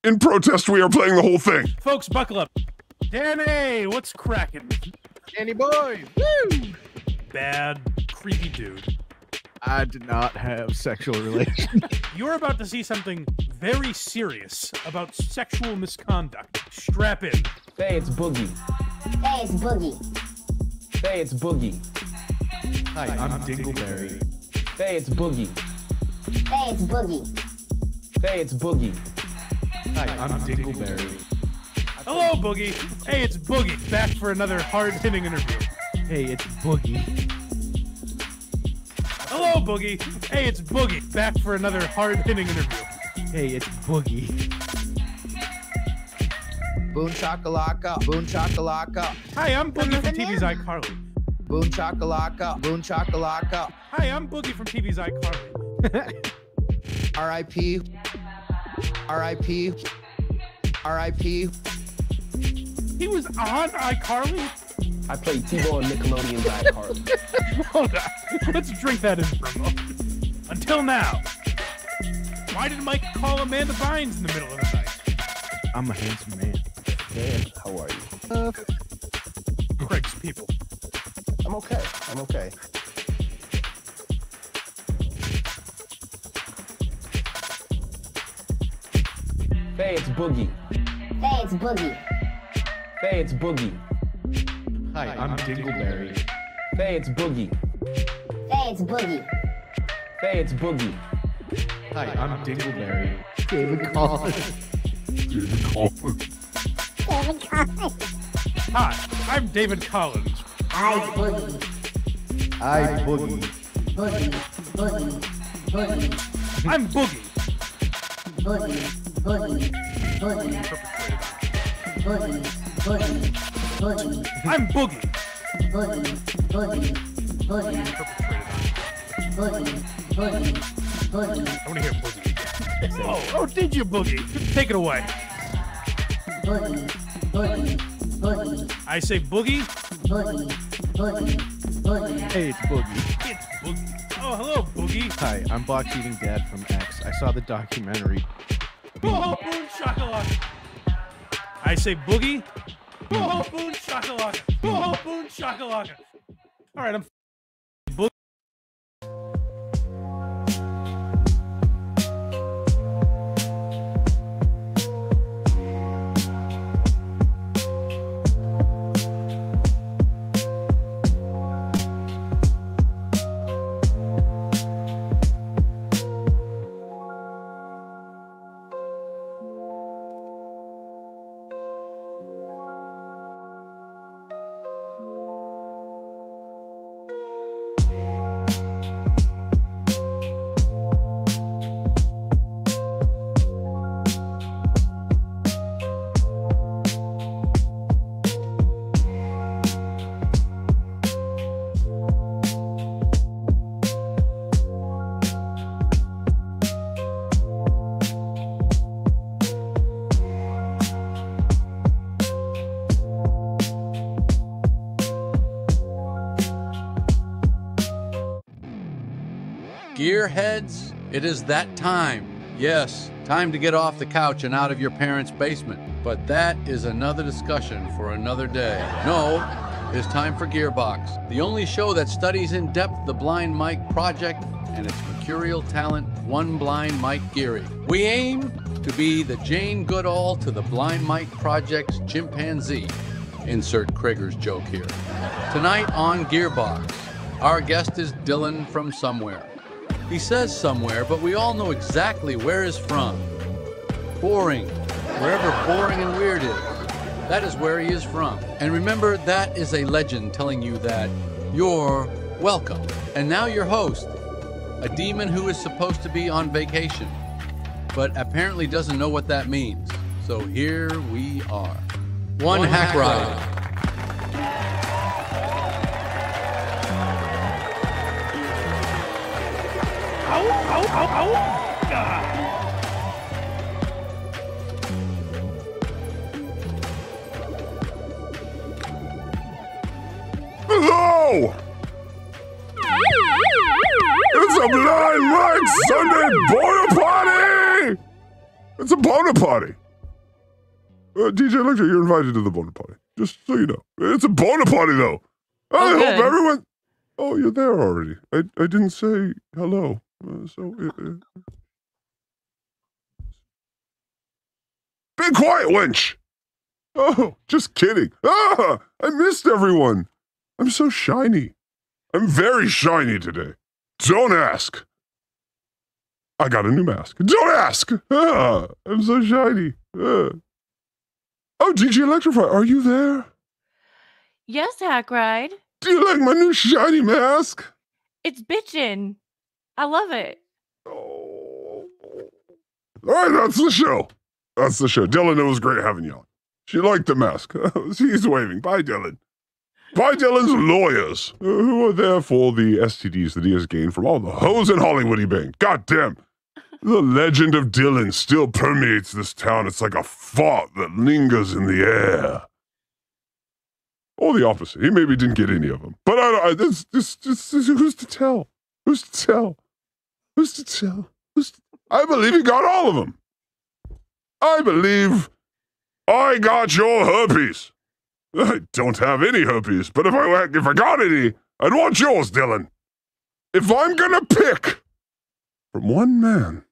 In protest, we are playing the whole thing. Folks, buckle up. Danny, what's cracking? Danny boy, woo! Bad, creepy dude. I did not have sexual relations. You're about to see something very serious about sexual misconduct. Strap in. Hey, it's Boogie. Hey, it's Boogie. Hey, it's Boogie. Hi, I'm Dingleberry. Hey, it's Boogie. Hey, it's Boogie. Hey, it's Boogie. Hi, I'm Dingleberry. Hello, Boogie. Hey, it's Boogie. Back for another hard-hitting interview. Hey, it's Boogie. Hello, Boogie. Hey, it's Boogie. Back for another hard-hitting interview. Hey, it's Boogie. Boom chakalaka, boom chakalaka. Hi, I'm Boogie from TV's iCarly. Boom chakalaka, boom chakalaka. Hi, I'm Boogie from TV's iCarly. R.I.P. R.I.P. R.I.P. He was on iCarly? I played T-Ball and Nickelodeon's iCarly. Hold on. Let's drink that in for a moment. Until now. Why did Mike call Amanda Bynes in the middle of the night? I'm a handsome man. Man, how are you? Craig's people. I'm okay. I'm okay. Hey, it's Boogie. Hey, it's Boogie. Hey, it's Boogie. Hi, I'm Dingleberry. Hey, it's Boogie. Hey, it's Boogie. Hey, it's Boogie. Hi, I'm Dingleberry. David Collins. David Collins. David Collins. Hi, I'm David Collins. I Boogie. I Boogie. Boogie. Boogie. Boogie. I'm Boogie. Boogie. Boogie. Boogie. Boogie. Boogie. Boogie. I'm Boogie. Boogie. Boogie. Boogie. Boogie. Boogie. Boogie. I want to hear Boogie. Oh, did you, Boogie? Take it away. Boogie. Boogie. Boogie. I say Boogie. Boogie. Boogie. Boogie. Hey, it's Boogie. It's Boogie. Oh, hello, Boogie. Hi, I'm Box Eating Dad from X. I saw the documentary. Oh, boom shakalaka. I say Boogie. Oh, boom shakalaka. Oh, boom shakalaka. All right, I'm Boogie. Gearheads, it is that time. Yes, time to get off the couch and out of your parents' basement. But that is another discussion for another day. No, it's time for Gearbox, the only show that studies in depth the Blind Mike Project and its mercurial talent, One Blind Mike Geary. We aim to be the Jane Goodall to the Blind Mike Project's chimpanzee. Insert Krieger's joke here. Tonight on Gearbox, our guest is Dillon from somewhere. He says somewhere, but we all know exactly where he's from. Boring. Wherever boring and weird is, that is where he is from. And remember, that is a legend telling you that you're welcome. And now your host, a demon who is supposed to be on vacation, but apparently doesn't know what that means. So here we are. One Hackride. Hello! It's a Blind Mike Sunday Bona Party! It's a Bona Party. DJ Electra, you're invited to the boner party. Just so you know. It's a boner party, though. I hope good. everyone... Oh, you're there already. I didn't say hello. Be quiet, wench! Oh, just kidding. Ah, I missed everyone. I'm so shiny. I'm very shiny today. Don't ask. I got a new mask. Don't ask. Ah, I'm so shiny. Ah. Oh, DJ Electra Fry, are you there? Yes, Hackride. Do you like my new shiny mask? It's bitchin'. I love it. Oh. All right, that's the show. That's the show. Dillon, it was great having you on. She liked the mask. He's waving. Bye, Dillon. Bye, Dillon's lawyers, who are there for the STDs that he has gained from all the hoes in Hollywood he banged. God damn. The legend of Dillon still permeates this town. It's like a fart that lingers in the air. Or the opposite. He maybe didn't get any of them. But who's to tell? Who's to tell? Who's to tell? I believe he got all of them. I believe I got your herpes. I don't have any herpes, but if I got any, I'd want yours, Dillon. If I'm gonna pick from one man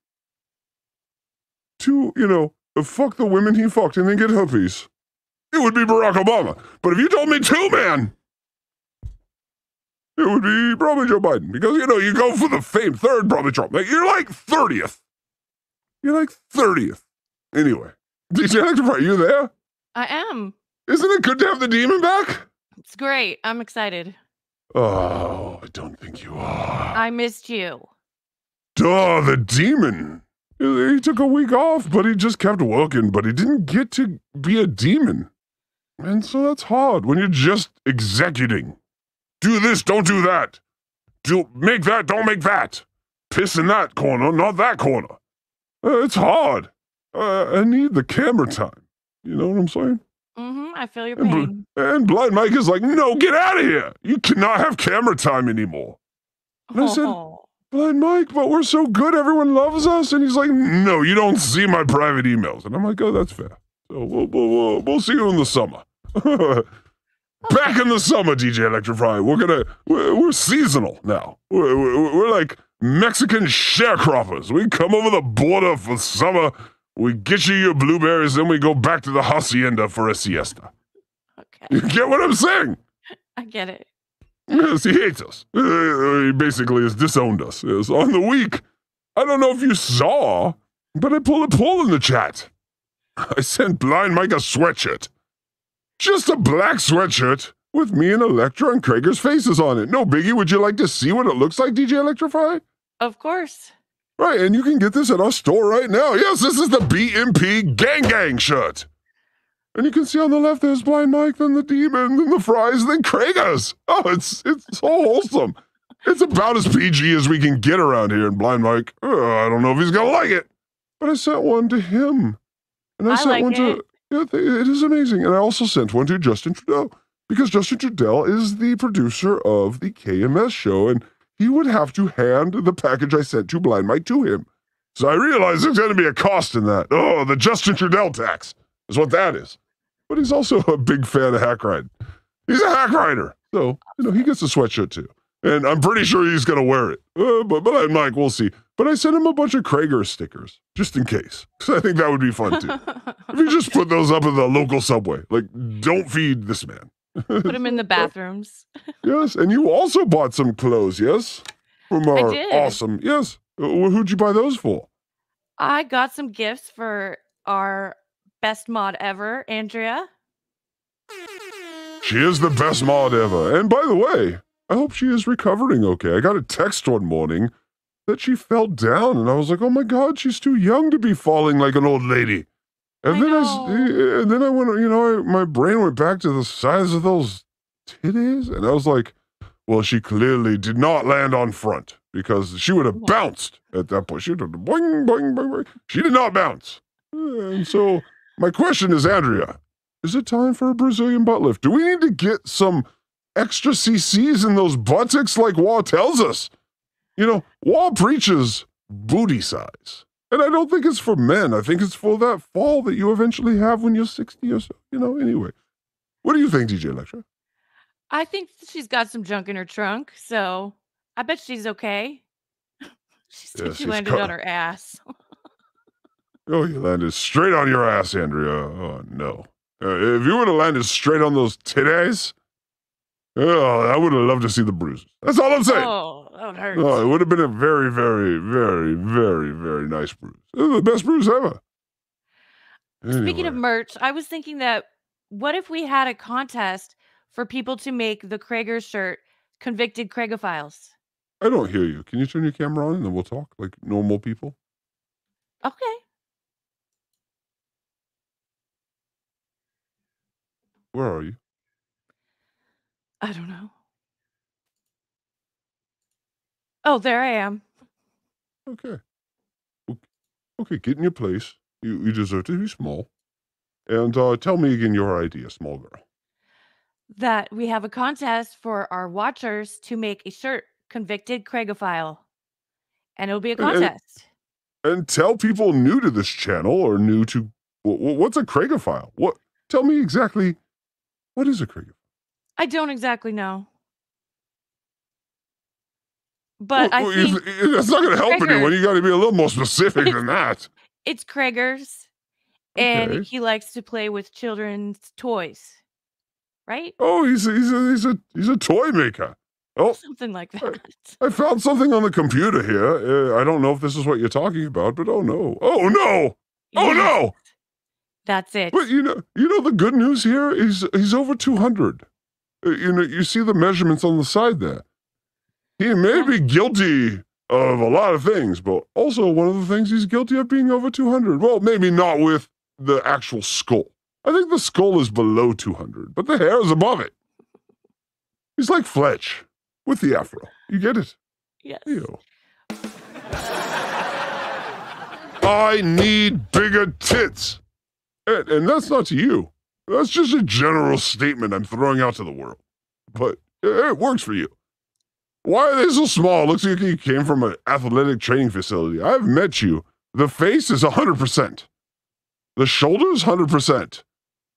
to, fuck the women he fucked and then get herpes, it would be Barack Obama. But if you told me two men, it would be probably Joe Biden. Because, you go for the fame. Third, probably Trump. You're like 30th. You're like 30th. Anyway, DJ Electra Fry, you there? I am. Isn't it good to have the demon back? It's great. I'm excited. Oh, I don't think you are. I missed you. Duh, the demon. He took a week off, but he just kept working, but he didn't get to be a demon. And so that's hard when you're just executing. Do this, don't do that. Make that, don't make that. Piss in that corner, not that corner. It's hard. I need the camera time. You know what I'm saying? I feel your pain. And Blind Mike is like, no, get out of here. You cannot have camera time anymore. And I said, Blind Mike, but we're so good. Everyone loves us. And he's like, no, you don't see my private emails. And I'm like, oh, that's fair. So we'll see you in the summer. Back in the summer, DJ Electra Fry. We're seasonal now. We're like Mexican sharecroppers. We come over the border for summer. We get you your blueberries, then we go back to the hacienda for a siesta. Okay. You get what I'm saying? I get it. Yes, he hates us. He basically has disowned us. Yes, on the week, I don't know if you saw, but I pulled a poll in the chat. I sent Blind Mike a sweatshirt. Just a black sweatshirt with me and Electra and Krager's faces on it. No biggie, would you like to see what it looks like, DJ Electra Fry? Of course. Right, and you can get this at our store right now. Yes, this is the BMP Gang Gang shirt. And you can see on the left there's Blind Mike, then the Demon, then the Fries, then Krager's. Oh, it's so wholesome. It's about as PG as we can get around here. And Blind Mike, I don't know if he's going to like it. But I sent one to him. And I sent like one it. to... Yeah, it is amazing. And I also sent one to Justin Trudeau. Because Justin Trudeau is the producer of the KMS show. And he would have to hand the package I sent to Blind Mike to him. So I realized there's going to be a cost in that. Oh, the Justin Trudeau tax is what that is. But he's also a big fan of Hackride. He's a Hackrider. So, he gets a sweatshirt too. And I'm pretty sure he's going to wear it. But Blind Mike, we'll see. But I sent him a bunch of Krager stickers, just in case. Because I think that would be fun too. If you just put those up in the local subway. Like, don't feed this man. Put them in the bathrooms. Yes, and you also bought some clothes, yes? From our awesome, yes. Who'd you buy those for? I got some gifts for our best mod ever, Andrea. She is the best mod ever. And by the way, I hope she is recovering okay. I got a text one morning that she fell down, and I was like, oh my God, she's too young to be falling like an old lady. And then I went, my brain went back to the size of those titties, and I was like, well, she clearly did not land on front, because she would have bounced at that point. She would have boing, boing, boing, boing. She did not bounce. And so my question is, Andrea, is it time for a Brazilian butt lift? Do we need to get some extra cc's in those buttocks like Wall tells us? Wall preaches booty size. And I don't think it's for men. I think it's for that fall that you eventually have when you're 60 or so. Anyway. What do you think, DJ Electra? I think she's got some junk in her trunk, so I bet she's okay. She said she landed on her ass. Oh, you landed straight on your ass, Andrea. Oh, no. If you would have landed straight on those titties, I would have loved to see the bruises. That's all I'm saying. Oh, that would hurt. No, it would have been a very, very, very, very, very nice bruise. The best bruise ever. Speaking of merch, I was thinking that what if we had a contest for people to make the Krager shirt, Convicted Cragophiles? I don't hear you. Can you turn your camera on and then we'll talk like normal people? Okay. Where are you? I don't know. Oh, there I am. Okay. Okay, get in your place. You deserve to be small. And tell me again your idea, small girl. That we have a contest for our watchers to make a shirt, Convicted Cragophile. And it'll be a contest. And tell people new to this channel or new to... What's a Cragophile? Tell me exactly, what is a Cragophile? I don't exactly know. But I think... That's not going to help anyone. You got to be a little more specific than that. It's Krager's. And he likes to play with children's toys. Right? Oh, he's a toy maker. Oh, something like that. I found something on the computer here. I don't know if this is what you're talking about, but oh no. Oh no. Oh Yes. no. That's it. But you know the good news here is he's over 200. You see the measurements on the side there. He may be guilty of a lot of things, but also one of the things he's guilty of being over 200. Well, maybe not with the actual skull. I think the skull is below 200, but the hair is above it. He's like Fletch with the afro. You get it? Yes. Ew. I need bigger tits. And that's not to you. That's just a general statement I'm throwing out to the world. But it works for you. Why are they so small? Looks like you came from an athletic training facility. I've met you. The face is 100%. The shoulders, 100%.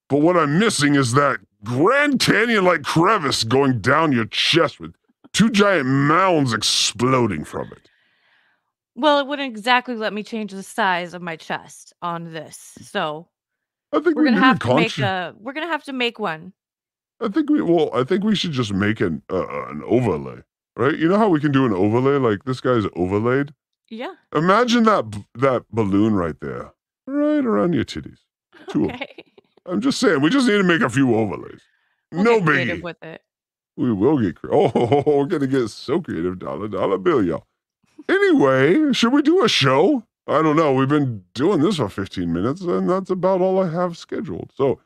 But what I'm missing is that Grand Canyon-like crevice going down your chest with two giant mounds exploding from it. Well, it wouldn't exactly let me change the size of my chest on this. So I think we're gonna have to make one. I think we should just make an overlay, right? You know how we can do an overlay? Like this guy's overlaid. Yeah. Imagine that balloon right there, right around your titties. Two of them. I'm just saying, we just need to make a few overlays. We'll No get creative biggie. with it. We will get creative. Oh, we're gonna get so creative, dollar bill, y'all. Anyway, should we do a show? I don't know. We've been doing this for 15 minutes, and that's about all I have scheduled. So,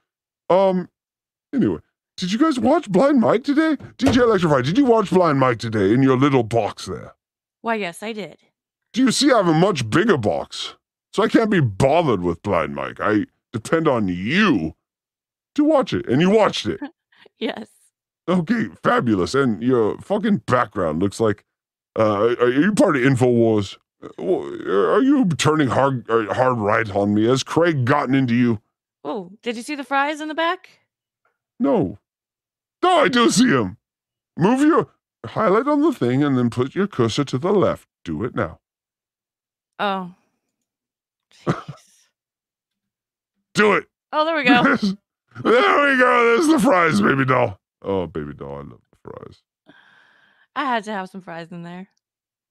anyway, did you guys watch Blind Mike today? DJ Electra Fry, did you watch Blind Mike today in your little box there? Why, yes, I did. Do you see I have a much bigger box? So I can't be bothered with Blind Mike. I depend on you to watch it, and you watched it. Yes. Okay, fabulous. And your fucking background looks like, are you part of InfoWars? Are you turning hard right on me? Has Craig gotten into you? Oh, did you see the fries in the back? No. No, I do see him. Move your highlight on the thing and then put your cursor to the left. Do it now. Oh. Do it. Oh, there we go. There we go. There's the fries, baby doll. Oh, baby doll, I love the fries. I had to have some fries in there.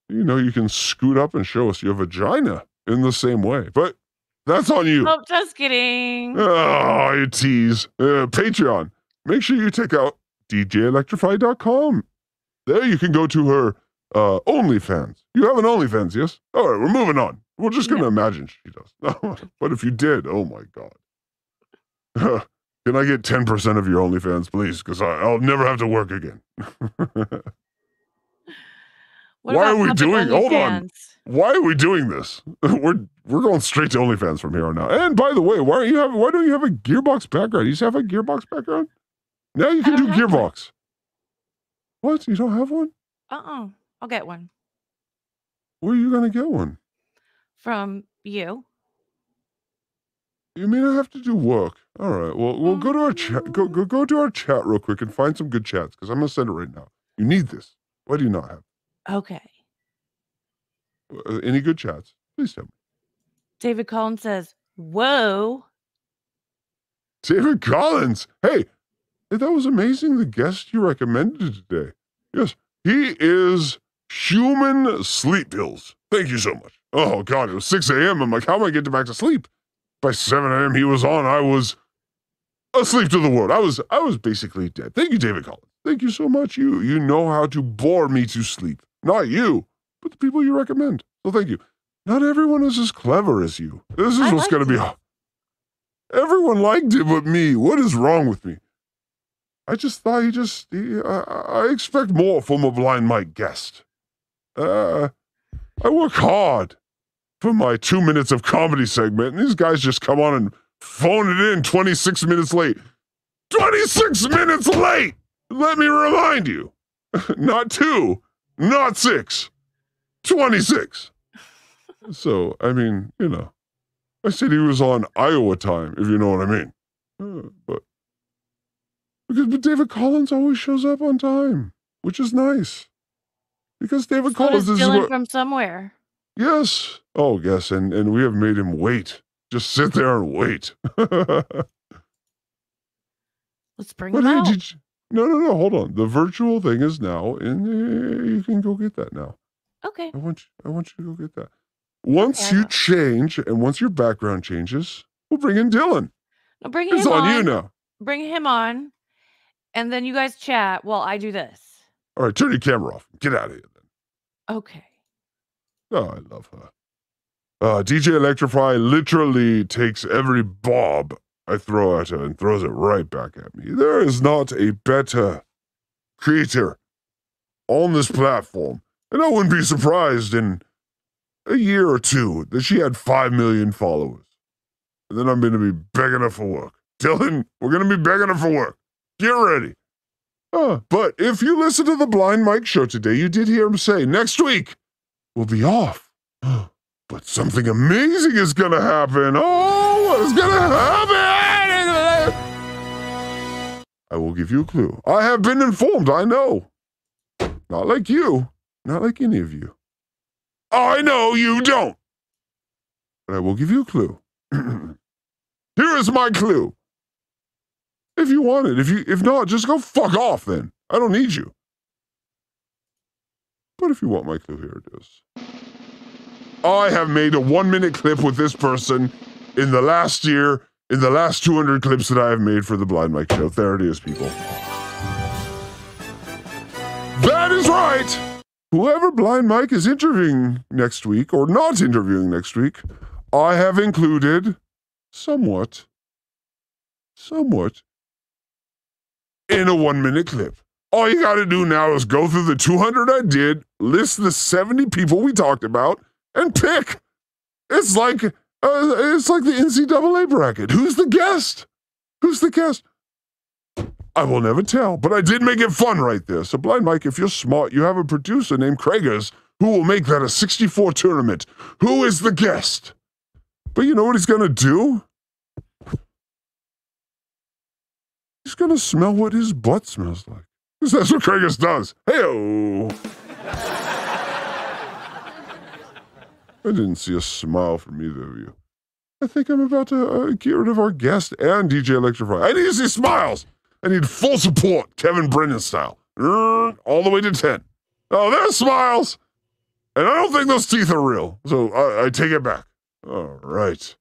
You know, you can scoot up and show us your vagina in the same way, but that's on you. Oh, just kidding. Oh, you tease. Patreon. Make sure you check out djelectrify.com. There you can go to her OnlyFans. You have an OnlyFans, yes? All right, we're moving on. We're just going to imagine she does. But if you did, oh my God. Can I get 10% of your OnlyFans, please? Because I'll never have to work again. Why are we doing? Hold on. Why are we doing this? We're going straight to OnlyFans from here on out. And by the way, why don't you have a Gearbox background? You used to have a Gearbox background? Now you can do Gearbox. What? You don't have one? I'll get one. Where are you gonna get one? From You. You mean I have to do work? All right. Well, we'll go to our chat. Go to our chat real quick and find some good chats because I'm gonna send it right now. You need this. Why do you not have? Okay. Any good chats? Please tell me. David Collins says, "Whoa." David Collins. Hey, that was amazing. The guest you recommended today. Yes, he is human sleep pills. Thank you so much. Oh God, it was 6 a.m. I'm like, how am I getting back to sleep? By 7 a.m. he was on. I was asleep to the world. I was basically dead. Thank you, David Collins. Thank you so much. You know how to bore me to sleep. Not you, but the people you recommend. So thank you. Not everyone is as clever as you. This is what's going to be. Everyone liked it but me. What is wrong with me? I just thought I expect more from a Blind Mike guest. I work hard for my 2 minutes of comedy segment, and these guys just come on and phone it in 26 minutes late. 26 minutes late! Let me remind you. Not 2, not 6. 26. So, I mean, you know, I said he was on Iowa time, if you know what I mean. But David Collins always shows up on time, which is nice. Because David Collins is Dillon from somewhere. Yes. Oh, yes, and we have made him wait. Just sit there and wait. Let's bring him out. No, hold on. The virtual thing is now, and you can go get that now. Okay. I want you to go get that. Once you change, and once your background changes, we'll bring in Dillon. No, bring him on. It's on you now. Bring him on, and then you guys chat while I do this. All right, turn your camera off. Get out of here, then. Okay. Oh, I love her. DJ Electra Fry literally takes every bob I throw at her and throws it right back at me. There is not a better creator on this platform, and I wouldn't be surprised in a year or two that she had 5 million followers. And then I'm going to be begging her for work. Dillon, we're going to be begging her for work. Get ready. But if you listen to the Blind Mike show today, you did hear him say, next week, we'll be off. But something amazing is going to happen. Oh, what is going to happen? I will give you a clue. I have been informed, I know. Not like you. Not like any of you. I know you don't. But I will give you a clue. Here is my clue. If you want it. If not, just go fuck off then. I don't need you. But if you want my clue, here it is. I have made a 1-minute clip with this person in the last year, in the last 200 clips that I have made for the Blind Mike show. There it is, people. That is right. Whoever Blind Mike is interviewing next week, or not interviewing next week, I have included somewhat, in a 1-minute clip. All you gotta do now is go through the 200 I did, list the 70 people we talked about, and pick. It's like the NCAA bracket. Who's the guest? Who's the guest? I will never tell, but I did make it fun right there. So Blind Mike, if you're smart, you have a producer named Krager's who will make that a 64 tournament. Who is the guest? But you know what he's gonna do? He's gonna smell what his butt smells like. Because that's what Krager's does. Hey-o! I didn't see a smile from either of you. I think I'm about to get rid of our guest and DJ Electra Fry. I need to see smiles! I need full support, Kevin Brennan style. All the way to 10. Oh, there's smiles! And I don't think those teeth are real, so I take it back. All right.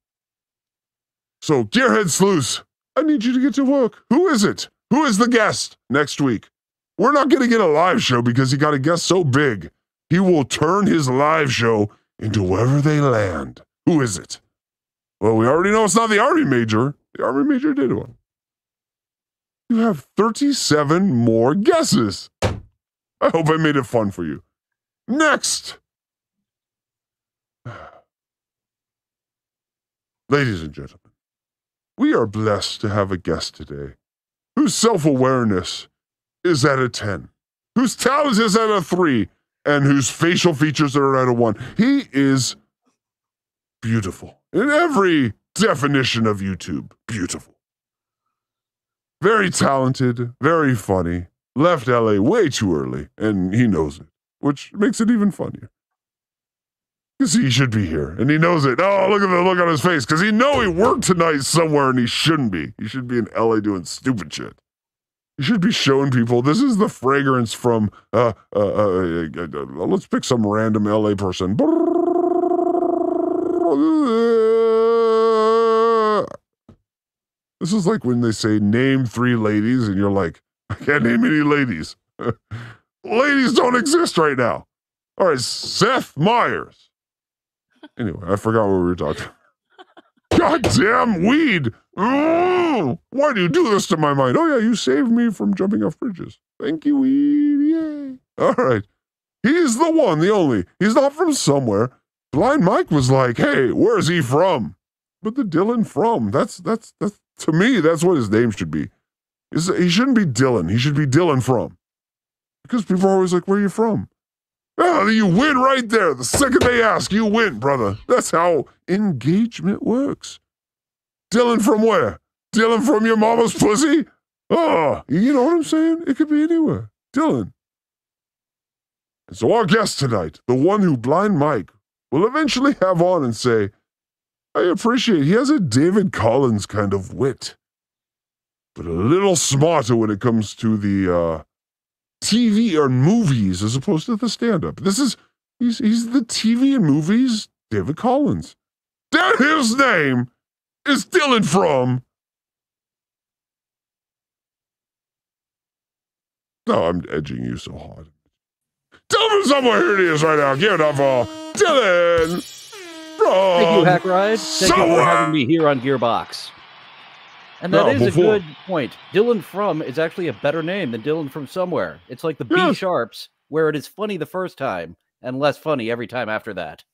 So, Gearhead Sleuth, I need you to get to work. Who is it? Who is the guest next week? We're not going to get a live show because he got a guest so big. He will turn his live show into wherever they land. Who is it? Well, we already know it's not the Army Major. The Army Major did one. You have 37 more guesses. I hope I made it fun for you. Next. Ladies and gentlemen, we are blessed to have a guest today whose self-awareness is at a 10, whose talent is at a 3, and whose facial features are at a 1. He is beautiful. In every definition of YouTube, beautiful. Very talented, very funny. Left LA way too early, and he knows it, which makes it even funnier. Because he should be here, and he knows it. Oh, look at the look on his face, because he know he worked tonight somewhere, and he shouldn't be. He should be in LA doing stupid shit. He should be showing people, this is the fragrance from, let's pick some random LA person. This is like when they say, name 3 ladies, and you're like, I can't name any ladies. Ladies don't exist right now. All right, Seth Meyers. Anyway, I forgot what we were talking about. Goddamn weed! Oh, why do you do this to my mind? Oh yeah, you saved me from jumping off bridges. Thank you, weed. Yay. All right. He's the one, the only. He's not from somewhere. Blind Mike was like, hey, where's he from? But the Dillon from, that's to me, that's what his name should be. He shouldn't be Dillon. He should be Dillon from. Because people are always like, where are you from? Oh, you win right there. The second they ask, you win, brother. That's how engagement works. Dillon from where? Dillon from your mama's pussy? Oh, you know what I'm saying? It could be anywhere. Dillon. And so our guest tonight, the one who Blind Mike will eventually have on and say, I appreciate he has a David Collins kind of wit, but a little smarter when it comes to the TV or movies as opposed to the stand-up. He's the TV and movies David Collins. That his name is Dillon from. No, I'm edging you so hard. Dillon somewhere, here it is right now. Give it up for Dillon from. Thank you, Hackride. Thank you for having me here on Gearbox. And that is a good point. Dillon from is actually a better name than Dillon from somewhere. It's like the B sharps, where it is funny the first time and less funny every time after that.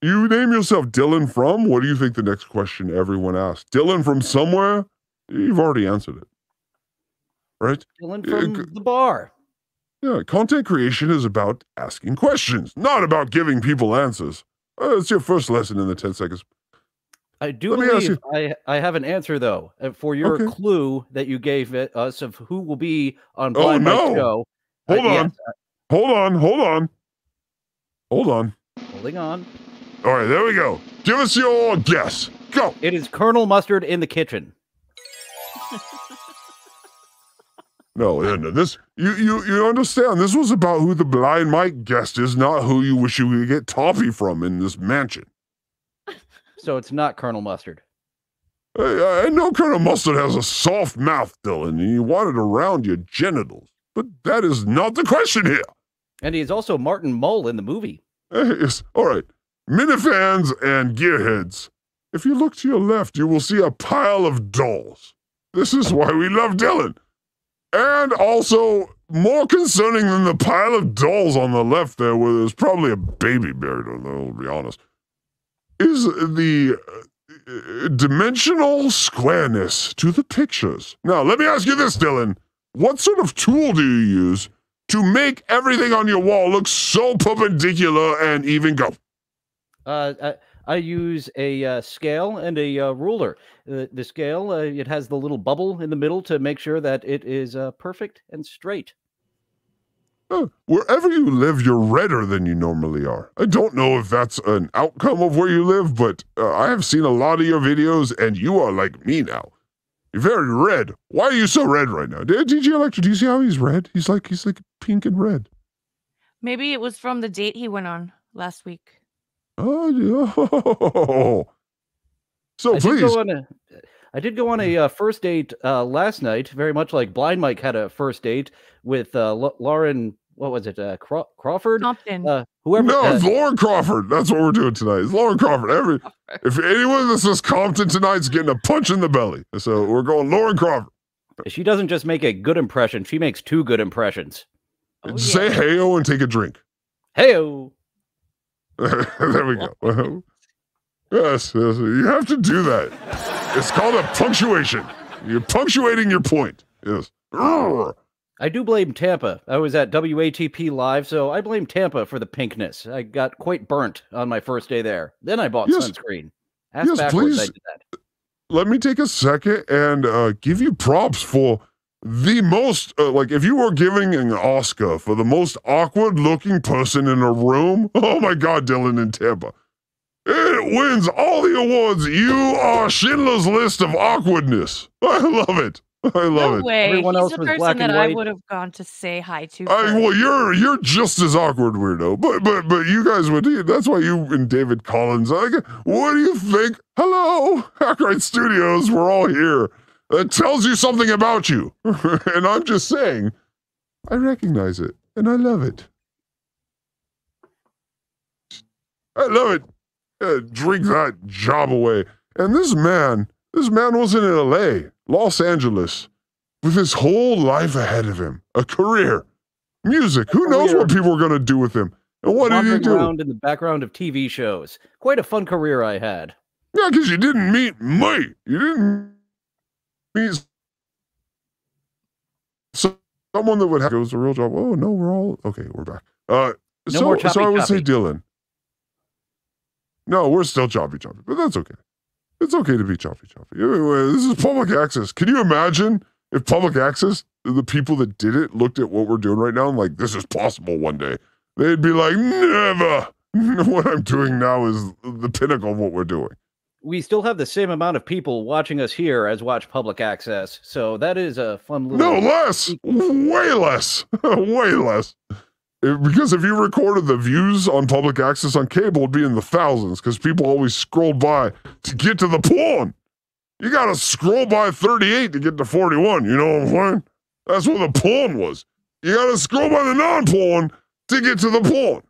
You name yourself Dillon from? What do you think the next question everyone asks? Dillon from somewhere? You've already answered it. Right? Dillon from the bar. Yeah, content creation is about asking questions, not about giving people answers. It's your first lesson in the 10 seconds. I do believe I have an answer, though, for your clue that you gave us of who will be on Blind Mike's show. Hold on. Hold on. Holding on. All right, there we go. Give us your guess. Go. It is Colonel Mustard in the kitchen. No, this you understand. This was about who the Blind Mike guest is, not who you wish you could get toffee from in this mansion. So it's not Colonel Mustard. I know Colonel Mustard has a soft mouth, Dillon, and you want it around your genitals. But that is not the question here. And he is also Martin Mull in the movie. Yes. All right. Minifans and gearheads. If you look to your left, you will see a pile of dolls. This is why we love Dillon. And also, more concerning than the pile of dolls on the left there, where there's probably a baby buried on there, to be honest, is the dimensional squareness to the pictures. Now, let me ask you this, Dillon. What sort of tool do you use to make everything on your wall look so perpendicular and even? Go. I use a scale and a ruler. The scale, it has the little bubble in the middle to make sure that it is perfect and straight. Wherever you live, you're redder than you normally are. I don't know if that's an outcome of where you live, but I have seen a lot of your videos, and you are like me now. You're very red. Why are you so red right now? DJ Electra, do you see how he's red? He's like pink and red. Maybe it was from the date he went on last week. Oh, so I did go on a first date last night, very much like Blind Mike had a first date with Lauren. What was it? Crawford? Compton. Whoever. No, it's Lauren Crawford. That's what we're doing tonight. It's Lauren Crawford. If anyone that says Compton tonight's getting a punch in the belly. So we're going Lauren Crawford. She doesn't just make a good impression. She makes 2 good impressions. Say hey-o and take a drink. Hey-o. There we go. Yes, you have to do that. It's called a punctuation. You're punctuating your point. Yes. I do blame Tampa. I was at WATP Live, so I blame Tampa for the pinkness. I got quite burnt on my first day there. Then I bought sunscreen. Ask yes, backwards, please. I did that. Let me take a second and give you props for the most, like, if you were giving an Oscar for the most awkward-looking person in a room, oh my God, Dillon in Tampa. It wins all the awards. You are Schindler's List of awkwardness. I love it. I love No it. way. Everyone He's else the was person black that and I white. would have gone to say hi to. Well, you're just as awkward, weirdo. But you guys would. That's why you and David Collins. Like, what do you think? Hello, Hackride Studios. We're all here. That tells you something about you. And I'm just saying, I recognize it and I love it. I love it. Drink that job away. And this man was in LA, Los Angeles, with his whole life ahead of him, a career, music. Who knows what people are going to do with him? And what did he do? Around in the background of TV shows. Quite a fun career I had. Yeah, because you didn't meet me. You didn't meet someone that would have. It was a real job. Oh no, we're all okay. We're back. So I would say Dillon. No, we're still choppy, but that's okay. It's okay to be choppy. This is public access. Can you imagine if public access, the people that did it, looked at what we're doing right now and like, this is possible one day? They'd be like, never. What I'm doing now is the pinnacle of what we're doing. We still have the same amount of people watching us here as watch public access, so that is a fun little... No, less! Way less! Way less. Because if you recorded the views on public access on cable, it'd be in the thousands, because people always scrolled by to get to the porn. You gotta scroll by 38 to get to 41, you know what I'm saying? That's what the porn was. You gotta scroll by the non-porn to get to the porn.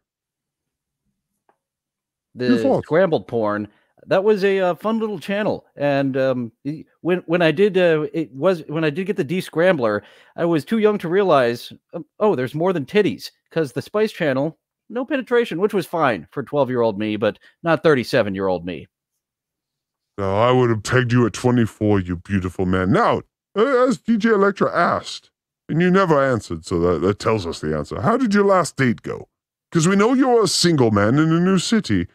The scrambled porn, that was a fun little channel, and when I did when I did get the descrambler, I was too young to realize, oh, there's more than titties, because the Spice Channel, no penetration, which was fine for 12-year-old me, but not 37-year-old me. No, I would have pegged you at 24, you beautiful man. Now, as DJ Electra asked, and you never answered, so that tells us the answer. How did your last date go? Because we know you're a single man in a new city.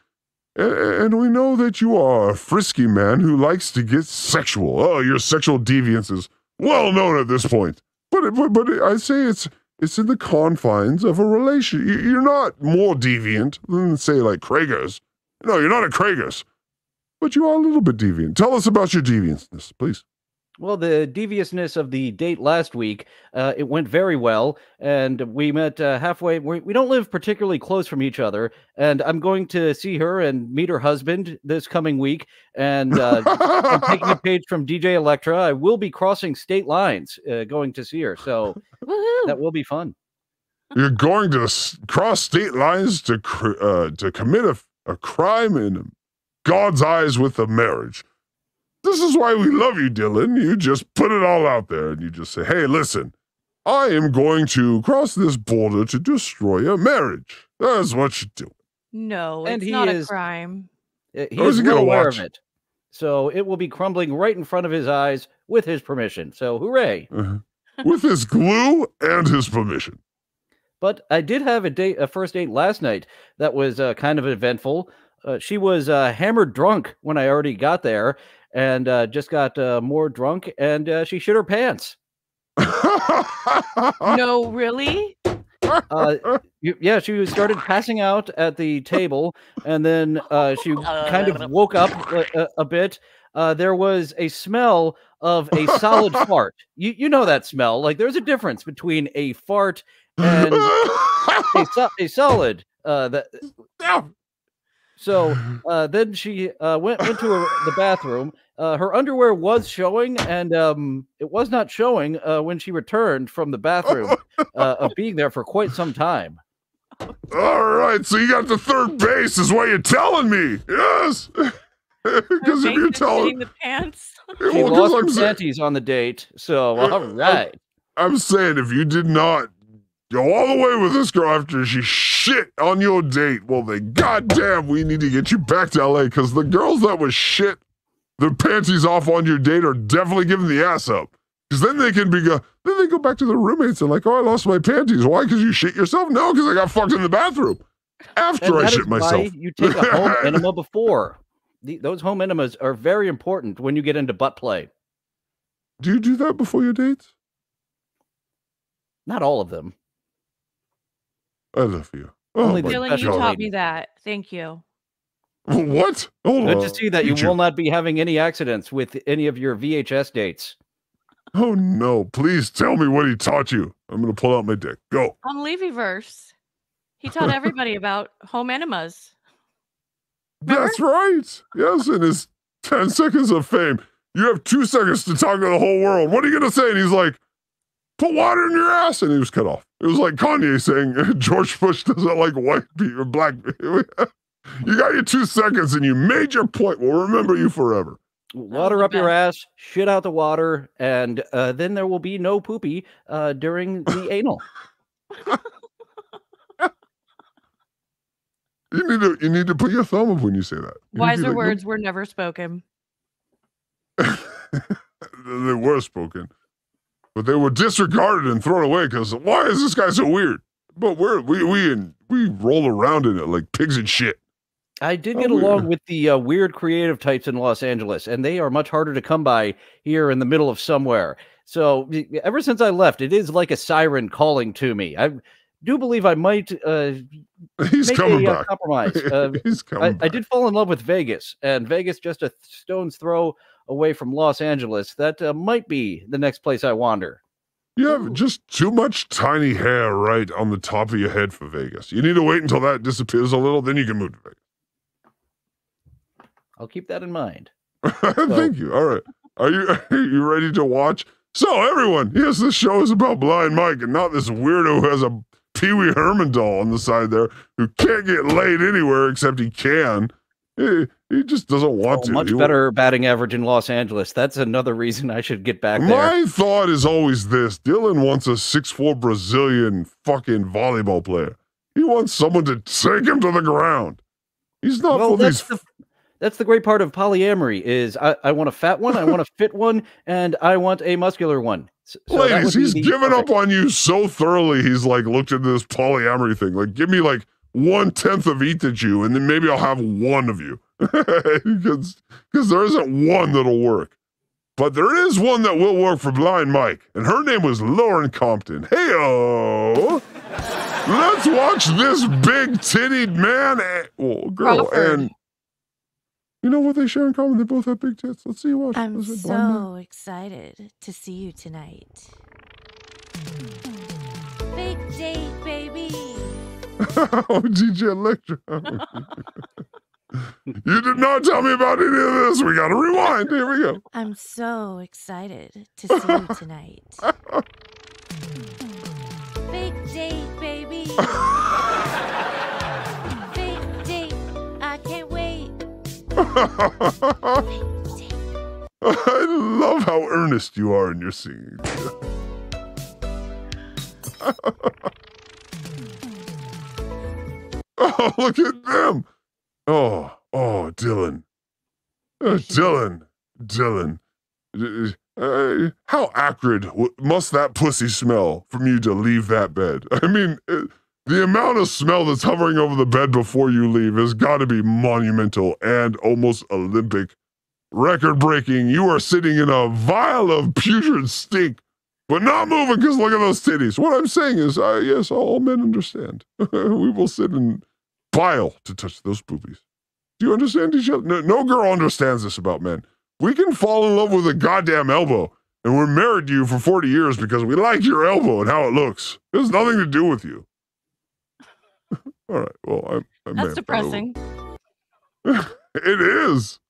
And we know that you are a frisky man who likes to get sexual. Oh, your sexual deviance is well known at this point. But I say it's in the confines of a relation. You're not more deviant than, say, like Krager's. No, you're not a Krager's. But you are a little bit deviant. Tell us about your deviantness, please. Well, the deviousness of the date last week, it went very well, and we met halfway. We don't live particularly close from each other, and I'm going to see her and meet her husband this coming week, and I'm taking a page from DJ Electra. I will be crossing state lines going to see her, so that will be fun. You're going to cross state lines to commit a crime in God's eyes with a marriage. This is why we love you, Dillon. You just put it all out there and you just say, hey, listen, I am going to cross this border to destroy a marriage. That's what you do. No, And it's he not is- a crime. He How's is he well gonna aware watch? of it, so it will be crumbling right in front of his eyes with his permission. So hooray! With his glue and his permission. But I did have a first date last night that was kind of eventful. She was hammered drunk when I already got there, and just got more drunk, and she shit her pants. No, really? Yeah, she started passing out at the table, and then she kind of woke up a bit. There was a smell of a solid fart. You know that smell. Like, there's a difference between a fart and a solid. So then she went to the bathroom. Her underwear was showing, and it was not showing when she returned from the bathroom of being there for quite some time. All right, so you got the third base is what you're telling me. Yes. Because if you're telling the pants. She lost her panties on the date, so all right. I'm saying if you did not go all the way with this girl after she shit on your date, well, then goddamn, we need to get you back to LA, because the girls that was shit their panties off on your date are definitely giving the ass up. Because then they can then they go back to their roommates and like, oh, I lost my panties. Why? Because you shit yourself? No, because I got fucked in the bathroom after I shit myself. You take a home enema before. Those home enemas are very important when you get into butt play. Do you do that before your dates? Not all of them. I love you. Only Dillon, you taught me that. Thank you. What? Hold Good on. to see that you will not be having any accidents with any of your VHS dates. Oh no, please tell me what he taught you. I'm going to pull out my dick. Go. On Levyverse, he taught everybody about home enemas. Remember? That's right. Yes, in his 10 seconds of fame, you have 2 seconds to talk to the whole world. What are you going to say? And he's like, put water in your ass. And he was cut off. It was like Kanye saying George Bush doesn't like white people, black people. You got your 2 seconds and you made your point. We'll remember you forever. Water up your ass, shit out the water, and then there will be no poopy during the anal. You need to put your thumb up when you say that. Wiser words were never spoken. They were spoken, but they were disregarded and thrown away because why is this guy so weird? But we roll around in it like pigs in shit. I did get along with the weird creative types in Los Angeles, and they are much harder to come by here in the middle of somewhere. So ever since I left, it is like a siren calling to me. I do believe I might He's make coming a back. compromise. He's coming I did fall in love with Vegas, and Vegas just a stone's throw away from Los Angeles. That might be the next place I wander. You have just too much tiny hair right on the top of your head for Vegas. You need to wait until that disappears a little, then you can move to Vegas. I'll keep that in mind. Thank you. All right. Are you ready to watch? So, everyone, yes, this show is about Blind Mike and not this weirdo who has a Pee Wee Herman doll on the side there who can't get laid anywhere except he can. He just doesn't want to. Much better batting average in Los Angeles. That's another reason I should get back there. My thought is always this. Dillon wants a 6'4" Brazilian fucking volleyball player. He wants someone to take him to the ground. He's not for these... That's the great part of polyamory is I want a fat one, I want a fit one, and I want a muscular one. So ladies, he's given up on you so thoroughly, he's like looked into this polyamory thing. Like, give me like 1/10 of each of you, and then maybe I'll have one of you. Because there isn't one that'll work. But there is one that will work for Blind Mike, and her name was Lauren Compton. Hey-o! Let's watch this big-tittied man girl, and you know what they share in common? They both have big tits. Let's see what. I'm so excited to see you tonight. Big date, baby. Oh, DJ Electra. You did not tell me about any of this. We got to rewind. Here we go. I'm so excited to see you tonight. Big date, baby. Big date. I can't wait. I love how earnest you are in your singing. Oh, look at them. Oh, Dillon. Dillon. How acrid must that pussy smell from you to leave that bed? I mean, the amount of smell that's hovering over the bed before you leave has got to be monumental and almost Olympic. Record-breaking. You are sitting in a vial of putrid stink, but not moving because look at those titties. What I'm saying is, yes, all men understand. We will sit in bile to touch those boobies. Do you understand each other? No girl understands this about men. We can fall in love with a goddamn elbow, and we're married to you for 40 years because we like your elbow and how it looks. It has nothing to do with you. All right, well, That's depressing. It is.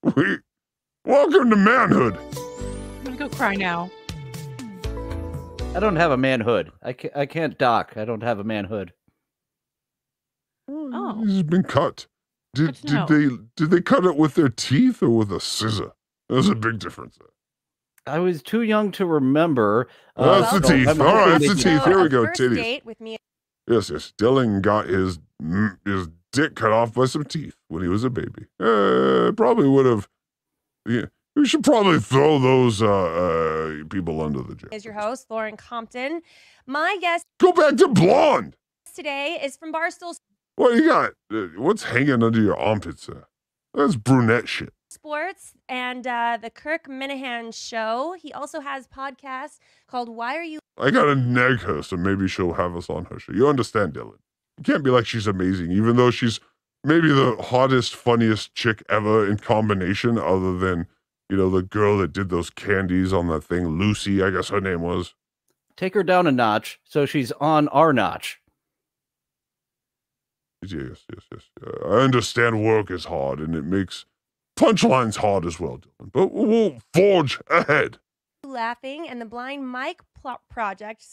Welcome to manhood. I'm gonna go cry now. I don't have a manhood. I can't dock. I don't have a manhood. Oh, He's been cut. Did they cut it with their teeth or with a scissor? There's a big difference there. I was too young to remember. That's the teeth. All right, that's the teeth. Here we go, first titties. date with me. Yes. Dillon got his dick cut off by some teeth when he was a baby. Probably would have. Yeah, We should probably throw those people under the jail. Is your host, Lauren Compton. My guest Go back to blonde. today is from Barstool What you got? What's hanging under your armpits there? That's brunette shit. Sports and the Kirk Minahan Show. He also has podcasts called Why Are You... I gotta nag her, so maybe she'll have us on her show. You understand, Dillon? You can't be like she's amazing, even though she's maybe the hottest, funniest chick ever in combination, other than, you know, the girl that did those candies on that thing, Lucy, I guess her name was. Take her down a notch, so she's on our notch. Yes. I understand work is hard, and it makes punchlines hard as well, Dillon. But we'll forge ahead. Laughing and the Blind Mike Project,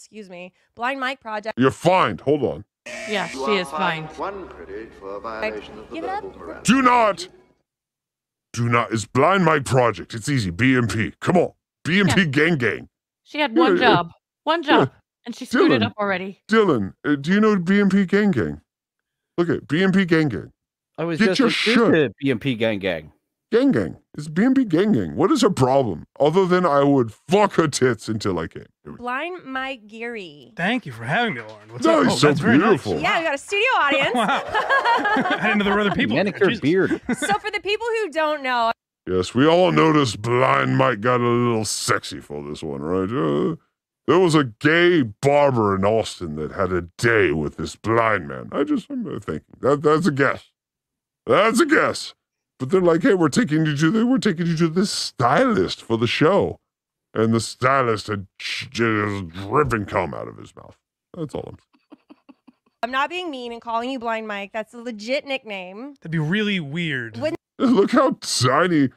Blind Mike Project. You're fined. Hold on. Yeah, she is fine. One credit for a violation of the Give it up. verbal Miranda. Do not. It's Blind Mike Project. It's easy. BMP. Come on. BMP gang. She had one job. One job. And she screwed it up already. Dillon, do you know BMP gang? Look at BMP gang. I was Get just your introduced shit. to BMP gang. Gang. It's BMP gang. What is her problem? Other than I would fuck her tits until I came. Blind Mike Geary. Thank you for having me, Lauren. What's No, up? he's so that's very beautiful. nice. Yeah, we got a studio audience. Wow. I didn't know there were other people. Manicured beard. So for the people who don't know, Yes, we all noticed Blind Mike got a little sexy for this one, right? There was a gay barber in Austin that had a day with this blind man. I'm thinking that's a guess. That's a guess. But they're like, hey, we're taking you to this stylist for the show. And the stylist had just ripping cum out of his mouth. That's all I'm saying. I'm not being mean and calling you Blind Mike. That's a legit nickname. That'd be really weird. Look how tiny.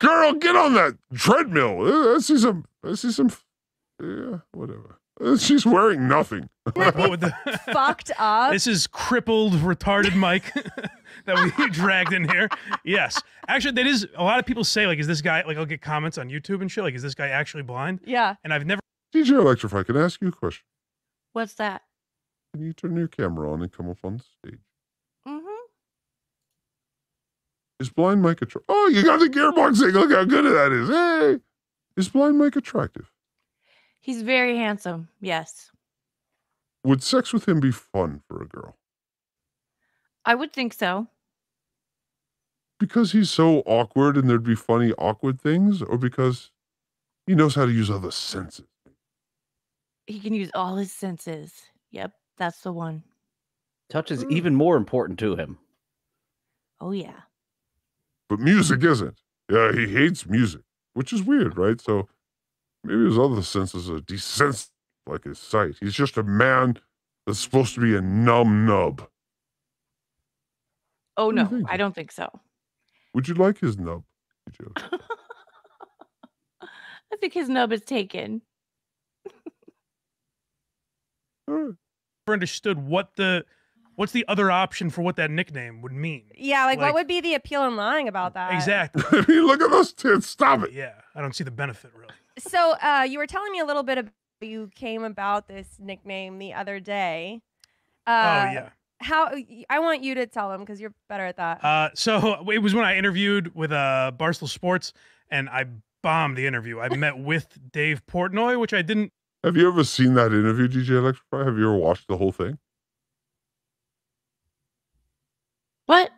Girl, get on that treadmill. I see some, yeah, whatever. She's wearing nothing. What would the Fucked up. This is crippled, retarded Mike that we dragged in here. Yes. Actually, that is, a lot of people say, like, is this guy, like, I'll get comments on YouTube and shit, like, is this guy actually blind? Yeah. And I've never... DJ Electra Fry, can I ask you a question? What's that? Can you turn your camera on and come up on the stage? Mm-hmm. Is Blind Mike attractive? Oh, you got the gearbox thing. Look how good that is. Hey, is Blind Mike attractive? He's very handsome. Yes. Would sex with him be fun for a girl? I would think so. Because he's so awkward and there'd be funny, awkward things, or because he knows how to use other senses? He can use all his senses. Yep, that's the one. Touch is even more important to him. Oh, yeah. But music isn't. Yeah, he hates music, which is weird, right? So maybe his other senses are desensitized, like his sight. He's just a man that's supposed to be a numb nub. Oh, no, I don't think so. Would you like his nub? I think his nub is taken. Never understood what's the other option for what that nickname would mean. Yeah, like what would be the appeal in lying about that? Exactly. Look at those tits. Stop it. Yeah, I don't see the benefit, really. So you were telling me a little bit about how you came about this nickname the other day. Oh, yeah. How I want you to tell them because you're better at that. So it was when I interviewed with Barstool Sports, and I bombed the interview. I met with Dave Portnoy, which I didn't. Have you ever seen that interview, DJ Electra Fry? Have you ever watched the whole thing? What?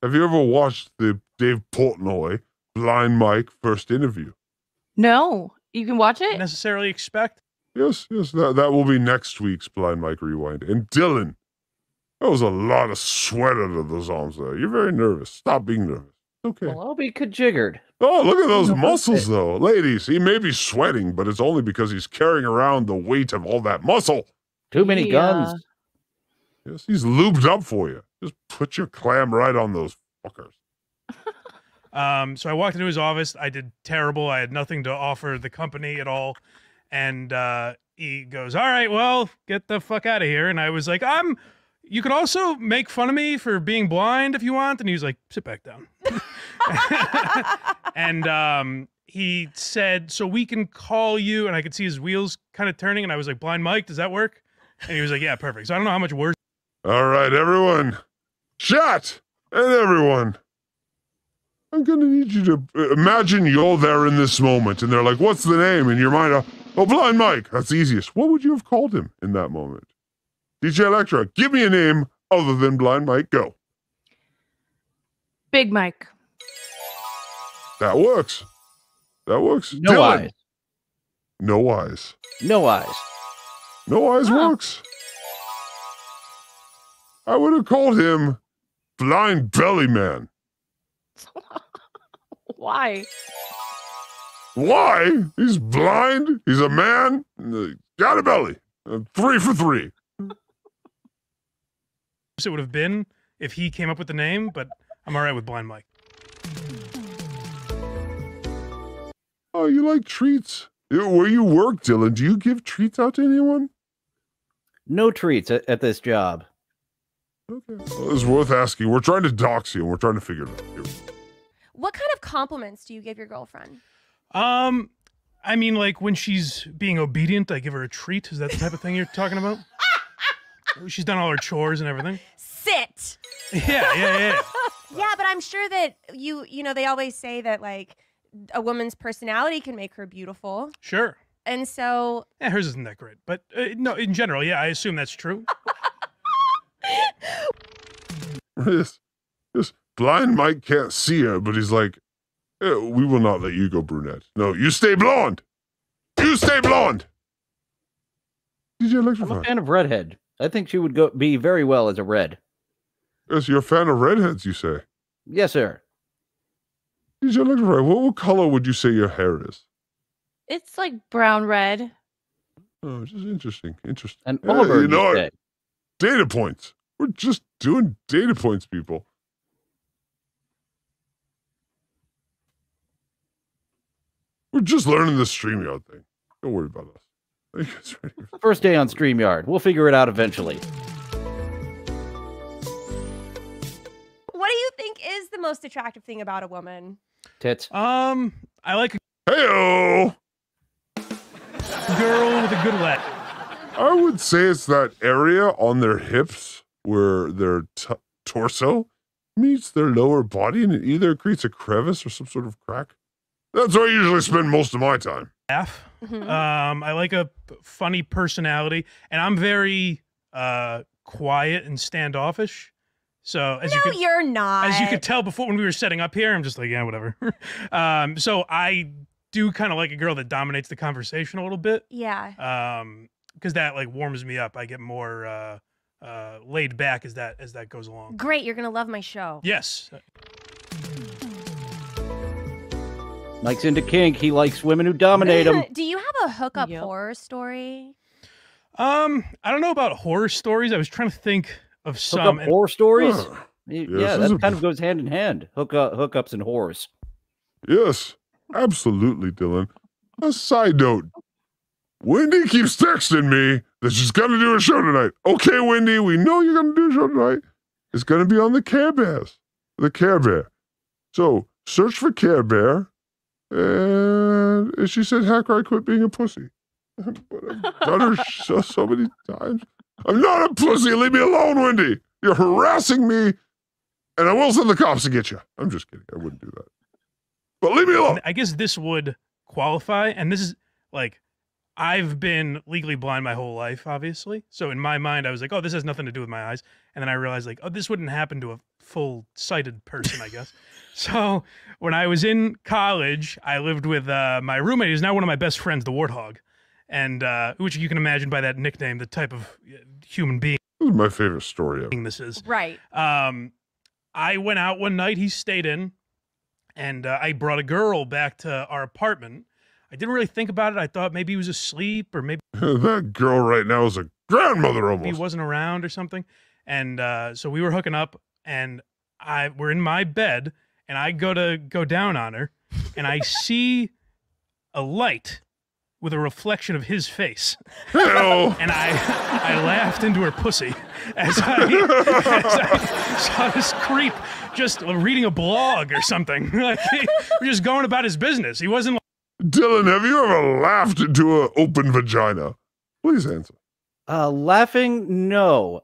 Have you ever watched the Dave Portnoy Blind Mike first interview? No. You can watch it? Necessarily expect. Yes. That will be next week's Blind Mike Rewind. And Dillon, there was a lot of sweat under those arms there. You're very nervous. Stop being nervous. Okay. Well, I'll be kajiggered. Oh, look at those muscles, though. Ladies, he may be sweating, but it's only because he's carrying around the weight of all that muscle. Too many guns. Yes, he's lubed up for you. Just put your clam right on those fuckers. So I walked into his office. I did terrible. I had nothing to offer the company at all. And he goes, all right, well, get the fuck out of here. And I was like, you could also make fun of me for being blind if you want. And he was like, sit back down. And he said, so we can call you. And I could see his wheels kind of turning. And I was like, Blind Mike, does that work? And he was like, yeah, perfect. So I don't know how much worse. All right, everyone. Shot! And everyone. I'm gonna need you to imagine you're there in this moment, and they're like, "What's the name?" In your mind, "Oh, Blind Mike." That's the easiest. What would you have called him in that moment? DJ Electra, give me a name other than Blind Mike. Go. Big Mike. That works. That works. No Dillon. eyes. No eyes. No eyes. No eyes works. I would have called him Blind Belly Man. Why? Why? He's blind. He's a man. Got a belly. 3 for 3. It would have been if he came up with the name, but I'm all right with Blind Mike. Oh, you like treats? Where you work, Dillon, do you give treats out to anyone? No treats at this job. Okay. Well, it's worth asking. We're trying to dox you, and we're trying to figure it out. Here. What kind of compliments do you give your girlfriend? I mean, like when she's being obedient, I give her a treat. Is that the type of thing you're talking about? She's done all her chores and everything. Sit. Yeah. Yeah, but I'm sure that you know, they always say that like a woman's personality can make her beautiful. Sure. And so. Yeah, hers isn't that great, but no, in general, yeah, I assume that's true. Yes. Blind Mike can't see her, but he's like, we will not let you go brunette. No, you stay blonde. You stay blonde. DJ Electra Fry. I'm a fan of redhead. I think she would be very well as a red. Yes, you're a fan of redheads, you say? Yes, sir. DJ Electra Fry, what color would you say your hair is? It's like brown red. Oh, just interesting. And Oliver, you know what? Data points. We're just doing data points, people. We're just learning the StreamYard thing. Don't worry about us. Are you guys ready? First day on StreamYard. We'll figure it out eventually. What do you think is the most attractive thing about a woman? Tits. I like a Hey-o! girl with a good leg. I would say it's that area on their hips where their torso meets their lower body, and it either creates a crevice or some sort of crack. That's where I usually spend most of my time. Laugh. I like a funny personality, and I'm very quiet and standoffish. So as you're not. As you could tell before when we were setting up here, I'm just like, yeah, whatever. So I do kind of like a girl that dominates the conversation a little bit. Yeah. Because that like warms me up. I get more laid back as that goes along. Great, you're gonna love my show. Yes. Mike's into kink. He likes women who dominate him. Do you have a hookup horror story? I don't know about horror stories. I was trying to think of some horror stories. Yes, Yeah, that kind of goes hand in hand. Hookups and whores. Yes, absolutely, Dillon. A side note. Wendy keeps texting me that she's going to do a show tonight. Okay, Wendy, we know you're going to do a show tonight. It's going to be on the Care Bears. The Care Bear. So, search for Care Bear. And she said, Hackride, quit being a pussy. But I've done her so many times. I'm not a pussy. Leave me alone, Wendy. You're harassing me. And I will send the cops to get you. I'm just kidding. I wouldn't do that. But leave me alone. I guess this would qualify. And this is like, I've been legally blind my whole life, obviously. So in my mind, I was like, oh, this has nothing to do with my eyes. And then I realized like, oh, this wouldn't happen to a full-sighted person, I guess. So when I was in college, I lived with my roommate, who's now one of my best friends, the Warthog. And which you can imagine by that nickname, the type of human being. This is my favorite story ever. This is. Right. I went out one night, he stayed in, and I brought a girl back to our apartment. I didn't really think about it. I thought maybe he was asleep or maybe that girl right now is a grandmother almost. He wasn't around or something. And so we were hooking up, and we're in my bed, and I go down on her, and I see a light with a reflection of his face. And I laughed into her pussy as I saw this creep just reading a blog or something. Like, just going about his business. He wasn't. Dillon, have you ever laughed into an open vagina? Please answer. Laughing, no.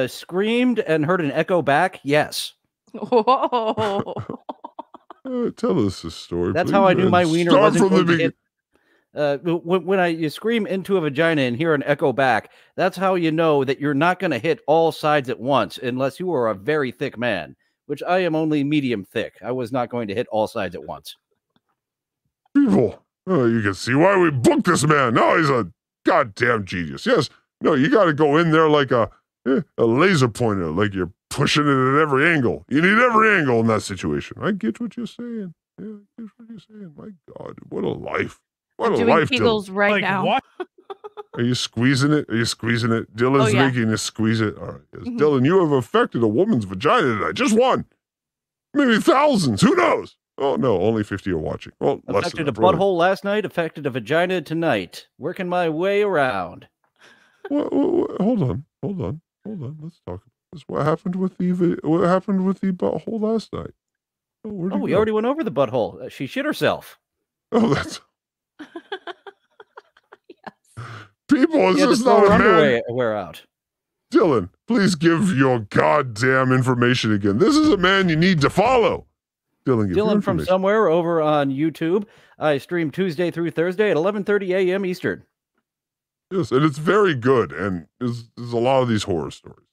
Screamed and heard an echo back, yes. Whoa. Tell us a story. That's please, how I knew my wiener start wasn't from the going to beginning. hit. When you scream into a vagina and hear an echo back, that's how you know that you're not going to hit all sides at once, unless you are a very thick man, which I am only medium thick. I was not going to hit all sides at once. People, you can see why we booked this man. No, he's a goddamn genius. Yes, no, you got to go in there like a laser pointer, like you're pushing it at every angle. You need every angle in that situation. I get what you're saying. Yeah, I get what you're saying. My God, what a life. What I'm a doing life, Kegels Dylan. right Like, now. what? Are you squeezing it? Are you squeezing it? Dylan's yeah. making you squeeze it. All right. Yes. Dylan, you have affected a woman's vagina tonight. Just one. Maybe thousands. Who knows? Oh, no. Only 50 are watching. Well, less Affected than a that, really. butthole last night, affected a vagina tonight. Working my way around. Hold on. Let's talk about this. What happened with the butthole last night? Oh, we already went over the butthole. She shit herself. Oh, that's... People, is Yeah, this to throw not her a man? underwear out. Dylan, please give your goddamn information again. This is a man you need to follow. Dylan, give your Dylan from information. somewhere over on YouTube. I stream Tuesday through Thursday at 11:30 a.m. Eastern. Yes, and it's very good, and there's a lot of these horror stories.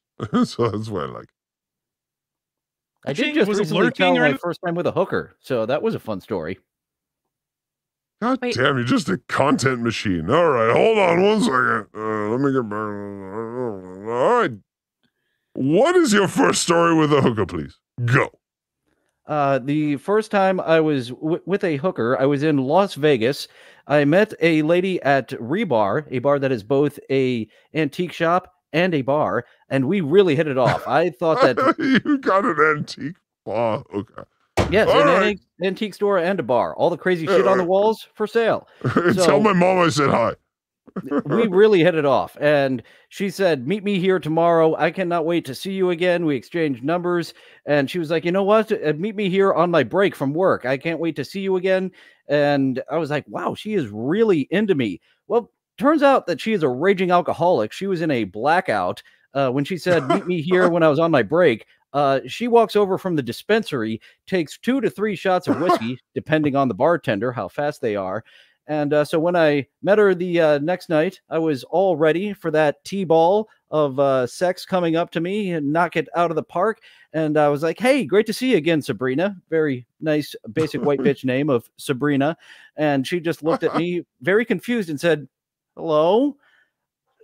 So that's why I like it. I did Ching, just was it recently lurking tell or my anything? first time with a hooker, so that was a fun story. God Wait. damn, you're just a content machine. All right, hold on one second. Let me get back. All right. What is your first story with a hooker, please? Go. The first time I was with a hooker, I was in Las Vegas. I met a lady at Rebar, a bar that is both a antique shop and a bar, and we really hit it off. I thought that You got an antique bar. Okay. yes, All an right. antique store and a bar. All the crazy shit on the walls for sale. Tell my mom I said hi. We really hit it off, and she said, "Meet me here tomorrow. I cannot wait to see you again." We exchanged numbers, and she was like, "You know what? Meet me here on my break from work. I can't wait to see you again." And I was like, "Wow, she is really into me." Well, turns out that she is a raging alcoholic. She was in a blackout when she said, "Meet me here" when I was on my break. She walks over from the dispensary, takes 2 to 3 shots of whiskey, depending on the bartender, how fast they are. And so when I met her the next night, I was all ready for that T-ball of sex coming up to me and knock it out of the park. And I was like, "Hey, great to see you again, Sabrina." Very nice, basic white bitch name of Sabrina. And she just looked at me very confused and said, "Hello."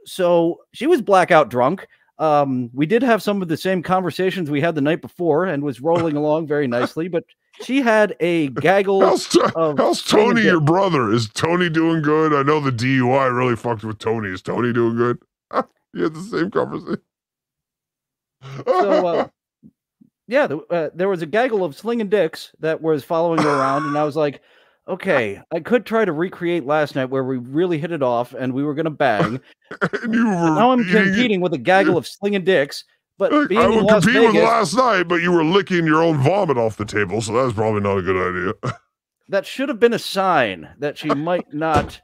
So she was blackout drunk. We did have some of the same conversations we had the night before and was rolling along very nicely, but she had a gaggle How's Tony, your brother? Is Tony doing good? I know the DUI really fucked with Tony. Is Tony doing good? You had the same conversation. So, yeah, there was a gaggle of slinging dicks that was following her around, and I was like, okay, I could try to recreate last night where we really hit it off and we were going to bang. And you were now I'm competing with a gaggle of slinging dicks, but being I in would Las compete Vegas, with last night, but you were licking your own vomit off the table, so that's probably not a good idea. that should have been a sign that she might not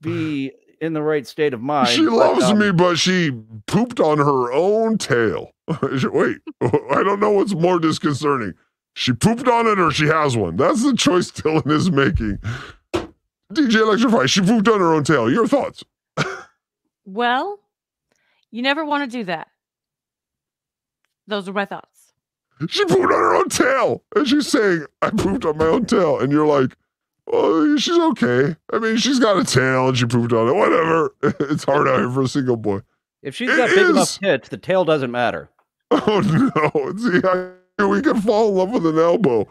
be in the right state of mind. She loves me, but she pooped on her own tail. Wait, I don't know what's more disconcerting. She pooped on it or she has one. That's the choice Dillon is making. DJ Electra Fry, she pooped on her own tail. Your thoughts? Well, you never want to do that. Those are my thoughts. She pooped on her own tail. And she's saying, I pooped on my own tail. And you're like, well, she's okay. I mean, she's got a tail and she pooped on it. Whatever. It's hard out here for a single boy. If she's got big enough tits, the tail doesn't matter. Oh, no. See, we can fall in love with an elbow.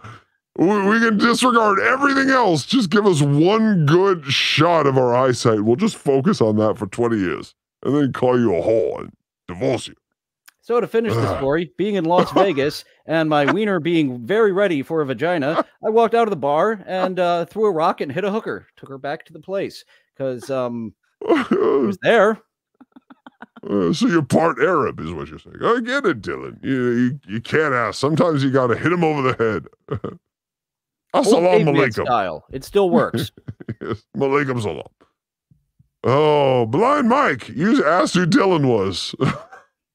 We can disregard everything else. Just give us one good shot of our eyesight. We'll just focus on that for 20 years and then call you a whore and divorce you. So to finish the story, being in Las Vegas and my wiener being very ready for a vagina, I walked out of the bar and threw a rock and hit a hooker. Took her back to the place because it was there. So you're part Arab is what you're saying. I get it, Dillon. You can't ask. Sometimes you got to hit him over the head. Assalamu alaikum. Style. It still works. Yes. Malaikum salam. Oh, Blind Mike, you asked who Dillon was.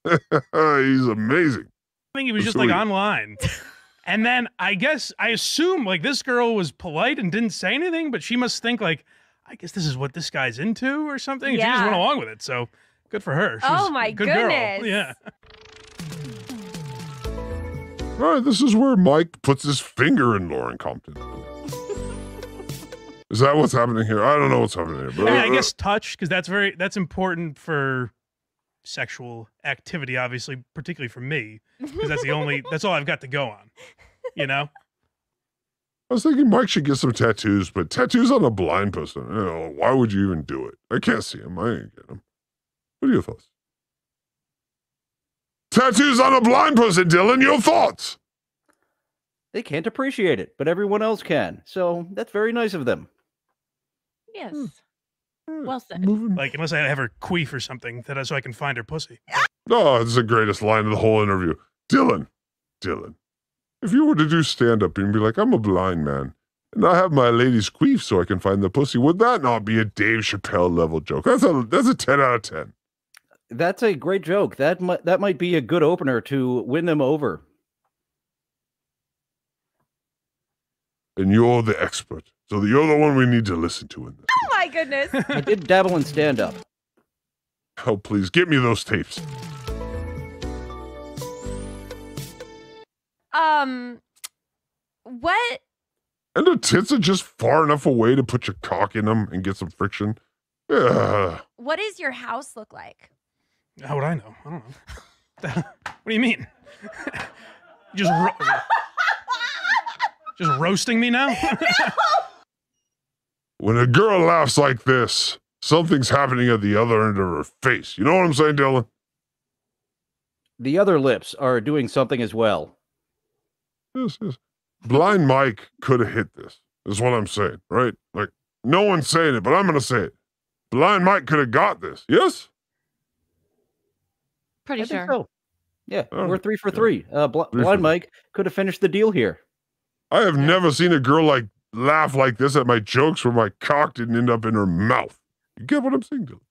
He's amazing. I think he was just like online. And then I assume like this girl was polite and didn't say anything, but she must think like, I guess this is what this guy's into or something. Yeah. She just went along with it. So good for her. Oh my goodness. Girl. Yeah. All right, this is where Mike puts his finger in Lauren Compton. Is that what's happening here? I don't know what's happening here. But, I guess touch, because that's important for sexual activity, obviously, particularly for me, because that's all I've got to go on. You know? I was thinking Mike should get some tattoos, but tattoos on a blind person, why would you even do it? I can't see him. I ain't get him. What are your thoughts? Tattoos on a blind person, Dillon, your thoughts? They can't appreciate it, but everyone else can. So that's very nice of them. Yes. Well said. Like, unless I have her queef or something, so I can find her pussy. Oh, it's the greatest line of the whole interview. Dillon, if you were to do stand-up and be like, I'm a blind man, and I have my lady's queef so I can find the pussy, would that not be a Dave Chappelle level joke? That's a 10 out of 10. That's a great joke. That might be a good opener to win them over. And you're the expert. So you're the one we need to listen to in this. Oh my goodness. I did dabble in stand-up. Oh, please, get me those tapes. What? And the tits are just far enough away to put your cock in them and get some friction. Yeah. What does your house look like? How would I know? I don't know. What do you mean? Just roasting me now? When a girl laughs like this, something's happening at the other end of her face. You know what I'm saying, Dillon? The other lips are doing something as well. Yes. Blind Mike could have hit this, is what I'm saying, right? Like, no one's saying it, but I'm going to say it. Blind Mike could have got this, yes? Pretty I sure. think so. Yeah, Oh, we're 3 for 3. Blind for Mike could have finished the deal here. I have never seen a girl laugh like this at my jokes where my cock didn't end up in her mouth. You get what I'm saying, Dillon?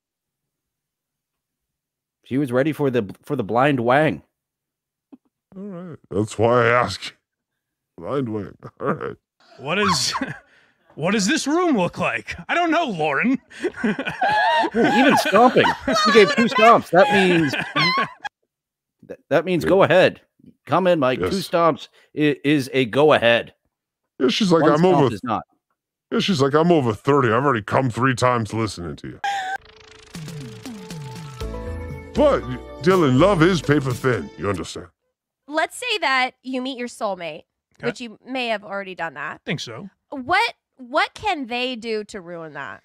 She was ready for the blind wang. All right. That's why I ask you. Blind wang. All right. What does this room look like? I don't know, Lauren. Even stomping. You gave 2 stomps. That means go ahead. Come in, Mike. Yes. 2 stomps is a go ahead. Yeah, she's like, 1 I'm stomp over. is not. Yeah, she's like, I'm over 30. I've already come 3 times listening to you. But, Dillon, love is paper thin. You understand? Let's say that you meet your soulmate, which you may have already done that. I think so. What can they do to ruin that?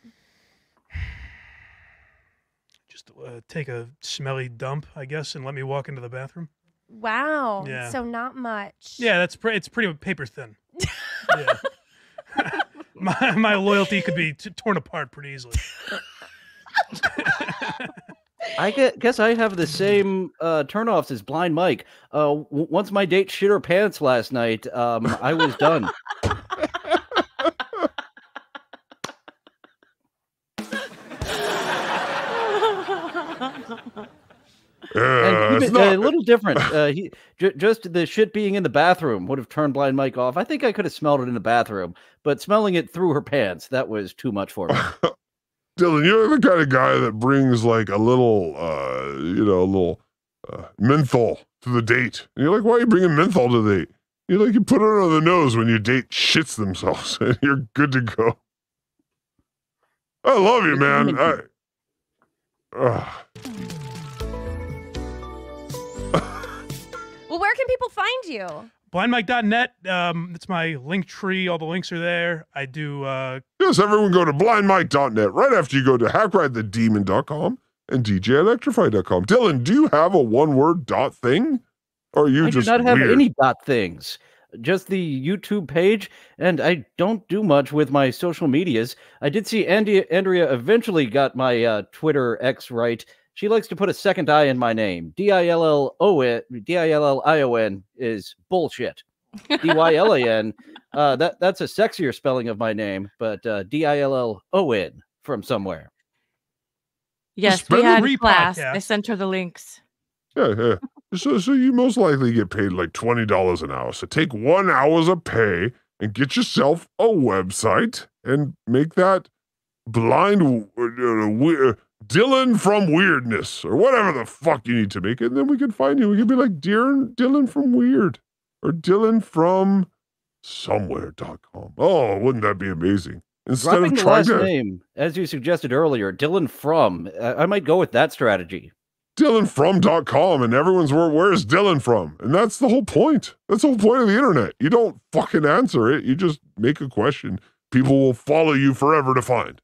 Just take a smelly dump, I guess, and let me walk into the bathroom. Wow. Yeah. So not much. Yeah, it's pretty paper thin. Yeah. my loyalty could be torn apart pretty easily. I guess I have the same turnoffs as Blind Mike. Once my date shit her pants last night, I was done. And even, a little different. Just the shit being in the bathroom would have turned Blind Mike off. I think I could have smelled it in the bathroom, but smelling it through her pants, that was too much for me. Dillon, you're the kind of guy that brings like a little, menthol to the date. And you're like, why are you bringing menthol to the date? You're like, you put it on the nose when your date shits themselves and you're good to go. I love you, man. Well, where can people find you? Blindmike.net. It's my link tree. All the links are there. I do. Yes, everyone go to blindmike.net right after you go to hackridethedemon.com and djelectrify.com. Dillon, do you have a one-word dot thing? Or are you I just do not have weird? any dot things. Just the YouTube page, and I don't do much with my social medias. I did see Andrea eventually got my Twitter X right. She likes to put a second I in my name. Dillion is bullshit. Dyllan, that's a sexier spelling of my name, but Dillon from somewhere. Yes, we had class. I sent her the links. Yeah. So you most likely get paid like $20 an hour. So take 1 hour's of pay and get yourself a website and make that blind Dillon from Weirdness or whatever the fuck you need to make it. And then we can find you. We can be like Dillon from Weird or Dillon from somewhere.com. Oh, wouldn't that be amazing? Instead Dropping of the trying last to name, as you suggested earlier, Dillon from. I might go with that strategy. DillonFrom.com and everyone's where's Dillon from? And that's the whole point. That's the whole point of the internet. You don't fucking answer it. You just make a question. People will follow you forever to find.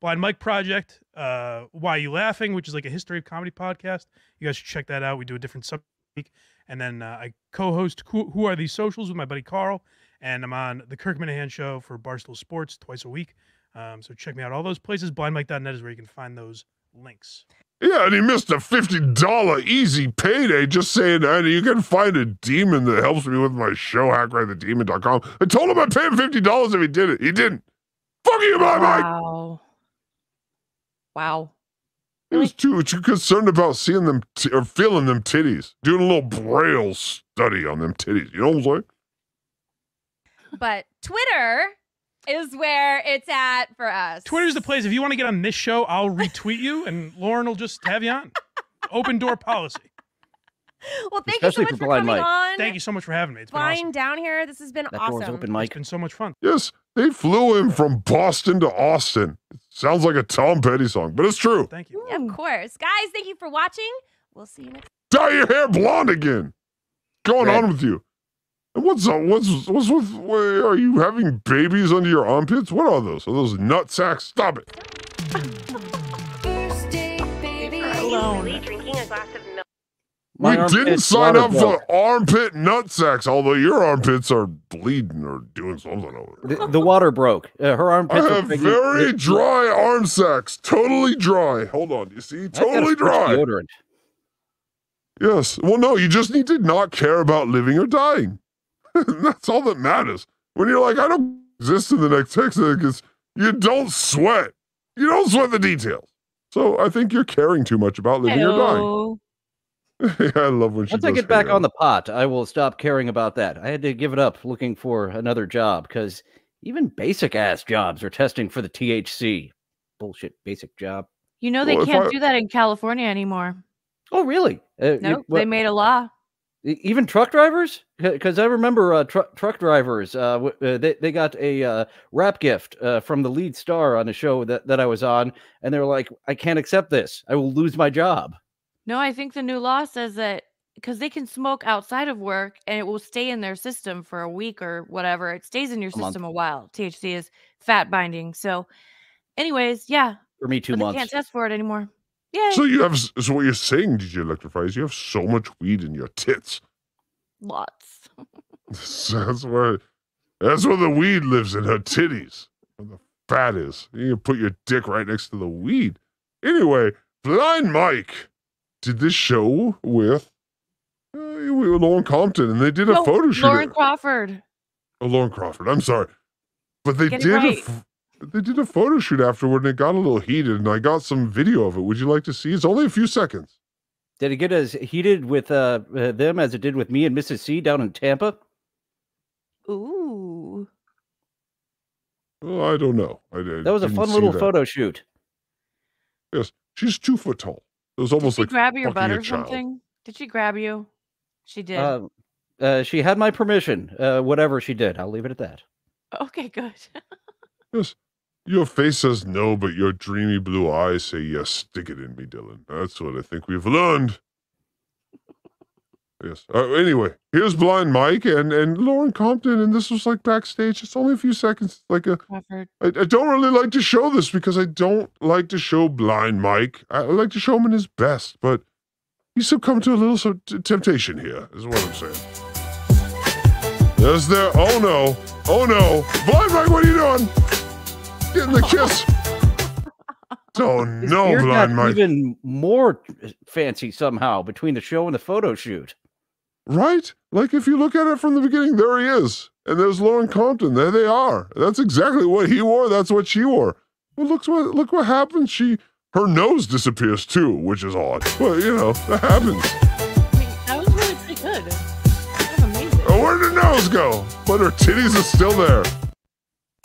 Blind Mike Project, Why You Laughing, which is like a history of comedy podcast. You guys should check that out. We do a different subject week. And then I co-host Who Are These Socials with my buddy Karl. And I'm on the Kirk Minahan Show for Barstool Sports twice a week. So check me out all those places. BlindMike.net is where you can find those links. Yeah, and he missed a $50 easy payday just saying, Andy, you can find a demon that helps me with my show, HackRideTheDemon.com. I told him I'd pay him $50 if he did it. He didn't. Fuck you, Blind Mike! Wow. He was too concerned about seeing them or feeling them titties. Doing a little Braille study on them titties. You know what I'm saying? But Twitter is where it's at for us. Twitter's the place. If you want to get on this show, I'll retweet you, and Lauren will just have you on. Open door policy. Well, thank you so much for coming on. Thank you so much for having me. It's been Flying awesome. down here. This has been awesome. Door's open, Mike. It's been so much fun. Yes, they flew him from Boston to Austin. It sounds like a Tom Petty song, but it's true. Thank you. Yeah, of course. Guys, thank you for watching. We'll see you next Dye your hair blonde again. Going on with you? And what's up? What's with? Are you having babies under your armpits? What are those? Are those nut sacks? Stop it. Drinking a glass of milk. We didn't sign up for armpit nut sacks, although your armpits are bleeding or doing something over there. The water broke. Her armpits I have very dry arm sacks. Totally dry. Hold on. You see? Totally dry. Deodorant. Yes. Well, no, you just need to not care about living or dying. That's all that matters. When you're like, I don't exist in the next text, because you don't sweat. You don't sweat the details. So I think you're caring too much about living or dying. Yeah, I love when she Once I get back on the pot, I will stop caring about that. I had to give it up looking for another job because even basic ass jobs are testing for the THC. Bullshit basic job. You know they can't do that in California anymore. Oh, really? Nope, they made a law. Even truck drivers? Because I remember truck drivers, they got a rap gift from the lead star on a show that I was on, and they were like, I can't accept this. I will lose my job. No, I think the new law says that because they can smoke outside of work and it will stay in their system for a week or whatever. It stays in your system a while. THC is fat binding. So anyways, yeah. For me, 2 but months. They can't test for it anymore. Yeah. So what you're saying, DJ Electra Fry, is you have so much weed in your tits. Lots. That's where the weed lives, in her titties. Where the fat is. You can put your dick right next to the weed. Anyway, Blind Mike did this show with Lauren Compton, and they did a photo shoot. Lauren Crawford. Oh, Lauren Crawford. I'm sorry, but they did a photo shoot afterward, and it got a little heated. And I got some video of it. Would you like to see? It's only a few seconds. Did it get as heated with them as it did with me and Mrs. C down in Tampa? Ooh. Well, I don't know. That was a fun little photo shoot. Yes, she's 2 foot tall. It was almost like grab your butt or something. Did she grab you? She did. She had my permission. Whatever she did, I'll leave it at that. Okay, good. Yes. Your face says no, but your dreamy blue eyes say yes. Stick it in me, Dillon. That's what I think we've learned. Yes. Anyway, here's Blind Mike and Lauren Compton, and this was like backstage. It's only a few seconds. I don't really like to show this because I don't like to show Blind Mike. I like to show him in his best, but he succumbed to a little temptation here, is what I'm saying. There's there. Oh no. Oh no. Blind Mike, what are you doing? Getting the kiss. Oh no, Blind Mike. Even more fancy somehow between the show and the photo shoot. Right? Like if you look at it from the beginning, there he is. And there's Lauren Compton. There they are. That's exactly what he wore. That's what she wore. Well, look what happened. Her nose disappears too, which is odd. But you know, that happens. That nose go? But her titties are still there.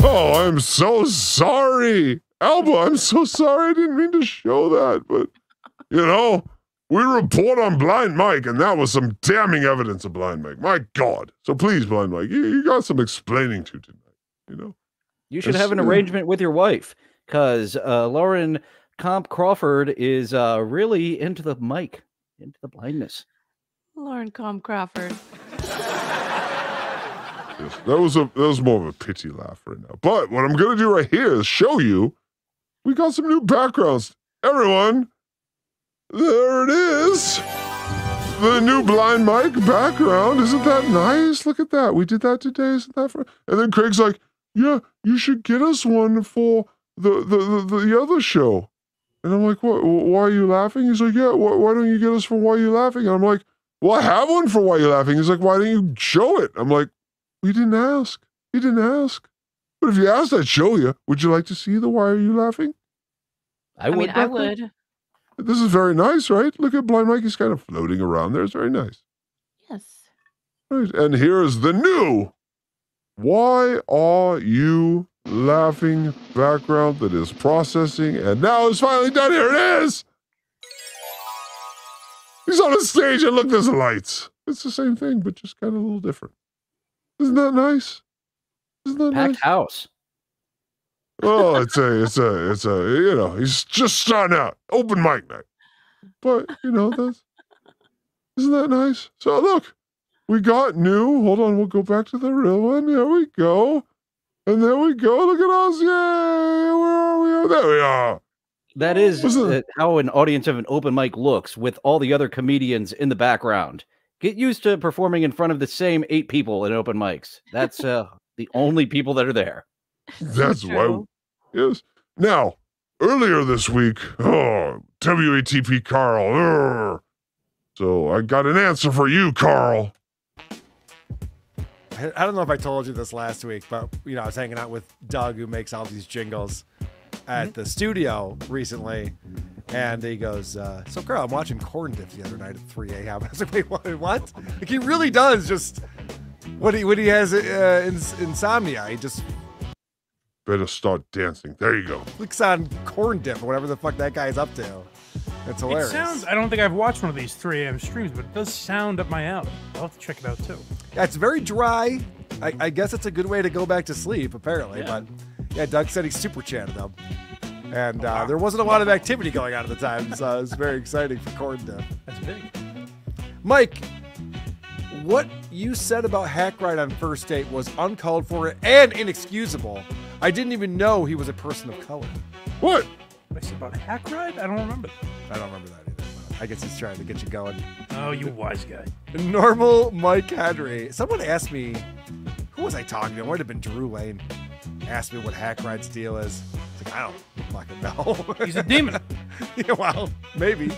Oh, I'm so sorry. Alba, I'm so sorry. I didn't mean to show that. But, you know, we report on Blind Mike, and that was some damning evidence of Blind Mike. My God. So please, Blind Mike, you got some explaining to tonight, you know? You should have an arrangement with your wife, because Lauren Comp Crawford is really into the mic, into the blindness. Lauren Comp Crawford. Yes, that was more of a pity laugh right now. But what I'm going to do right here is show you we got some new backgrounds. Everyone, there it is. The new Blind Mike background. Isn't that nice? Look at that. We did that today. Isn't that fun? And then Craig's like, yeah, you should get us one for the other show. And I'm like, what? Why are you laughing? He's like, yeah, why don't you get us for Why Are You Laughing? And I'm like, well, I have one for Why Are You Laughing. He's like, why don't you show it? I'm like, we didn't ask. You didn't ask. But if you asked, I'd show you. Would you like to see the Why Are You Laughing? I mean, I would. This is very nice, right? Look at Blind Mike. He's kind of floating around there. It's very nice. Yes. Right. And here's the new Why Are You Laughing background that is processing. And now it's finally done. Here it is. He's on the stage and look, there's lights. It's the same thing, but just kind of a little different. Isn't that nice? Isn't that Packed nice? house. Oh, it's a, you know, he's just starting out. Open mic night. But, you know, isn't that nice? So look, we got new. Hold on, we'll go back to the real one. There we go. And there we go. Look at us. Yay. Where are we? Oh, there we are. That is how an audience of an open mic looks with all the other comedians in the background. Get used to performing in front of the same 8 people in open mics. That's the only people that are there. That's why. Yes. Now, earlier this week, WATP Karl. So I got an answer for you, Karl. I don't know if I told you this last week, but you know, I was hanging out with Doug, who makes all these jingles at the studio recently, and he goes, so Karl, I'm watching Corn Dip the other night at 3 a.m. I was like, wait, what? Like, he really does just, when he has insomnia, he just better start dancing. There you go. clicks on Corn Dip or whatever the fuck that guy's up to. It's hilarious. It sounds, I don't think I've watched one of these 3 a.m. streams, but it does sound up my alley. I'll have to check it out too. Yeah, it's very dry. I guess it's a good way to go back to sleep, apparently. Yeah. But yeah, Doug said he super chatted them. And there wasn't a lot of activity going on at the time, so it was very exciting for Corn Dip. That's big. Mike, what you said about Hackride on first date was uncalled for and inexcusable. I didn't even know he was a person of color. What? I said about Hackride? I don't remember. I don't remember that either. I guess he's trying to get you going. Oh, you wise guy. Normal Mike Henry. Someone asked me, who was I talking to? It might have been Drew Lane. Asked me what Hackride's deal is. I was like, I don't fucking know. He's a demon. Yeah, well, maybe.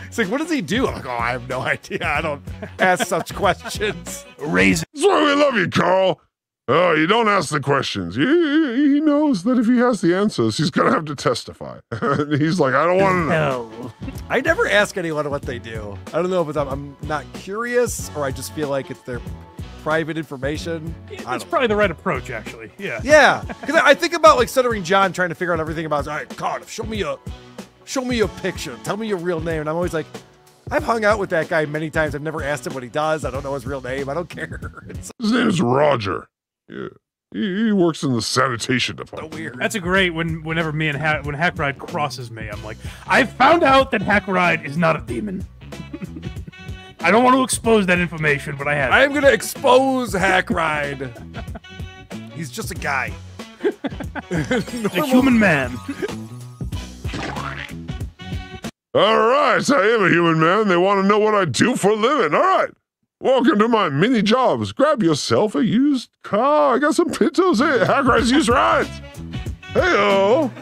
It's like, what does he do? I'm like, oh, I have no idea. I don't ask such questions. Raise. That's why we love you, Karl. Oh, you don't ask the questions. He knows that if he has the answers, he's going to have to testify. He's like, I don't want to know. I never ask anyone what they do. I don't know if it's I'm not curious or I just feel like it's their private information. Yeah, that's probably the right approach, actually. Yeah. Yeah. Because I think about like Stuttering John trying to figure out everything about, all right, Cardiff, show me a picture. Tell me your real name. And I'm always like, I've hung out with that guy many times. I've never asked him what he does. I don't know his real name. I don't care. His name is Roger. Yeah. He works in the sanitation department. So weird. That's a great whenever me and when Hackride crosses me, I'm like, I found out that Hackride is not a demon. I don't want to expose that information, but I have. I am going to expose Hackride. He's just a guy. A human man. All right, I am a human man. They want to know what I do for a living. All right. Welcome to my mini jobs. Grab yourself a used car. I got some Pintos. Hey, Hackride's used rides. Hey-o.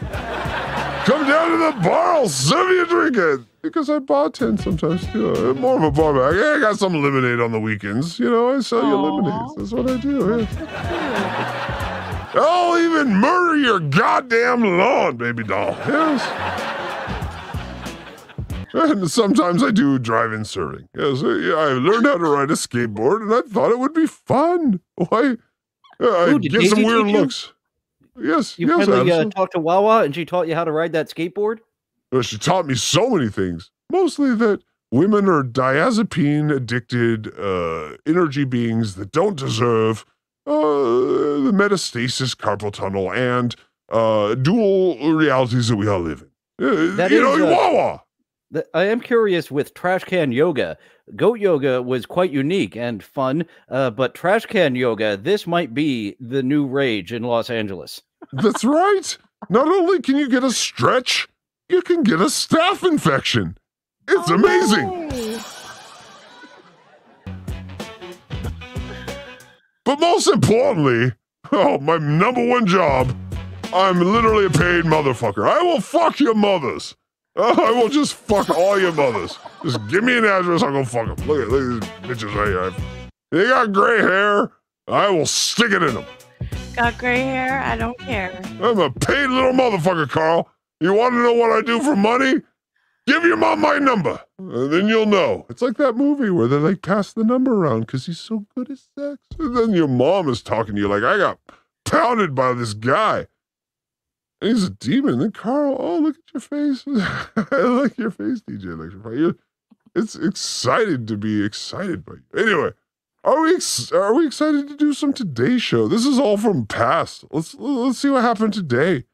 Come down to the bar. I'll serve you a drink. Because I bartend sometimes, too. I'm more of a bar bag. Yeah, I got some lemonade on the weekends. You know, I sell you lemonades. That's what I do. Yeah. I'll even murder your goddamn lawn, baby doll. Yes. And sometimes I do drive-in serving. Yes, I learned how to ride a skateboard, and I thought it would be fun. Why? I get some weird looks. Yes, you yes, finally talked to Wawa, and she taught you how to ride that skateboard? Well, she taught me so many things. Mostly that women are diazepine-addicted energy beings that don't deserve the metastasis carpal tunnel and dual realities that we all live in. Wawa! I am curious with trash can yoga. Goat yoga was quite unique and fun, but trash can yoga, this might be the new rage in Los Angeles. That's right. Not only can you get a stretch, you can get a staph infection. It's amazing. No. But most importantly, my number one job, I'm literally a paid motherfucker. I will fuck your mothers. I will just fuck all your mothers. Just give me an address, I'll go fuck them. Look at these bitches right here. They got gray hair. I will stick it in them. Got gray hair? I don't care. I'm a paid little motherfucker, Karl. You want to know what I do for money? Give your mom my number, and then you'll know. It's like that movie where they like pass the number around because he's so good at sex. And then your mom is talking to you like, I got pounded by this guy. And he's a demon. Then Karl, oh, look at your face. I like your face, DJ Electra Fry. It's excited to be excited by you. Anyway, are we excited to do some Today Show? This is all from past. Let's see what happened today.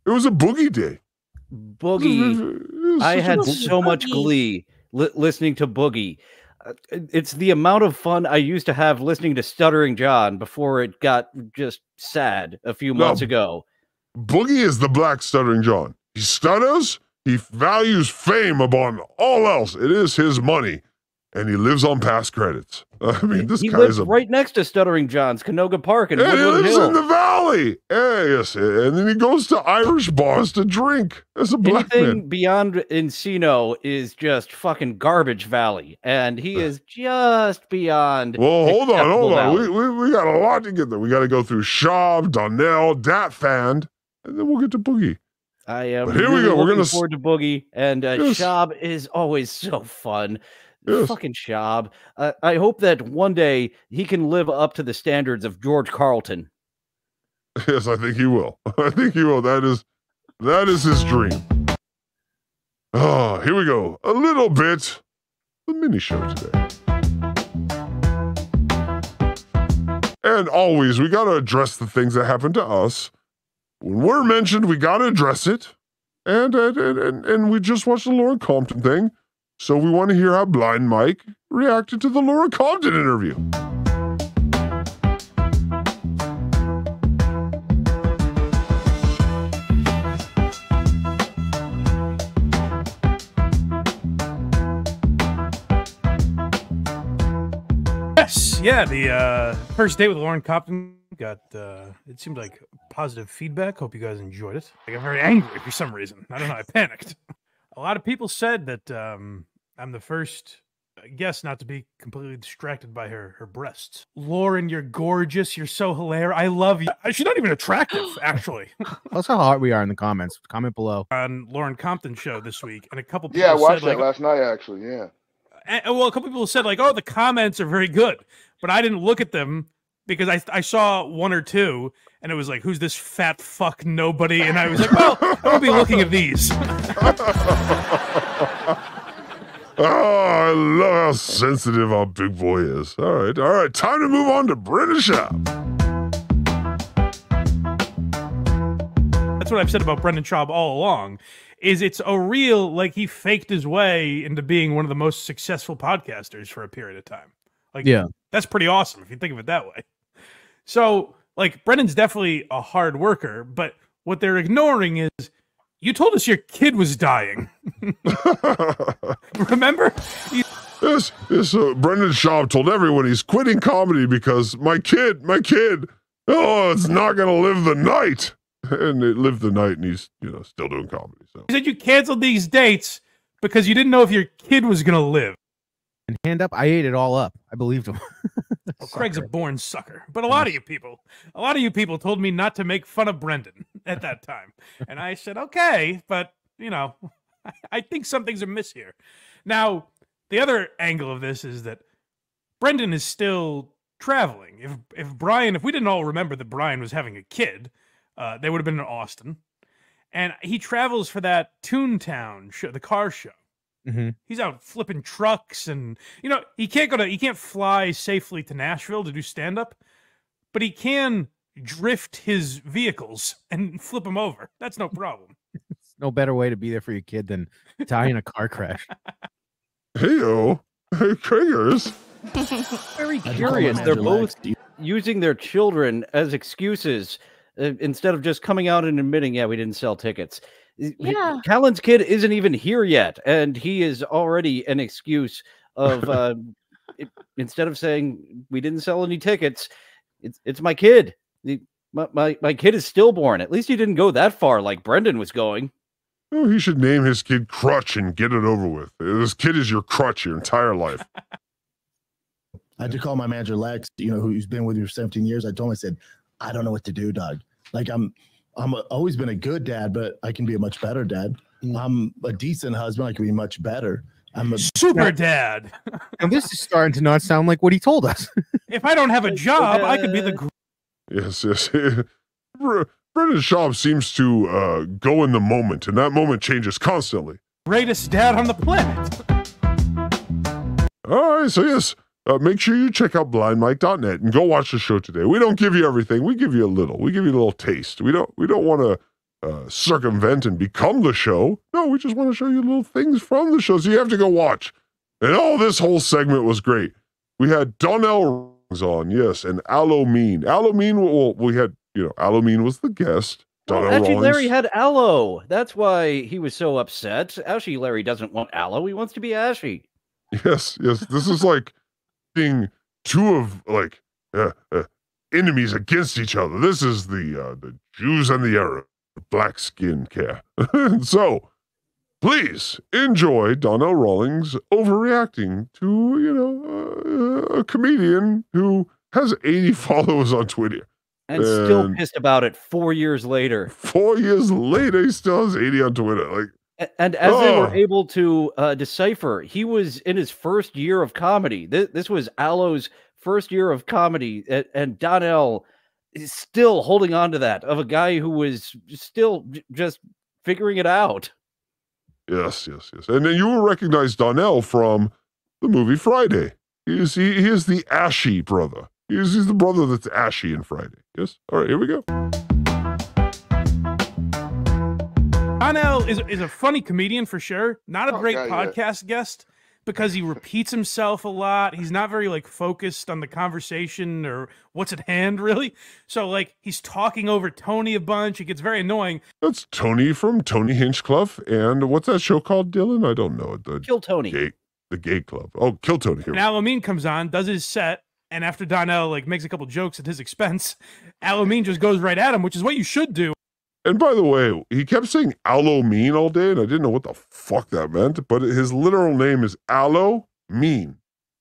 It was a boogie day. Boogie. I had so much glee listening to Boogie. It's the amount of fun I used to have listening to Stuttering John before it got just sad a few months ago. Boogie is the black Stuttering John. He stutters, he values fame above all else. It is his money, and he lives on past credits. I mean, this guy is right next to Stuttering John's, Canoga Park, and he Woodland lives Hill. in the valley. Yes, and then he goes to Irish bars to drink as a black Anything man. beyond Encino is just fucking garbage valley, and he is just beyond. Well, hold on. Valley. We got a lot to get there. We got to go through Shaw, Donnell, Dat Fand, and then we'll get to Boogie. I am. But here we go. We're looking forward to Boogie, and Yes. Shab is always so fun. Yes. Fucking Shab. I hope that one day he can live up to the standards of George Carlton. Yes, I think he will. I think he will. That is his dream. Oh, here we go. A little bit. The mini show today. And always, we got to address the things that happen to us. When we're mentioned, we got to address it. And we just watched the Lauren Compton thing. So we want to hear how Blind Mike reacted to the Lauren Compton interview. Yes, yeah, the first date with Lauren Compton got, it seemed like positive feedback. Hope you guys enjoyed it. I got very angry for some reason. I don't know, I panicked. A lot of people said that I'm the first guest not to be completely distracted by her breasts. Lauren, you're gorgeous. You're so hilarious. I love you. She's not even attractive, actually. That's how hard we are in the comments. Comment below. On Lauren Compton show this week, and a couple people Yeah, I watched said, that last night, actually, yeah. Well, a couple people said, like, oh, the comments are very good. But I didn't look at them because I saw one or two, and it was like, who's this fat fuck nobody? And I was like, well, I'll be looking at these. Oh, I love how sensitive our big boy is. All right. Time to move on to Brendan Schaub. That's what I've said about Brendan Schaub all along, is it's a real, like, he faked his way into being one of the most successful podcasters for a period of time. Like, yeah, that's pretty awesome if you think of it that way. So, like, Brendan's definitely a hard worker, but what they're ignoring is, you told us your kid was dying. Remember? Yes. Brendan Schaub told everyone he's quitting comedy because my kid, oh, it's not going to live the night. And it lived the night, and he's, still doing comedy. So he said you canceled these dates because you didn't know if your kid was going to live. And hand up, I ate it all up. I believed him. Well, Craig's a born sucker. But a lot of you people told me not to make fun of Brendan at that time. And I said, okay, but, I think some things are amiss here. Now, the other angle of this is that Brendan is still traveling. If we didn't all remember that Brian was having a kid, they would have been in Austin. And he travels for that Toontown show, the car show. Mm-hmm. He's out flipping trucks, and he can't fly safely to Nashville to do stand-up, but he can drift his vehicles and flip them over. That's no problem. No better way to be there for your kid than die in a car crash. Hey Kragers. Very curious. They're both using their children as excuses instead of just coming out and admitting, yeah, we didn't sell tickets. Yeah. Callan's kid isn't even here yet, and he is already an excuse of instead of saying we didn't sell any tickets, it's my kid. My kid is stillborn. At least he didn't go that far like Brendan was going. Oh, he should name his kid Crutch and get it over with. This kid is your crutch your entire life. I had to call my manager Lex, who's been with me for 17 years. I told him, I said, I don't know what to do, dog. Like I'm always been a good dad, but I can be a much better dad. I'm a decent husband. I can be much better. I'm a super dad. And this is starting to not sound like what he told us. If I don't have a job, I could be the. Yes. Brendan Schaub seems to go in the moment, and that moment changes constantly. Greatest dad on the planet. All right, so yes, make sure you check out blindmike.net and go watch the show today. We don't give you everything. We give you a little. We give you a little taste. We don't want to circumvent and become the show. No, we just want to show you little things from the show, so you have to go watch. And this whole segment was great. We had Donnell on, yes, and Allomine. We had, Allomine was the guest. Actually, Larry had Aloe. That's why he was so upset. Actually, Larry doesn't want Aloe. He wants to be Ashy. Yes. This is like being two of enemies against each other. This is the Jews and the Arabs, black skin care. So, please enjoy Donnell Rawlings overreacting to, a comedian who has 80 followers on Twitter. And still pissed about it 4 years later. 4 years later, he still has 80 on Twitter. And as they were able to decipher, he was in his first year of comedy. This was Aloe's first year of comedy, and Donnell is still holding on to that, of a guy who was still just figuring it out. Yes. And then you will recognize Donnell from the movie Friday. He is the Ashy brother. He's the brother that's Ashy in Friday. Yes? All right, here we go. Donnell is a funny comedian for sure. Not a great podcast guest because he repeats himself a lot. He's not very focused on the conversation or what's at hand, really. So he's talking over Tony a bunch. It gets very annoying. That's Tony from Tony Hinchcliffe. And what's that show called, Dylan? I don't know. Kill Tony. The Gay Club. Oh, Kill Tony. And Allomine comes on, does his set, and after Donnell makes a couple jokes at his expense, Allomine just goes right at him, which is what you should do. And by the way, he kept saying Allomine all day, and I didn't know what the fuck that meant, but his literal name is Allomine.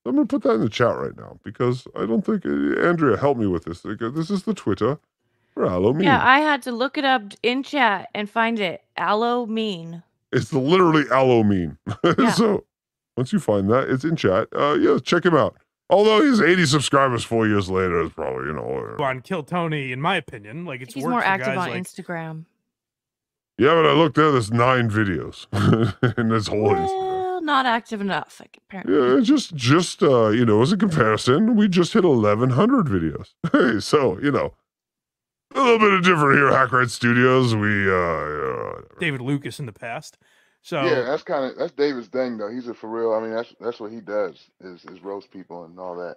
I'm going to put that in the chat right now, because I don't think Andrea helped me with this. This is the Twitter for Allomine. Yeah, I had to look it up in chat and find it. Allomine. It's literally Allomine. Yeah. So once you find that, it's in chat. Check him out. Although he's 80 subscribers 4 years later, is probably, on Kill Tony, in my opinion. He's more active on Instagram. Yeah, but I looked there's 9 videos in this whole Instagram. Not active enough, apparently. Yeah, just as a comparison, we just hit 1,100 videos. Hey, so, a little bit of different here at Hackride Studios. David Lucas in the past. So yeah, that's David's thing though. He's for real. I mean, that's what he does is roast people and all that.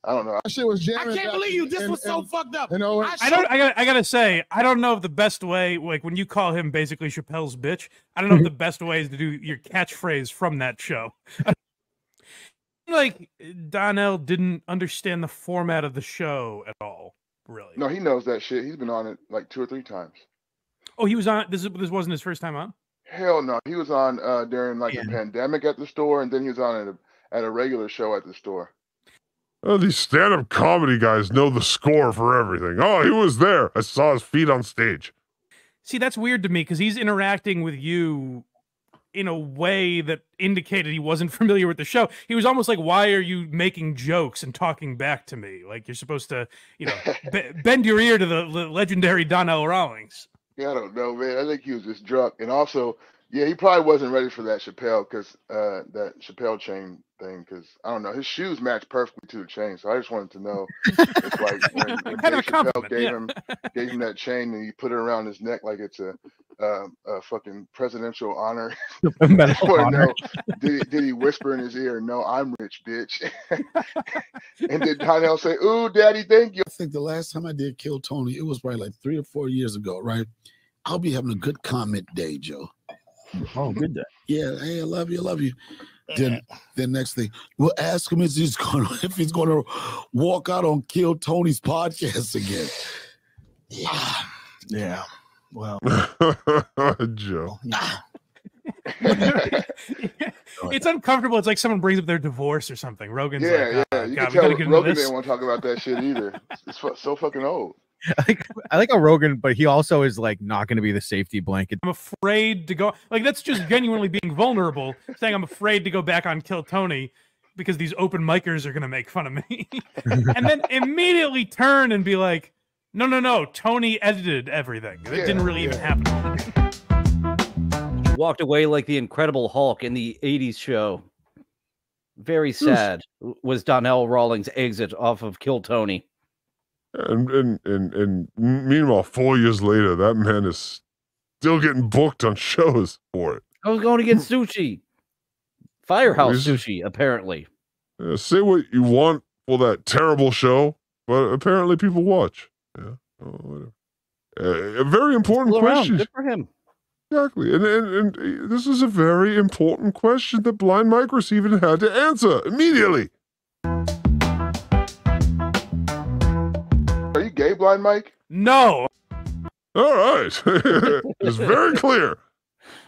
I don't know. That shit was jamming. I can't believe you. This was so fucked up. I gotta say, I don't know if the best way, when you call him basically Chappelle's bitch, I don't know if the best way is to do your catchphrase from that show. Donnell didn't understand the format of the show at all, really. No, he knows that shit. He's been on it 2 or 3 times. Oh, he was on. This wasn't his first time on. Hell no, he was on during the pandemic at the store, and then he was on at a regular show at the store. Oh, these stand-up comedy guys know the score for everything. Oh, he was there. I saw his feet on stage. See, that's weird to me because he's interacting with you in a way that indicated he wasn't familiar with the show. He was almost like, why are you making jokes and talking back to me? Like you're supposed to, you know, bend your ear to the legendary Donnell Rawlings. Yeah, I don't know, man. I think he was just drunk. And also, yeah, he probably wasn't ready for that Chappelle that Chappelle chain thing, because I don't know, his shoes match perfectly to the chain. So I just wanted to know if like when Kind of a Dave Chappelle compliment, gave him that chain and he put it around his neck like it's a fucking presidential honor. I just want to know, did he whisper in his ear, "No, I'm rich, bitch"? And did Donnell say, "Ooh, daddy, thank you"? I think the last time I did Kill Tony, it was probably like 3 or 4 years ago, right? I'll be having a good comment day, Joe. Oh, good day. Yeah, hey, I love you, I love you. Then next thing, we'll ask him if he's gonna walk out on Kill Tony's podcast again. Yeah. Well, Joe. It's uncomfortable. It's like someone brings up their divorce or something. Rogan's Yeah, like, yeah. oh, You God, can we gotta tell get into Rogan this. didn't want to talk about that shit either. It's so fucking old. I like a Rogan, but he also is like not going to be the safety blanket. I'm afraid to go. Like that's just genuinely being vulnerable. Saying I'm afraid to go back on Kill Tony because these open micers are gonna make fun of me, and then immediately turn and be like, no, Tony edited everything. It didn't really even happen. Walked away like the Incredible Hulk in the 80s show. Very sad was Donnell Rawlings' exit off of Kill Tony. And meanwhile, 4 years later, that man is still getting booked on shows for it. I was going to get sushi. Firehouse sushi, apparently. Say what you want for that terrible show, but apparently people watch. Yeah, whatever. A very important Still around. question. Good for him. Exactly, and this is a very important question that Blind Mike received and had to answer immediately. Are you gay, Blind Mike? No. All right, it's very clear.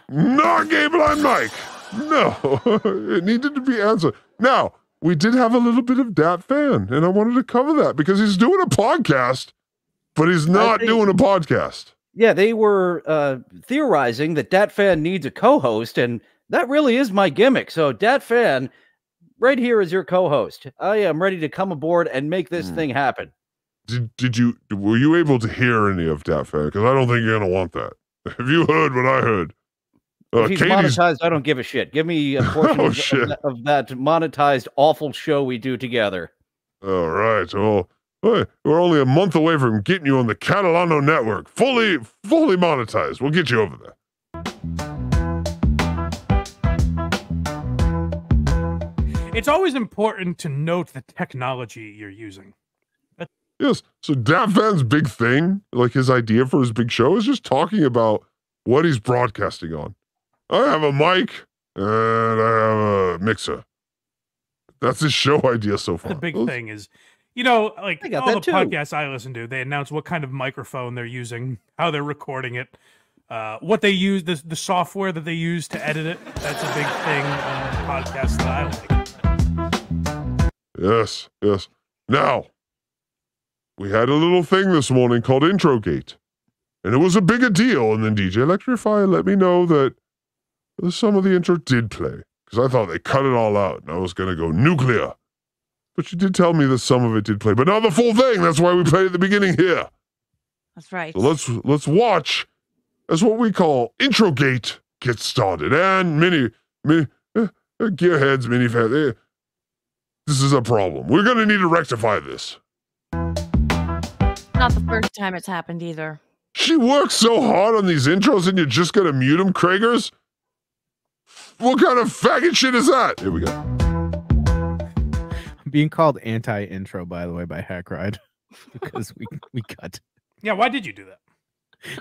Not gay, Blind Mike. No, it needed to be answered. Now, we did have a little bit of Dat Fan, and I wanted to cover that because he's doing a podcast, but he's not doing a podcast. Yeah, they were theorizing that Dat Fan needs a co-host, and that really is my gimmick. So, Dat Fan, right here is your co-host. I am ready to come aboard and make this thing happen. Were you able to hear any of Dat Fan? Because I don't think you're gonna want that. Have you heard what I heard? If he's monetized, I don't give a shit. Give me a portion of that monetized awful show we do together. All right. Well, we're only a month away from getting you on the Catalano network, fully monetized. We'll get you over there. It's always important to note the technology you're using. Yes. So Dat Fan's big thing, like his idea for his big show, is just talking about what he's broadcasting on. I have a mic and I have a mixer. That's his show idea so far. The big thing is, you know, like got all that the too. podcasts I listen to, they announce what kind of microphone they're using, how they're recording it, what they use, the software that they use to edit it. That's a big thing on podcasts that I like. Yes. Now, we had a little thing this morning called Introgate, and it was a bigger deal, and then DJ Electra Fry let me know that some of the intro did play, because I thought they cut it all out, and I was going to go nuclear. But you did tell me that some of it did play, but not the full thing. That's why we played at the beginning here. That's right. So let's watch as what we call Introgate gets started. And gearheads, minifans, this is a problem. We're going to need to rectify this. Not the first time it's happened either. She works so hard on these intros and you're just going to mute them, Kragers? What kind of faggot shit is that? Here we go. I'm being called anti-intro, by the way, by Hackride. Because we cut. Yeah, why did you do that?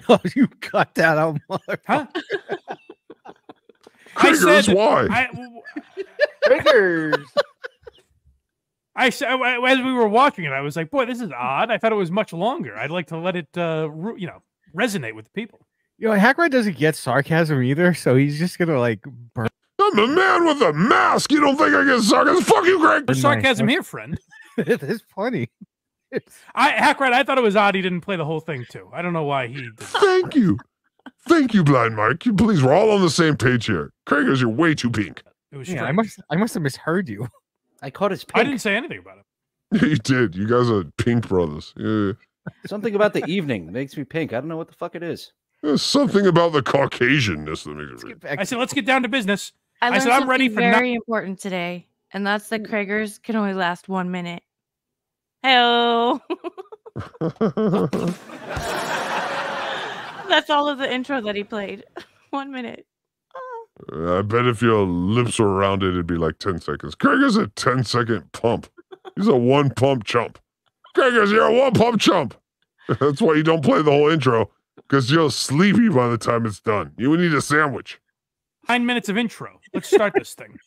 Oh, you cut that out, mother. Huh? Kragers, why? Kragers. As we were watching it, I was like, boy, this is odd. I thought it was much longer. I'd like to let it, resonate with people. You know, Hackride doesn't get sarcasm either, so he's just gonna like burn. I'm a man with a mask. You don't think I get sarcasm? Fuck you, Greg. There's sarcasm here, friend. It's funny. Hackride, I thought it was odd he didn't play the whole thing too. I don't know why he did. Thank you. Thank you, Blind Mike. You please, we're all on the same page here. Krager's, you're way too pink. It was Yeah, strange. I must have misheard you. I caught his I pink. didn't say anything about it. You did. You guys are pink brothers. Yeah. Something about the evening makes me pink. I don't know what the fuck it is. There's something about the Caucasianness that makes it pink. I said, let's get down to business. I learned said, I'm ready something for very important today, and that's that Krager's can only last 1 minute. Hello. That's all of the intro that he played. 1 minute. I bet if your lips were rounded, it'd be like 10 seconds. Krager's a 10-second pump. He's a one-pump chump. Krager's, you're a one-pump chump. That's why you don't play the whole intro, because you're sleepy by the time it's done. You would need a sandwich. 9 minutes of intro. Let's start this thing.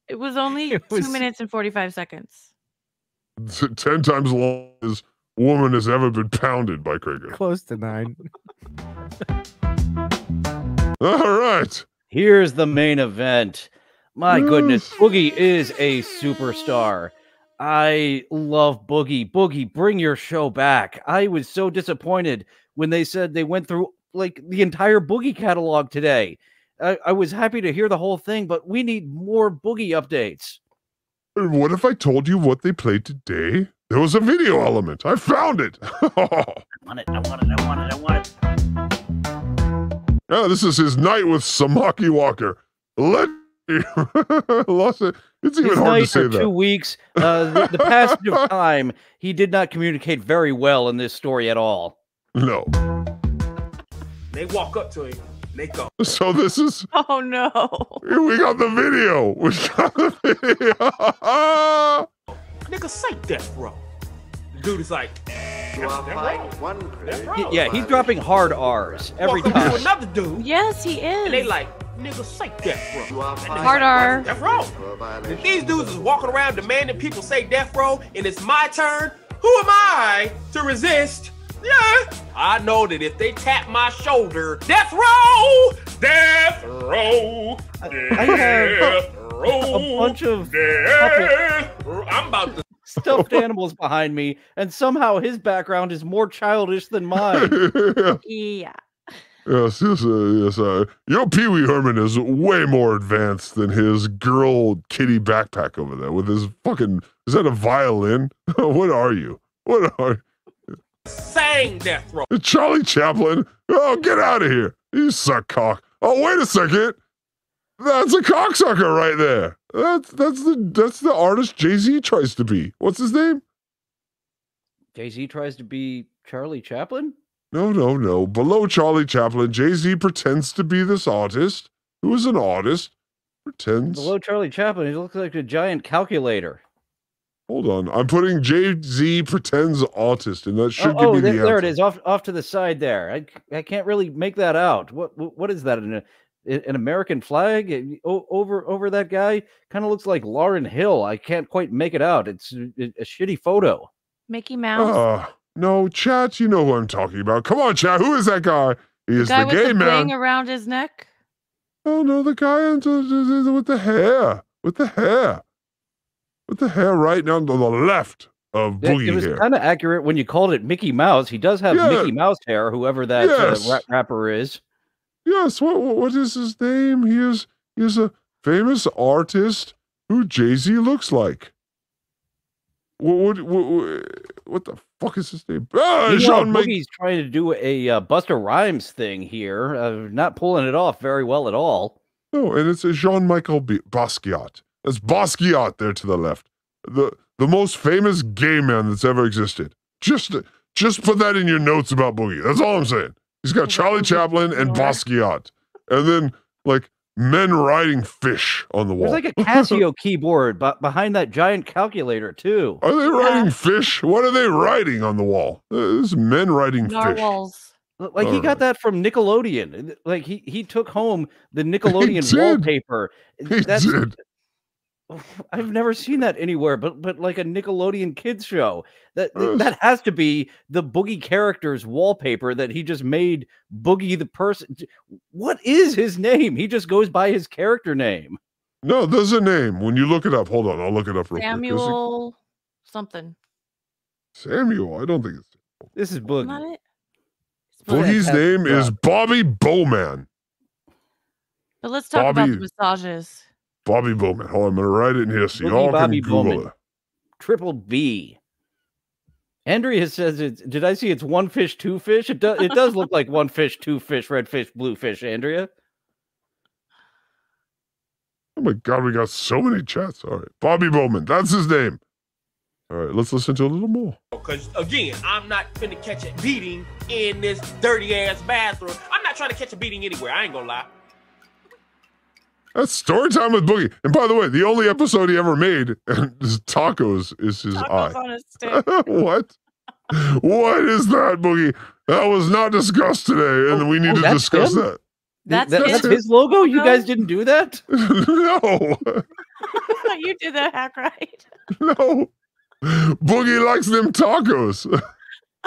It was only 2 minutes and 45 seconds. 10 times long as woman has ever been pounded by Krager. Close to 9. All right. Here's the main event. My goodness, Boogie is a superstar. I love Boogie. Boogie, bring your show back. I was so disappointed when they said they went through like the entire Boogie catalog today. I was happy to hear the whole thing, but we need more Boogie updates. What if I told you what they played today? There was a video element. I found it. I want it. Yeah, this is his night with Samaki Walker. Lost it. It's even His hard to night say for that. 2 weeks. The passage of time, he did not communicate very well in this story at all. No. They walk up to him. They go. So this is. Oh no. We got the video. We got the video. Nigga, say death row. The dude is like, Yeah, he's dropping hard R's every walk up to time. another dude. Yes, he is. And they like, nigga, say death row. And the Hard R. Death row. If these dudes is walking around demanding people say death row and it's my turn, who am I to resist? Yeah, I know that if they tap my shoulder, death row, death row, I have a bunch of I'm about to stuffed animals behind me, and somehow his background is more childish than mine. Yeah. Yes. Your Pee Wee Herman is way more advanced than his girl kitty backpack over there with his fucking. Is that a violin? What are you? What are you? sang death row. Charlie Chaplin? Oh, get out of here. You suck cock. Oh, wait a second. That's a cocksucker right there. That's the artist Jay-Z tries to be. What's his name? Jay-Z tries to be Charlie Chaplin? No. Below Charlie Chaplin, Jay-Z pretends to be this artist who is an artist. Pretends. Below Charlie Chaplin, he looks like a giant calculator. Hold on. I'm putting Jay-Z pretends artist, and that should give me the answer. There it is, off to the side there. I can't really make that out. What is that? An American flag over that guy? Kind of looks like Lauryn Hill. I can't quite make it out. It's a shitty photo. Mickey Mouse. No, chat. You know who I'm talking about. Come on, chat. Who is that guy? He is the with gay the man bling around his neck. Oh no, the guy with the hair. With the hair right down to the left of Boogie It was hair. kind of accurate when you called it Mickey Mouse. He does have Mickey Mouse hair, whoever that rapper is. Yes, what is his name? He is a famous artist who Jay-Z looks like. What the fuck is his name? Boogie's trying to do a Busta Rhymes thing here, not pulling it off very well at all. No, and it's a Jean-Michel Basquiat. That's Basquiat there to the left. The most famous gay man that's ever existed. Just put that in your notes about Boogie. That's all I'm saying. He's got Charlie Chaplin and Basquiat. And then, like, men riding fish on the wall. There's like a Casio keyboard behind that giant calculator, too. Are they riding fish? What are they riding on the wall? There's men riding Narwhals. Like he got that from Nickelodeon. Like he took home the Nickelodeon wallpaper. He did. I've never seen that anywhere, but like a Nickelodeon kids show. That has to be the Boogie character's wallpaper that he just made Boogie the person. What is his name? He just goes by his character name. No, there's a name. When you look it up, hold on, I'll look it up real Samuel something. quick. Samuel, I don't think it's. This is Boogie. Not it? Boogie's name is Bobby Bowman. But let's talk about the massages. Bobby Bowman. Hold on, I'm going to write it in here so y'all can Google it. Triple B. Andrea says did I see it's one fish, two fish? It does look like one fish, two fish, red fish, blue fish, Andrea. Oh my God, we got so many chats. All right. Bobby Bowman. That's his name. All right, let's listen to a little more. Because, again, I'm not finna catch a beating in this dirty-ass bathroom. I'm not trying to catch a beating anywhere. I ain't gonna lie. That's story time with Boogie. And by the way, the only episode he ever made, and tacos is his eye. On a stick. What? What is that, Boogie? That was not discussed today, and we need to discuss that. That's his logo? You guys didn't do that? No. You did that, Hackride. No. Boogie likes them tacos.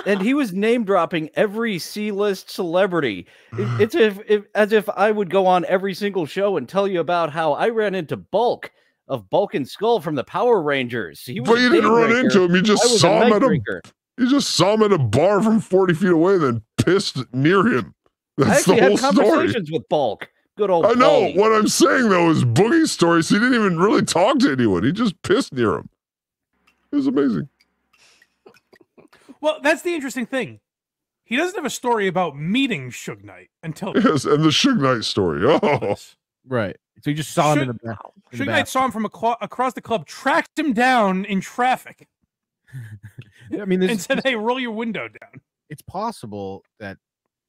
And he was name dropping every C-list celebrity. It's as if I would go on every single show and tell you about how I ran into Bulk of Bulk and Skull from the Power Rangers. But you didn't run into him. You just saw him at a bar from 40 feet away, then pissed near him. That's the whole story. Conversations with Bulk. Good old. I know. What I'm saying though is Boogie's story. So he didn't even really talk to anyone. He just pissed near him. It was amazing. Well, that's the interesting thing. He doesn't have a story about meeting Suge Knight until yes, and the Suge Knight story. Oh, right. So you just saw him in the back. Suge Knight saw him from across the club, tracked him down in traffic. I mean, and said, "Hey, roll your window down." It's possible that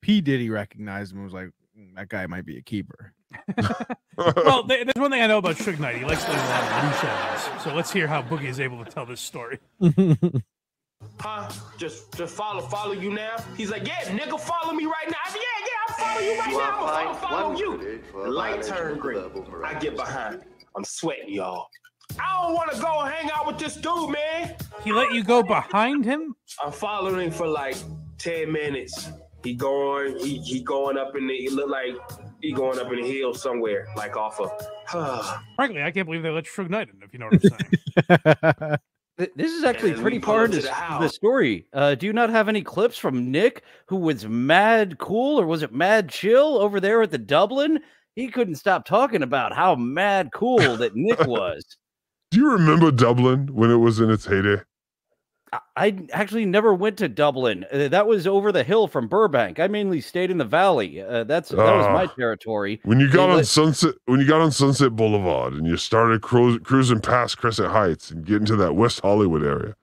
P. Diddy recognized him and was like, "That guy might be a keeper." Well, there's one thing I know about Suge Knight. He likes to live a lot of blue shadows. So let's hear how Boogie is able to tell this story. Just follow you now. He's like, yeah, nigga, follow me right now. I said, yeah, I'm following you right now. I'm gonna follow you. The light turned green. I get behind. I'm sweating, y'all. I don't want to go and hang out with this dude, man. He let you go behind him? I'm following him for like 10 minutes. He going up in the, it look like he going up in the hill somewhere, like off of. Frankly, I can't believe they let Suge Knight in, if you know what I'm saying. This is actually pretty part of the story. Do you not have any clips from Nick, who was mad cool, or was it mad chill over there at the Dublin? He couldn't stop talking about how mad cool that Nick was. Do you remember Dublin when it was in its heyday? I actually never went to Dublin. That was over the hill from Burbank. I mainly stayed in the valley. That was my territory. When you got on Sunset Boulevard and you started cruising past Crescent Heights and getting to that West Hollywood area.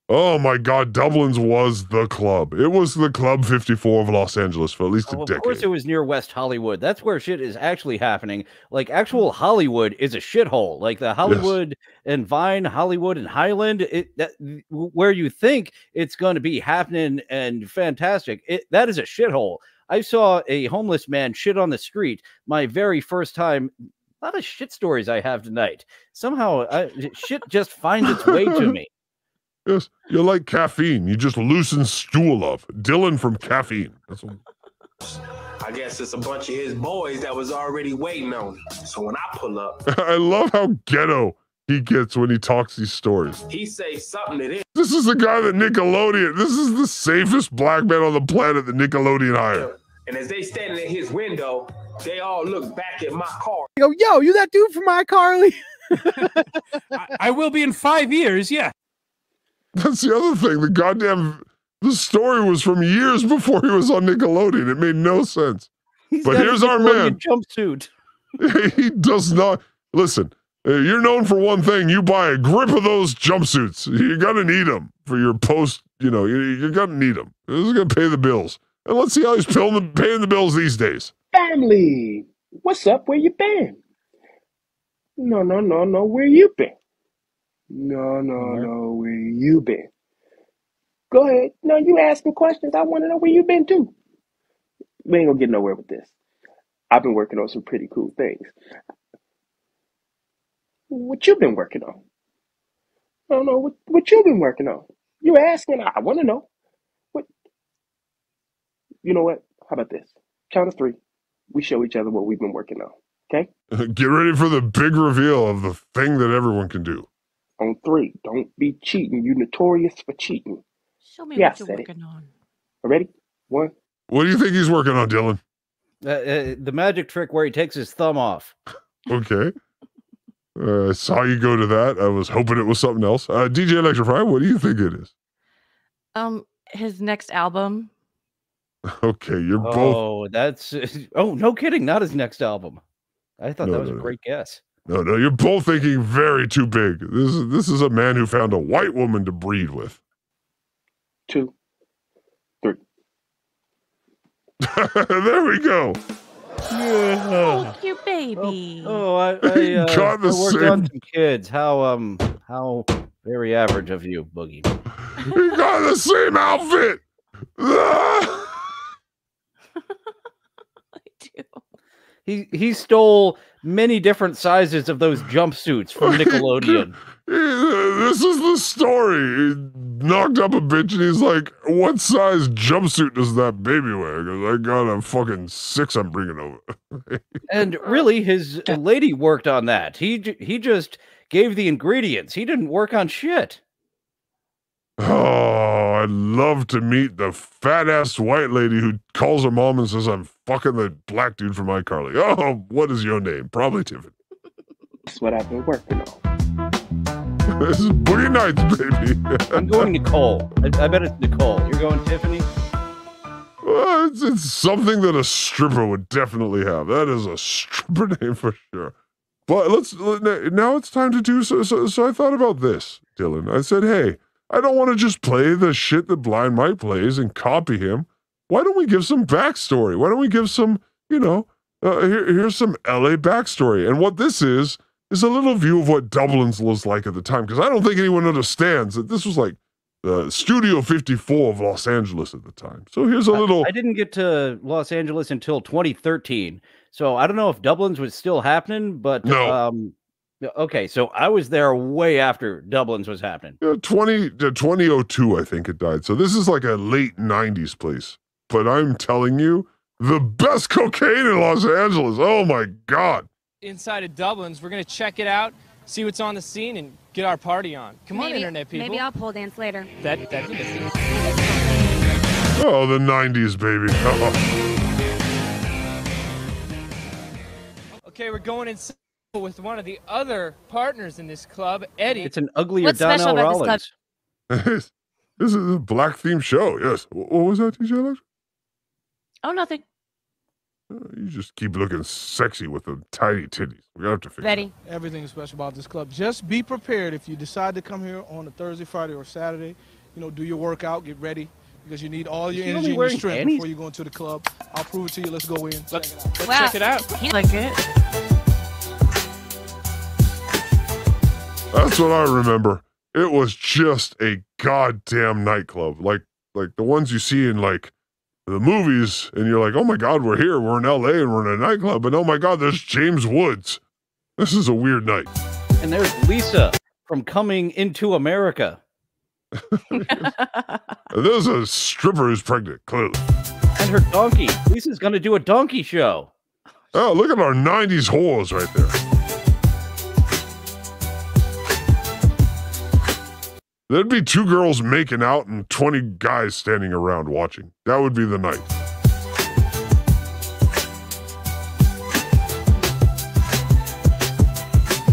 Oh my God, Dublin's was the club. It was the Club 54 of Los Angeles for at least a decade. Of course it was near West Hollywood. That's where shit is actually happening. Like, actual Hollywood is a shithole. Like the Hollywood and Vine, Hollywood and Highland, where you think it's going to be happening and fantastic, that is a shithole. I saw a homeless man shit on the street my very first time. A lot of shit stories I have tonight. Somehow, shit just finds its way to me. Yes, you're like caffeine. You just loosen stool up. Dillon from Caffeine. That's what... I guess it's a bunch of his boys that was already waiting on him. So when I pull up... I love how ghetto he gets when he talks these stories. He says something that is... This is the guy that Nickelodeon... This is the safest black man on the planet that Nickelodeon hired. And as they standing at his window, they all look back at my car. Yo, you that dude from iCarly? I will be in 5 years, yeah. That's the other thing. The story was from years before he was on Nickelodeon. It made no sense. But here's our man. Jumpsuit. He does not. Listen, you're known for one thing. You buy a grip of those jumpsuits. You're going to need them for your post. You're going to need them. This is going to pay the bills. And let's see how he's paying the bills these days. Family, what's up? Where you been? No. Where you been? No. Where you been? Go ahead. No, you asking questions. I want to know where you been too. We ain't gonna get nowhere with this. I've been working on some pretty cool things. What you been working on? I don't know what you been working on. You asking? I want to know. What? You know what? How about this? Count of 3. We show each other what we've been working on. Okay? Get ready for the big reveal of the thing that everyone can do. On 3. Don't be cheating. You notorious for cheating. Show me what you're working on. Ready? 1, What do you think he's working on, Dillon? The magic trick where he takes his thumb off. Okay. I saw you go to that. I was hoping it was something else. DJ Electra Fry, what do you think it is? His next album. Okay, you're both. Oh, that's. Oh, no kidding. Not his next album. I thought that was a great guess. No, you're both thinking very too big. This is a man who found a white woman to breed with. 2, 3. There we go. Oh, cute baby. I Got the worked same- on some kids. How very average of you, Boogie. He got the same outfit. He stole many different sizes of those jumpsuits from Nickelodeon. This is the story. He knocked up a bitch and he's like, what size jumpsuit does that baby wear? Because I got a fucking 6 I'm bringing over. And really, his lady worked on that. He just gave the ingredients. He didn't work on shit. Oh, I'd love to meet the fat-ass white lady who calls her mom and says, I'm fucking the black dude from iCarly. Oh, what is your name? Probably Tiffany. That's what I've been working on. This is Boogie Nights, baby. I'm going Nicole. I bet it's Nicole. You're going Tiffany? Well, it's something that a stripper would definitely have. That is a stripper name for sure. But now it's time to do so I thought about this, Dillon. I said, hey, I don't want to just play the shit that Blind Mike plays and copy him. Why don't we give some backstory? Why don't we give some, here's some LA backstory. And what this is a little view of what Dublin's was like at the time. Because I don't think anyone understands that this was like Studio 54 of Los Angeles at the time. So here's a little... I didn't get to Los Angeles until 2013. So I don't know if Dublin's was still happening, but... No. Okay, so I was there way after Dublin's was happening. 2002, I think it died. So this is like a late 90s place. But I'm telling you, the best cocaine in Los Angeles. Oh my God. Inside of Dublin's, we're going to check it out, see what's on the scene, and get our party on. Come on, internet people. Maybe I'll pole dance later. That'd be good. Oh, the 90s, baby. Okay, we're going inside with one of the other partners in this club, Eddie. It's an uglier What's special Donnell about this club? Rollins. This is a black themed show. Yes. What was that, DJ Electra? Oh, nothing. You just keep looking sexy with the tiny titties. We have to fix Ready? Everything is special about this club. Just be prepared if you decide to come here on a Thursday, Friday, or Saturday. Do your workout, get ready, because you need all your energy and your strength before you go into the club. I'll prove it to you. Let's go in. Let's check it out. He like it. That's what I remember. It was just a goddamn nightclub, like the ones you see in like the movies, and you're like, oh my God, we're here, we're in LA, and we're in a nightclub, and oh my God, there's James Woods. This is a weird night. And there's Lisa from Coming Into America. There's a stripper who's pregnant, clearly. And her donkey. Lisa's going to do a donkey show. Oh, look at our 90s whores right there. There'd be 2 girls making out and 20 guys standing around watching. That would be the night.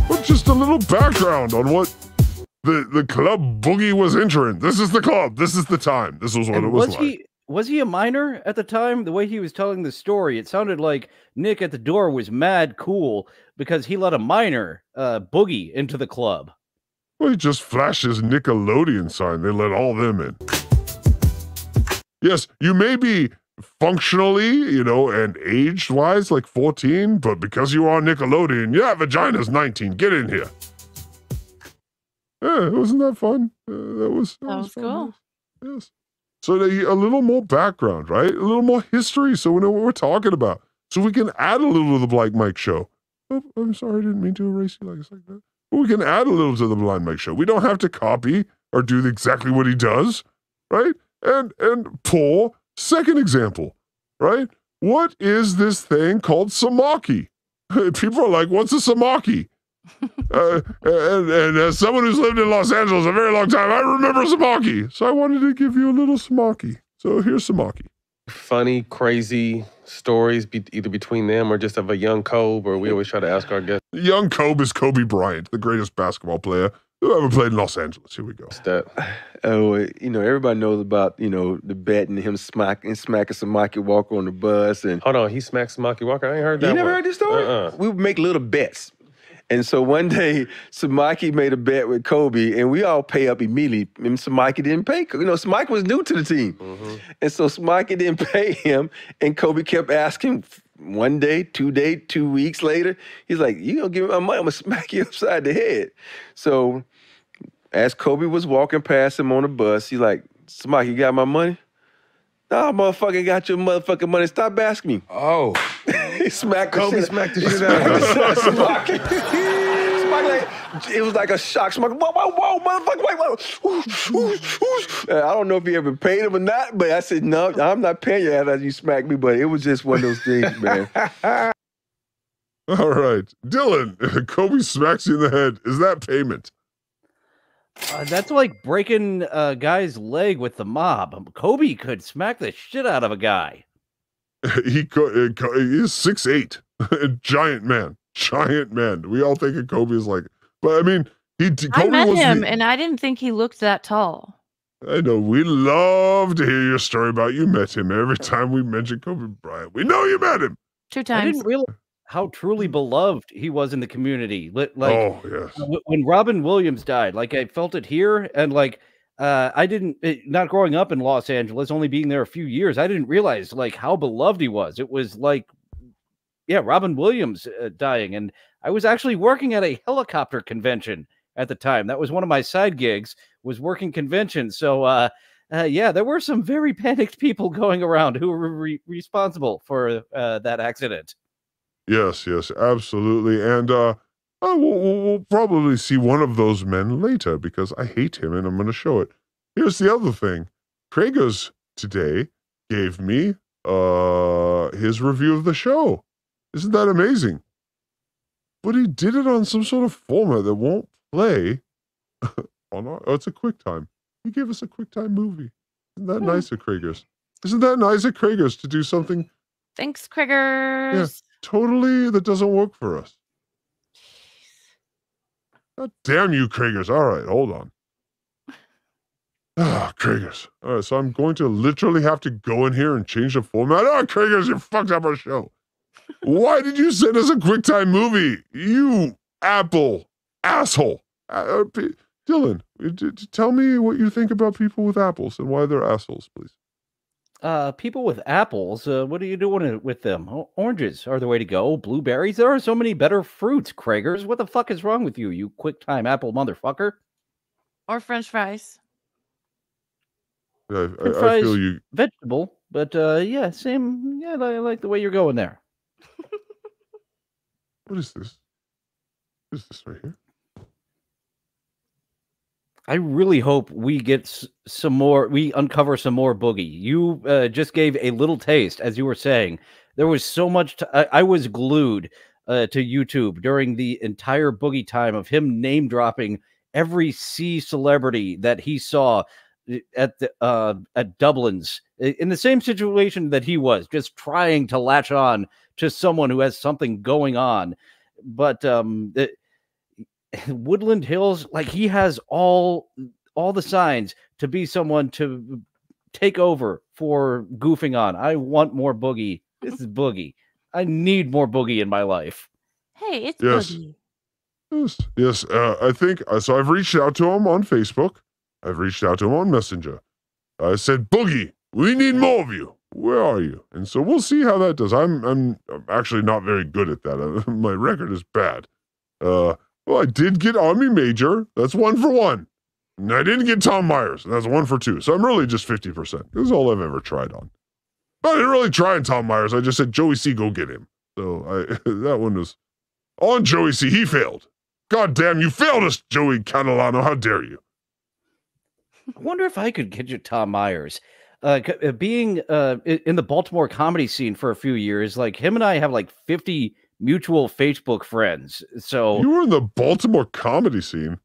But just a little background on what the club Boogie was entering. This is the club. This is the time. This was what it was like. Was he a minor at the time? The way he was telling the story, it sounded like Nick at the door was mad cool because he let a minor Boogie into the club. Well, he just flashed his Nickelodeon sign. They let all them in. Yes, you may be functionally, and age-wise like 14, but because you are Nickelodeon, yeah, vagina's 19. Get in here. Yeah, wasn't that fun? That was cool. Fun. Yes. So a little more background, right? A little more history so we know what we're talking about. So we can add a little to the Blind Mike show. Oh, I'm sorry, I didn't mean to erase you like that. We can add a little to the Blind Mike show. We don't have to copy or do exactly what he does, right? And pull second example, right? What is this thing called samaki? People are like, what's a samaki? and as someone who's lived in Los Angeles a very long time, I remember samaki. So I wanted to give you a little samaki. So here's samaki. funny, crazy stories, either between them or just of a young Kobe? Or we always try to ask our guests. Young Kobe is Kobe Bryant, the greatest basketball player who ever played in Los Angeles. Here we go. Oh, everybody knows about, the bet and him smacking Samaki Walker on the bus. And hold on, he smacked Samaki Walker? I ain't heard that. You never one. heard this story? We would make little bets. And so one day, Samaki made a bet with Kobe, and we all pay up immediately. And Samaki didn't pay. Samaki was new to the team. And so Samaki didn't pay him, and Kobe kept asking 1 day, 2 weeks later. He's like, you gonna give me my money, I'm gonna smack you upside the head. So as Kobe was walking past him on the bus, he's like, Samaki, you got my money? Nah, motherfucker, got your motherfucking money. Stop asking me. Oh. He smacked Kobe smacked the shit out of him. Samaki, it was like a shock. Samaki, whoa, motherfucker, wait. I don't know if he ever paid him or not, but I said, no, I'm not paying you after you smacked me, but it was just one of those things, man. All right. Dillon, Kobe smacks you in the head. Is that payment? That's like breaking a guy's leg with the mob. Kobe could smack the shit out of a guy. He's 6'8", giant man. We all think of Kobe as like, but I mean, Kobe I met was him, and I didn't think he looked that tall. I know. We love to hear your story about you met him. Every time we mention Kobe Bryant, we know you met him. 2 times. I didn't realize how truly beloved he was in the community. Like, oh, yes. When Robin Williams died, like I felt it here, and like I didn't, not growing up in Los Angeles, only being there a few years, I didn't realize like how beloved he was. It was like, yeah, Robin Williams dying, and I was actually working at a helicopter convention at the time. That was one of my side gigs, was working conventions. So yeah, there were some very panicked people going around who were responsible for that accident. Yes, absolutely. And we'll probably see one of those men later because I hate him and I'm going to show it. Here's the other thing. Kragers today gave me his review of the show. Isn't that amazing? But he did it on some sort of format that won't play on our... Oh, it's a QuickTime. He gave us a QuickTime movie. Isn't that nice of Kragers? Isn't that nice of Kragers to do something... Thanks, Kragers. Yeah, totally that doesn't work for us. God damn you, Kragers. All right, hold on. Kragers. All right, so I'm going to literally have to go in here and change the format. Kragers, you fucked up our show. Why did you send us a QuickTime movie? You Apple asshole. Dillon, tell me what you think about people with apples and why they're assholes, please. People with apples, what are you doing with them? Oranges are the way to go. Blueberries, there are so many better fruits, Kragers. What the fuck is wrong with you, you QuickTime apple motherfucker? Or French fries. Yeah, I feel you. Vegetable, but yeah, same. Yeah, I like the way you're going there. What is this? What is this right here? I really hope we get some more, we uncover some more Boogie. You just gave a little taste, as you were saying. There was so much, I was glued to YouTube during the entire Boogie time of him name dropping every C celebrity that he saw at Dublin's, in the same situation that he was, just trying to latch on to someone who has something going on. But Woodland Hills, like, he has all the signs to be someone to take over for goofing on. I want more Boogie. This is Boogie. I need more Boogie in my life. Hey, it's Boogie. Yes. I think so. I've reached out to him on Facebook. I've reached out to him on Messenger. I said, Boogie, we need more of you. Where are you? And so we'll see how that does. I'm actually not very good at that. My record is bad. Well, I did get Army Major. That's 1 for 1. And I didn't get Tom Myers. That's 1 for 2. So I'm really just 50%. This is all I've ever tried on. But I didn't really try on Tom Myers. I just said, Joey C, go get him. So that one was on Joey C. He failed. God damn, you failed us, Joey Catalano. How dare you? I wonder if I could get you Tom Myers. Being in the Baltimore comedy scene for a few years, like, him and I have like 50 mutual Facebook friends. So you were in the Baltimore comedy scene.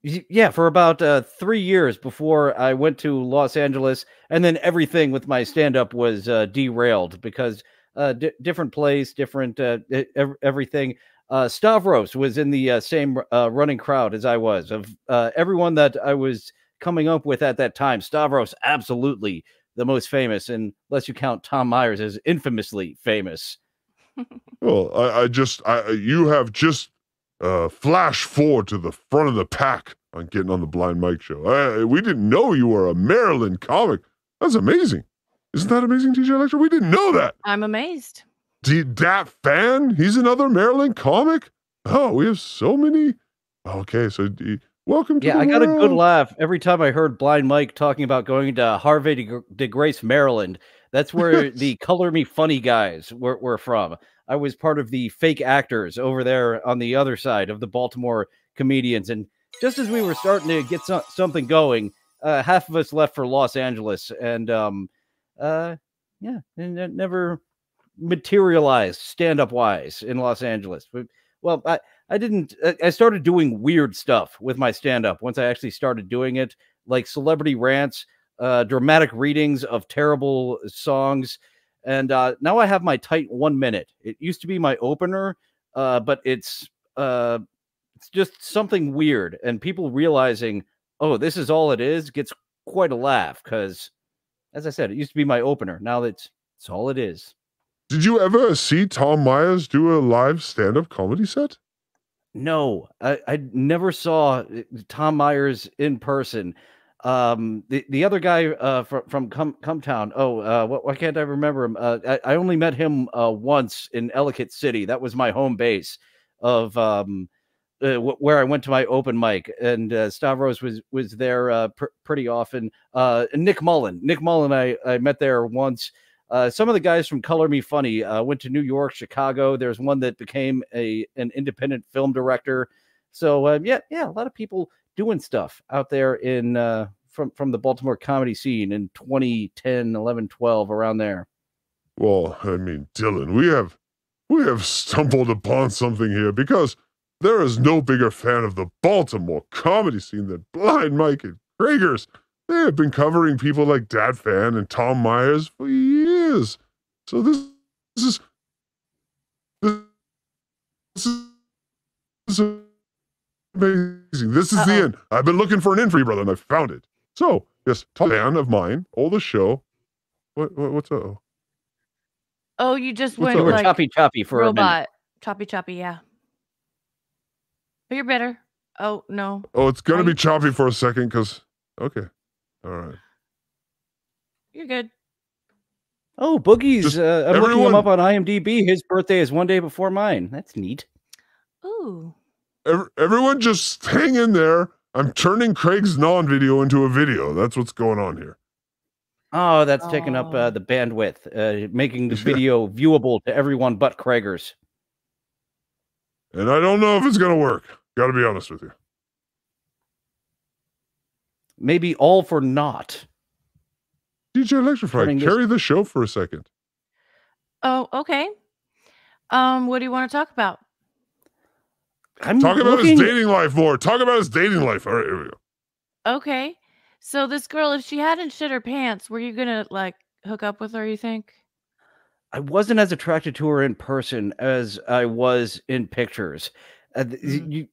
Yeah, for about 3 years before I went to Los Angeles, and then everything with my stand-up was derailed because different place, different everything. Stavros was in the same running crowd as I was. Of everyone that I was coming up with at that time, Stavros absolutely the most famous, unless you count Tom Myers as infamously famous. Well, you have just flash forward to the front of the pack on getting on the Blind Mike show. We didn't know you were a Maryland comic. That's amazing. Isn't that amazing, TJ Electra? We didn't know that. I'm amazed. Dat fan? He's another Maryland comic? Oh, we have so many. Okay, so welcome to the I got a good world. laugh every time I heard Blind Mike talking about going to Harvey de Grace, Maryland. That's where the Color Me Funny guys were from. I was part of the fake actors over there on the other side of the Baltimore comedians. And just as we were starting to get something going, half of us left for Los Angeles. And and it never materialized stand-up wise in Los Angeles. Well, I started doing weird stuff with my stand-up once I actually started doing it, like celebrity rants, dramatic readings of terrible songs. And now I have my tight 1 minute. It used to be my opener, but it's just something weird. And people realizing, oh, this is all it is, gets quite a laugh. Because, as I said, it used to be my opener. Now it's all it is. Did you ever see Tom Myers do a live stand-up comedy set? No, I never saw Tom Myers in person. The other guy from Compton. Why can't I remember him? I only met him once in Ellicott City. That was my home base of where I went to my open mic, and Stavros was there pretty often. And Nick Mullen, I met there once. Some of the guys from Color Me Funny went to New York, Chicago. There's one that became an independent film director. So a lot of people doing stuff out there in from the Baltimore comedy scene in 2010, 11, 12, around there. Well, I mean, Dillon, we have stumbled upon something here, because there is no bigger fan of the Baltimore comedy scene than Blind Mike and Kragers. They have been covering people like Dat Fan and Tom Myers for years. So this is amazing. This is the end. I've been looking for an in for you, brother, and I found it. So, yes, Tom fan of mine, all the show. What's up? Oh, you just What's went up? like choppy for robot. a minute. Choppy, yeah. But you're better. Oh, no. Oh, it's going to be choppy for a second, because, okay. All right. You're good. Oh, Boogie's. I'm looking him up on IMDb. His birthday is one day before mine. That's neat. Ooh. Everyone just hang in there. I'm turning Craig's non-video into a video. That's what's going on here. Oh, that's taking up the bandwidth, making the video viewable to everyone but Craigers. And I don't know if it's going to work. Got to be honest with you. Maybe all for naught. DJ Electra Fry, carry the show for a second. Oh, okay. What do you want to talk about? Talk about his dating life more. Talk about his dating life. All right, here we go. Okay. So this girl, if she hadn't shit her pants, were you gonna like hook up with her, you think? I wasn't as attracted to her in person as I was in pictures. There's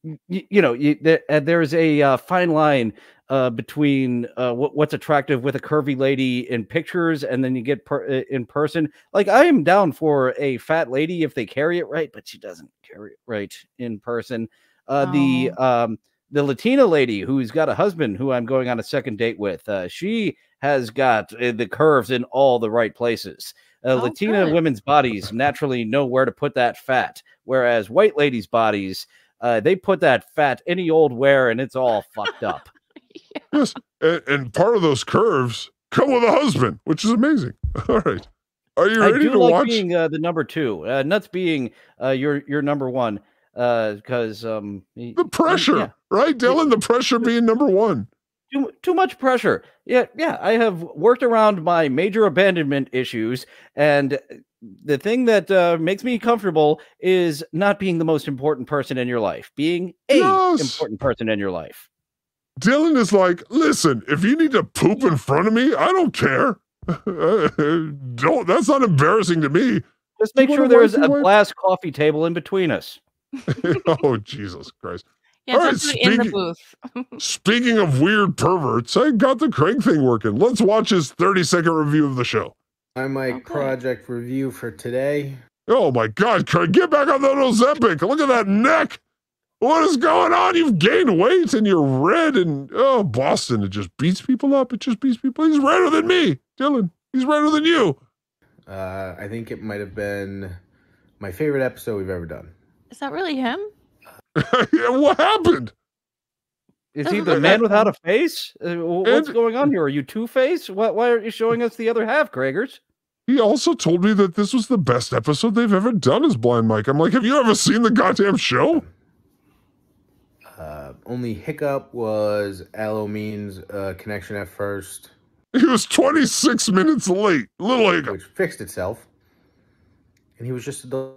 a fine line between what's attractive with a curvy lady in pictures, and then you get in person. Like, I am down for a fat lady if they carry it right, but she doesn't carry it right in person. The Latina lady who's got a husband who I'm going on a second date with, she has got the curves in all the right places. Latina women's bodies naturally know where to put that fat, whereas white ladies' bodies, they put that fat any old where, and it's all fucked up. Yes, and part of those curves come with a husband, which is amazing. All right, are you ready to watch? Being the number two, nuts being your number one, because the pressure, right, Dillon? The pressure being number one. Too much pressure. Yeah. I have worked around my major abandonment issues, and the thing that makes me comfortable is not being the most important person in your life, being important person in your life. Dillon is like, listen, if you need to poop in front of me, I don't care. Don't. That's not embarrassing to me. Just make sure there's a glass coffee table in between us. Oh, Jesus Christ. Yeah, All right, don't do it in the booth. Speaking of weird perverts, I got the Craig thing working. Let's watch his 30-second review of the show. My project review for today. Oh my God, Craig, get back on that Ozempic. Look at that neck. What is going on? You've gained weight and you're red, and Boston, it just beats people up. It just beats people. He's redder than me, Dillon. He's redder than you. I think it might have been my favorite episode we've ever done. Is that really him? Yeah, what happened? Is he the man without a face? What's going on here? Are you Two-Face? Why aren't you showing us the other half, Craigers? He also told me that this was the best episode they've ever done as Blind Mike. I'm like, have you ever seen the goddamn show? Only hiccup was Alomeen's connection at first. He was 26 minutes late. Little hiccup. Which fixed itself. And he was just a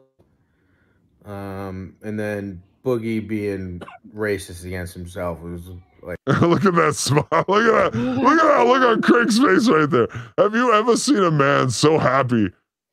and then Boogie being racist against himself was like... Look at that smile. Look at that. Look at that. Look on Craig's face right there. Have you ever seen a man so happy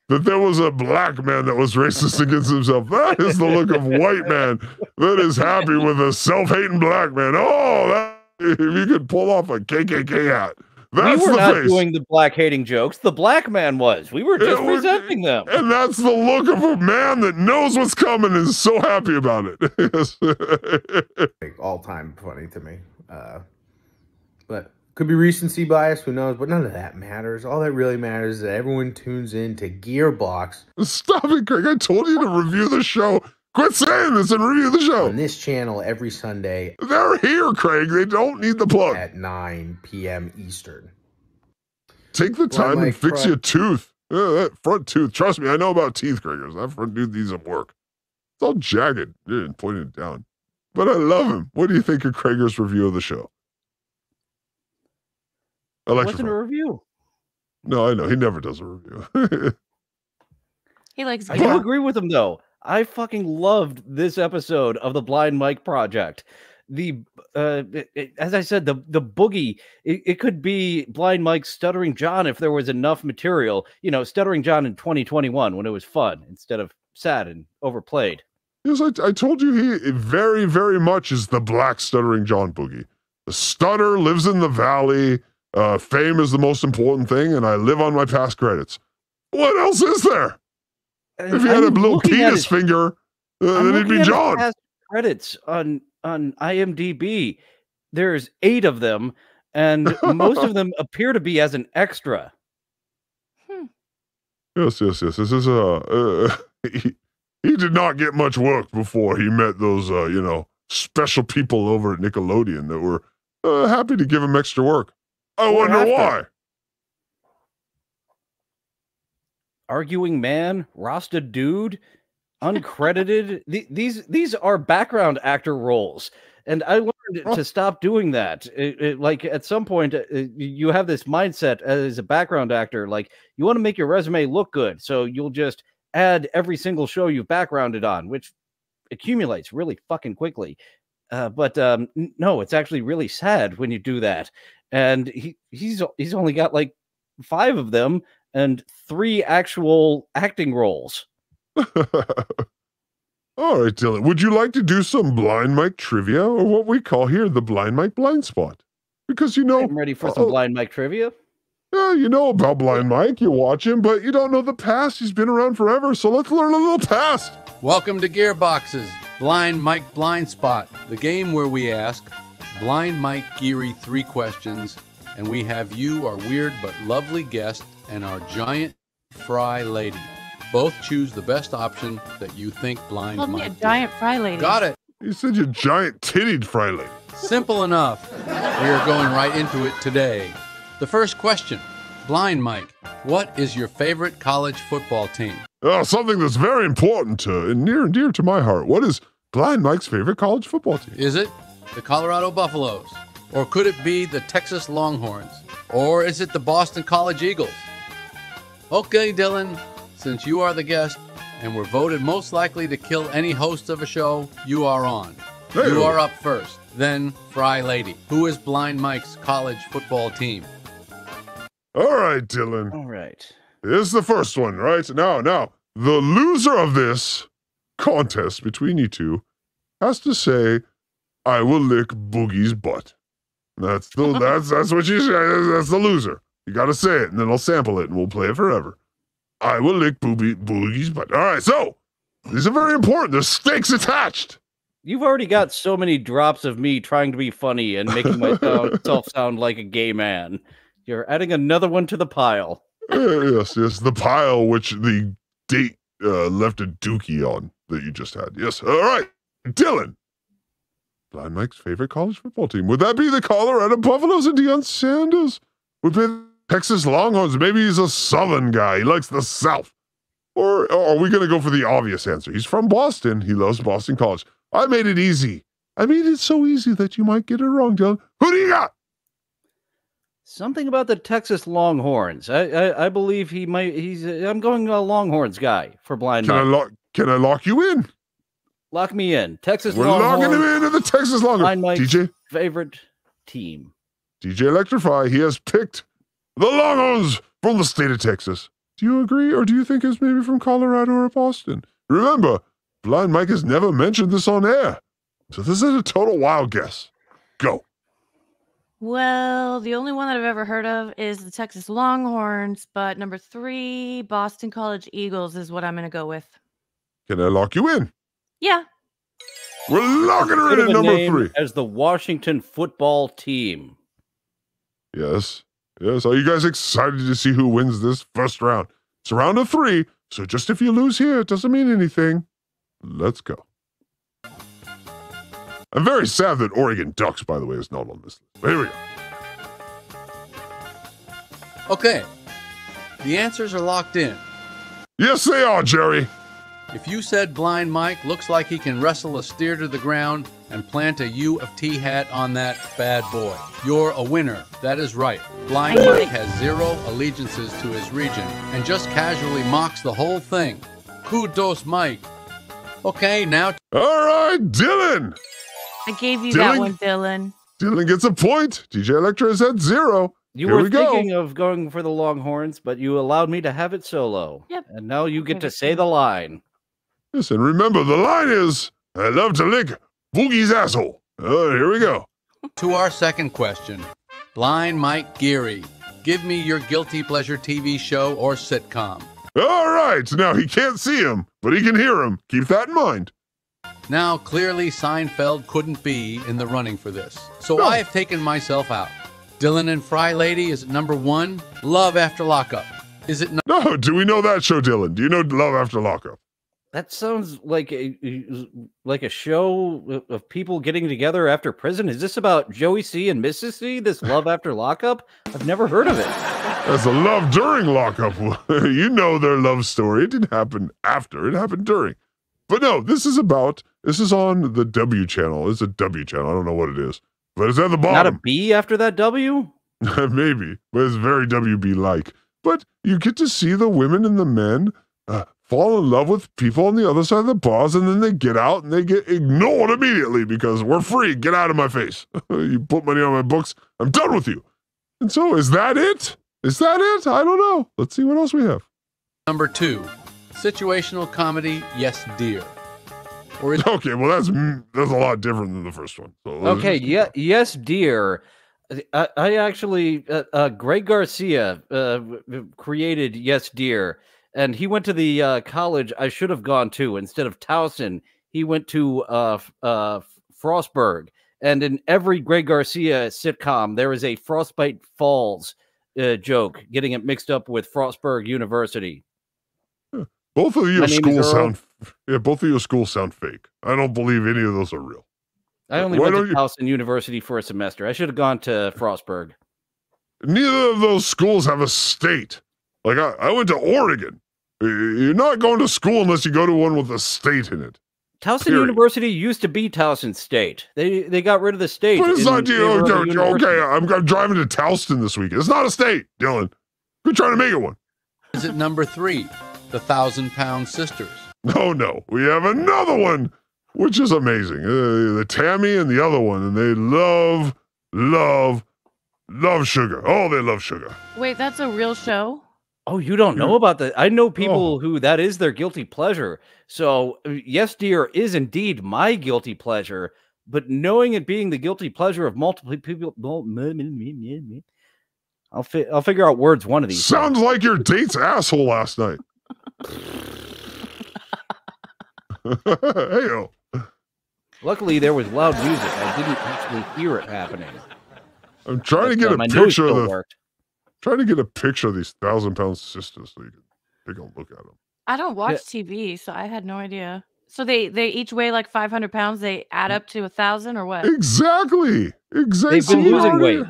that there was a black man that was racist against himself? That is the look of white man that is happy with a self-hating black man. Oh, that, if you could pull off a KKK hat. That's we were the not face. doing the black hating jokes. The black man was. We were just presenting them. And that's the look of a man that knows what's coming and is so happy about it. Yes. Like, all-time funny to me. But could be recency bias, who knows? But none of that matters. All that really matters is that everyone tunes in to Gearbox. Stop it, Craig. I told you to review the show. Quit saying this and review the show. On this channel every Sunday. They're here, Craig. They don't need the plug. At 9 p.m. Eastern. Take the time and fix your tooth. That front tooth. Trust me, I know about teeth, Craigers. That front tooth needs some work. It's all jagged and pointing it down. But I love him. What do you think of Craigers' review of the show? Electra Wasn't Fry. a review. No, I know. He never does a review. He likes. I do agree with him though. I fucking loved this episode of the Blind Mike Project. The as I said, the boogie. It could be Blind Mike Stuttering John if there was enough material. You know, Stuttering John in 2021 when it was fun instead of sad and overplayed. Yes, I told you he very, very much is the black Stuttering John boogie. The stutter lives in the valley. Fame is the most important thing, and I live on my past credits. What else is there? If he had a little penis finger, then he'd be John. Past credits on IMDb. There's 8 of them, and most of them appear to be as an extra. Yes. This is he did not get much work before he met those special people over at Nickelodeon that were happy to give him extra work. I wonder why. Arguing man, Rasta dude, uncredited. These are background actor roles, and I learned to stop doing that. Like at some point, you have this mindset as a background actor, like you want to make your resume look good, so you'll just add every single show you've backgrounded on, which accumulates really fucking quickly. But no, it's actually really sad when you do that. And he's only got like 5 of them and 3 actual acting roles. All right, Dillon, would you like to do some Blind Mike trivia, or what we call here the Blind Mike blind spot? Because I'm ready for some Blind Mike trivia. Yeah, you know about Blind Mike, you watch him, but you don't know the past. He's been around forever, so let's learn a little past. Welcome to Gearbox's Blind Mike Blind Spot, the game where we ask Blind Mike Geary 3 questions, and we have you, our weird but lovely guest, and our giant fry lady. Both choose the best option that you think Blind Called me Mike. a giant fry lady. Got it. You said you giant tittied fry lady. Simple enough. We are going right into it today. The first question, Blind Mike, what is your favorite college football team? Something that's very important to and near and dear to my heart. What is Blind Mike's favorite college football team? Is it the Colorado Buffaloes, Or could it be the Texas Longhorns? Or is it the Boston College Eagles? Okay, Dillon, since you are the guest and were voted most likely to kill any host of a show, you are on. You are up first. Then Fry Lady. Who is Blind Mike's college football team? All right, Dillon. All right. Here's the first one, right? Now, the loser of this contest between you two has to say, I will lick Boogie's butt. That's what you say. That's the loser. You got to say it, and then I'll sample it, and we'll play it forever. I will lick Boogie's butt. All right, so these are very important. There's stakes attached. You've already got so many drops of me trying to be funny and making myself sound like a gay man. You're adding another one to the pile. Yes, the pile which the date left a dookie on that you just had. Yes, all right, Dillon. Blind Mike's favorite college football team. Would that be the Colorado Buffaloes and Deion Sanders? Would be the Texas Longhorns? Maybe he's a Southern guy. He likes the South. Or are we going to go for the obvious answer? He's from Boston. He loves Boston College. I made it easy. I made it so easy that you might get it wrong, Dillon. Who do you got? Something about the Texas Longhorns. I believe he might. I'm going a Longhorns guy for Blind Mike. Can I lock you in? Lock me in. Texas We're Longhorns. locking him into the Texas Longhorns. Blind Mike's DJ? favorite team. DJ Electra Fry, he has picked the Longhorns from the state of Texas. Do you agree, or do you think it's maybe from Colorado or Boston? Remember, Blind Mike has never mentioned this on air, so this is a total wild guess. Go. Well, the only one that I've ever heard of is the Texas Longhorns, but number 3, Boston College Eagles is what I'm going to go with. Can I lock you in? Yeah. We're locking her in at number 3. As the Washington football team. Yes. Are you guys excited to see who wins this first round? It's a round of 3, so just if you lose here, it doesn't mean anything. Let's go. I'm very sad that Oregon Ducks, by the way, is not on this list. But here we go. Okay. The answers are locked in. Yes, they are, Jerry. If you said Blind Mike looks like he can wrestle a steer to the ground and plant a U of T hat on that bad boy, you're a winner. That is right. Blind Mike has 0 allegiances to his region and just casually mocks the whole thing. Kudos, Mike. Okay, now. All right, Dillon. I gave you that one, Dillon. Dillon gets a point. DJ Electra is at 0. You were thinking of going for the Longhorns, but you allowed me to have it solo. Yep. And now you get to say the line. Yes, and remember, the line is, I love to lick Boogie's asshole. Here we go. To our second question. Blind Mike Geary, give me your guilty pleasure TV show or sitcom. All right, now he can't see him, but he can hear him. Keep that in mind. Now, clearly Seinfeld couldn't be in the running for this, so I have taken myself out. Dillon and Fry Lady is at number 1. Love After Lockup. Is it No, do we know that show, Dillon? Do you know Love After Lockup? That sounds like a show of people getting together after prison. Is this about Joey C and Mrs. C, this Love After Lockup? I've never heard of it. That's a love during lockup. You know their love story. It didn't happen after. It happened during. But no, this is on the W channel. It's a W channel. I don't know what it is. But it's at the bottom. Not a B after that W? Maybe. But it's very WB-like. But you get to see the women and the men fall in love with people on the other side of the bars, and then they get out and they get ignored immediately because we're free. Get out of my face. You put money on my books. I'm done with you. And so is that it? Is that it? I don't know. Let's see what else we have. Number 2, situational comedy, Yes Dear. Or is okay, well that's a lot different than the first one. So okay, Yes Dear. I actually Greg Garcia created Yes Dear, and he went to the college I should have gone to. Instead of Towson, he went to Frostburg. And in every Greg Garcia sitcom, there is a Frostbite Falls joke, getting it mixed up with Frostburg University. Both of your schools sound fake. I don't believe any of those are real. I only went to Towson University for a semester. I should have gone to Frostburg. Neither of those schools have a state. Like I went to Oregon. You're not going to school unless you go to one with a state in it. Towson Period. University used to be Towson State. They got rid of the state. But it's not, in favor of a okay, university. I'm driving to Towson this weekend. It's not a state, Dylan. We're trying to make it one. Is it number 3, the 1,000-pound sisters? No. We have another one, which is amazing. The Tammy and the other one, and they love sugar. Oh, they love sugar. Wait, that's a real show? Oh, you don't know about that? I know people who that is their guilty pleasure. So, Yes Dear is indeed my guilty pleasure, but knowing it being the guilty pleasure of multiple people, I'll figure out words one of these. Sounds like your date's asshole last night. Hey-o. Luckily, there was loud music. I didn't actually hear it happening. I'm trying to get a my nose picture of still the. worked. Trying to get a picture of these 1,000-pound sisters so you can take a look at them. I don't watch TV, so I had no idea. So they each weigh like 500 pounds. They add up to 1,000 or what? Exactly. They've been losing weight.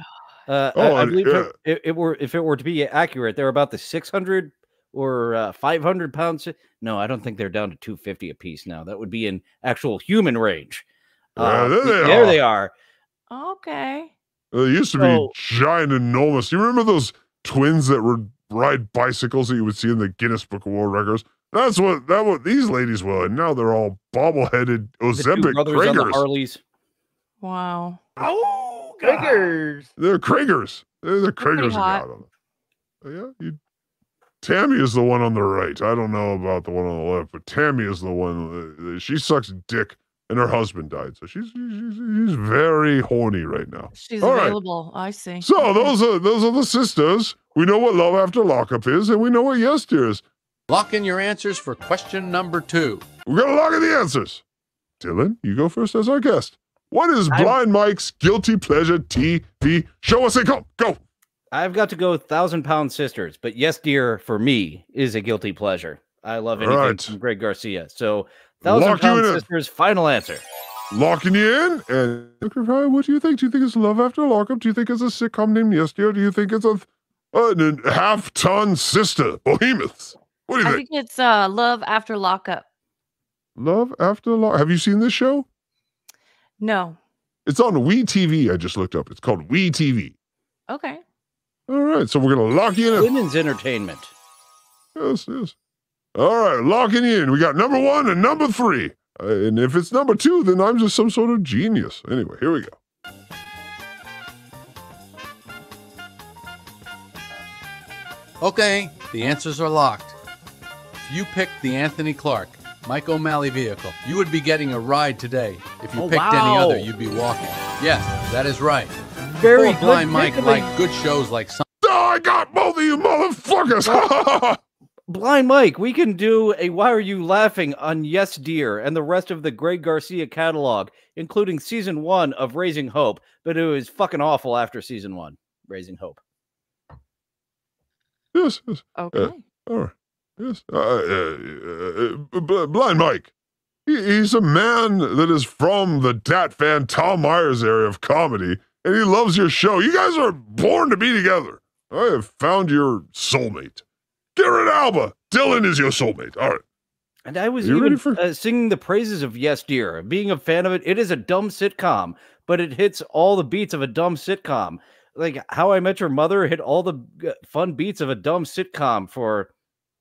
I believe yeah. if it were to be accurate, they're about the 600 or 500 pounds. No, I don't think they're down to 250 a piece now. That would be in actual human range. There they are. Okay. They used to be giant, enormous. You remember those twins that would ride bicycles that you would see in the Guinness Book of World Records? That's what these ladies were, and now they're all bobbleheaded Ozempic Kragers. Harleys. Wow. Oh, Kragers. They're Kragers. They're the Kragers. Tammy is the one on the right. I don't know about the one on the left, but Tammy is the one. She sucks dick, and her husband died, so she's very horny right now. She's all available. Right. I see. So those are the sisters. We know what love after lockup is, and we know what Yes Dear is. Lock in your answers for question number 2. We're gonna lock in the answers. Dylan, you go first as our guest. What is Blind Mike's guilty pleasure TV? Show us a go. I've got to go 1,000-pound sisters, but Yes Dear for me is a guilty pleasure. I love anything from Greg Garcia. So 1,000-pound sisters, final answer. Locking you in. And Electra Fry, what do you think? Do you think it's Love After Lockup? Do you think it's a sitcom named Yes Dear? Do you think it's a half-ton sister behemoths? What do you I think? think it's Love After Lockup. Love After Lockup. Have you seen this show? No. It's on WeTV. I just looked up. It's called WeTV. Okay. All right, so we're going to lock you in. Women's entertainment. Yes. All right, locking you in. We got number 1 and number 3. And if it's number 2, then I'm just some sort of genius. Anyway, here we go. Okay, the answers are locked. If you picked the Anthony Clark, Mike O'Malley vehicle, you would be getting a ride today. If you picked any other, you'd be walking. Yes, that is right. Very good. Blind Mike like good shows like I got both of you motherfuckers. Blind Mike, we can do a Why Are You Laughing on Yes Dear and the rest of the Greg Garcia catalog, including season 1 of Raising Hope, but it was fucking awful after season 1, Raising Hope. Yes. Okay. All right. Yes. Blind Mike. He's a man that is from the Dat Van Tom Myers area of comedy, and he loves your show. You guys are born to be together. I have found your soulmate. Garrett Alba. Dylan is your soulmate. All right. And I was even singing the praises of Yes Dear, being a fan of it. It is a dumb sitcom, but it hits all the beats of a dumb sitcom. Like How I Met Your Mother hit all the fun beats of a dumb sitcom for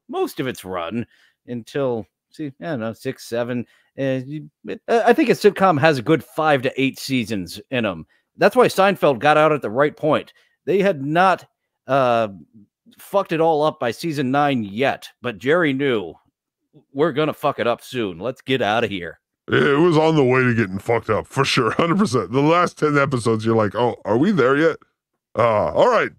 most of its run until, I don't know, 6, 7. I think a sitcom has a good 5 to 8 seasons in them. That's why Seinfeld got out at the right point. They had not fucked it all up by season 9 yet, but Jerry knew we're going to fuck it up soon. Let's get out of here. It was on the way to getting fucked up, for sure, 100%. The last 10 episodes, you're like, oh, are we there yet? All right.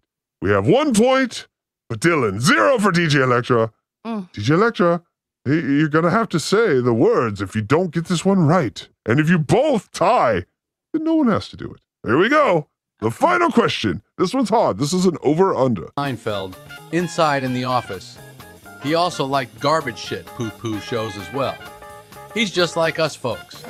We have 1 point for Dylan, 0 for DJ Electra. DJ Electra, you're going to have to say the words if you don't get this one right. And if you both tie, then no one has to do it. Here we go. The final question. This one's hard. This is an over-under. Seinfeld, inside in the office. He also liked garbage shit poo-poo shows as well. He's just like us folks.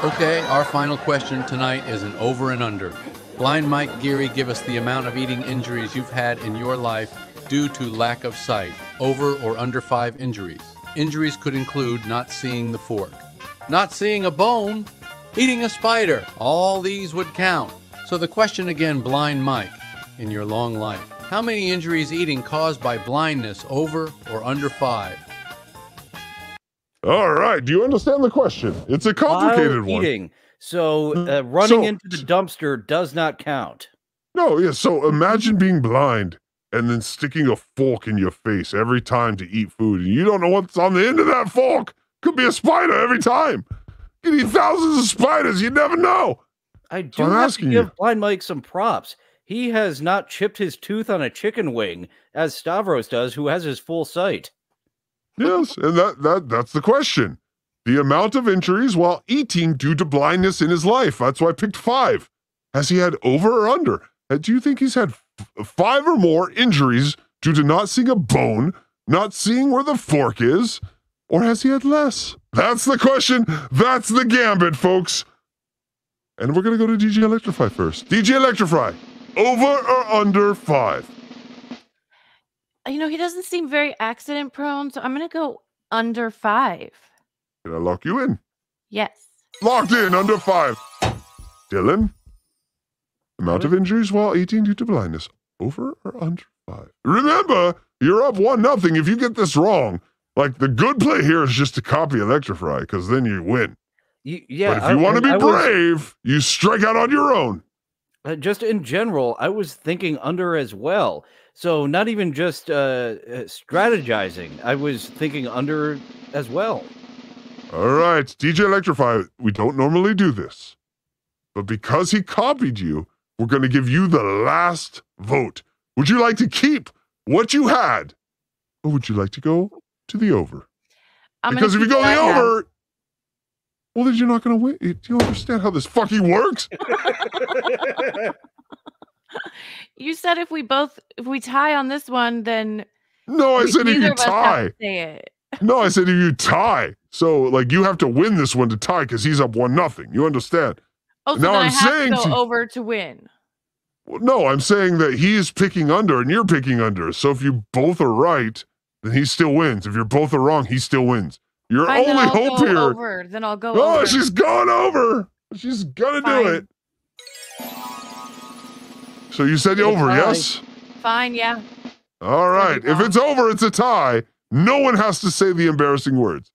Okay, our final question tonight is an over and under. Blind Mike Geary, give us the amount of eating injuries you've had in your life due to lack of sight. Over or under 5 injuries. Injuries could include not seeing the fork. not seeing a bone, eating a spider. All these would count. So the question again, Blind Mike, in your long life, how many injuries eating caused by blindness, over or under 5? All right. Do you understand the question? It's a complicated While one. eating. So running into the dumpster does not count. No, yeah. So imagine being blind and then sticking a fork in your face every time to eat food, and you don't know what's on the end of that fork. Could be a spider every time. You can eat thousands of spiders. You never know. I do have to give Blind Mike some props. He has not chipped his tooth on a chicken wing, as Stavros does, who has his full sight. Yes, and that's the question. The amount of injuries while eating due to blindness in his life. That's why I picked 5. Has he had over or under? Do you think he's had 5 or more injuries due to not seeing a bone, not seeing where the fork is, or has he had less? That's the question. That's the gambit, folks. And we're going to go to DJ Electra Fry first. DJ Electra Fry, over or under 5? You know, he doesn't seem very accident prone, so I'm going to go under 5. Can I lock you in? Yes. Locked in, under 5. Dillon, amount of injuries while eating due to blindness, over or under 5? Remember, you're up 1-0 if you get this wrong. Like, the good play here is just to copy Electra Fry, because then you win. Yeah, but if you want to be brave, you strike out on your own. Just in general, I was thinking under as well. So not even just strategizing. I was thinking under as well. All right, DJ Electrify, we don't normally do this. But because he copied you, we're going to give you the last vote. Would you like to keep what you had? Or would you like to go to the over? Because if you go the over, well, then you're not going to win. Do you understand how this fucking works? You said if we tie on this one, then no, I said if you tie. Say it. No, I said if you tie. So, like, you have to win this one to tie because he's up 1-0. You understand? Oh, so now then I'm I have saying to go over to win. Well, no, I'm saying that he's picking under and you're picking under. So if you both are right, then he still wins. If you're both are wrong, he still wins. Your Fine, only hope here. Over. Then I'll go over. Oh, she's going over. She's gonna do it. So you said over, yes? Fine, yeah. All right. If it's over, it's a tie. No one has to say the embarrassing words.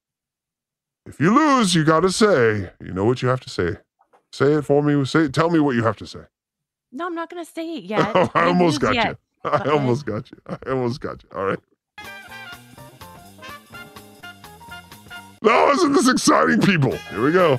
If you lose, you got to say, you know what you have to say. Say it for me. Tell me what you have to say. No, I'm not going to say it yet. Oh, I almost got yet. you. I almost got you. I almost got you. All right. No, isn't this exciting, people? Here we go.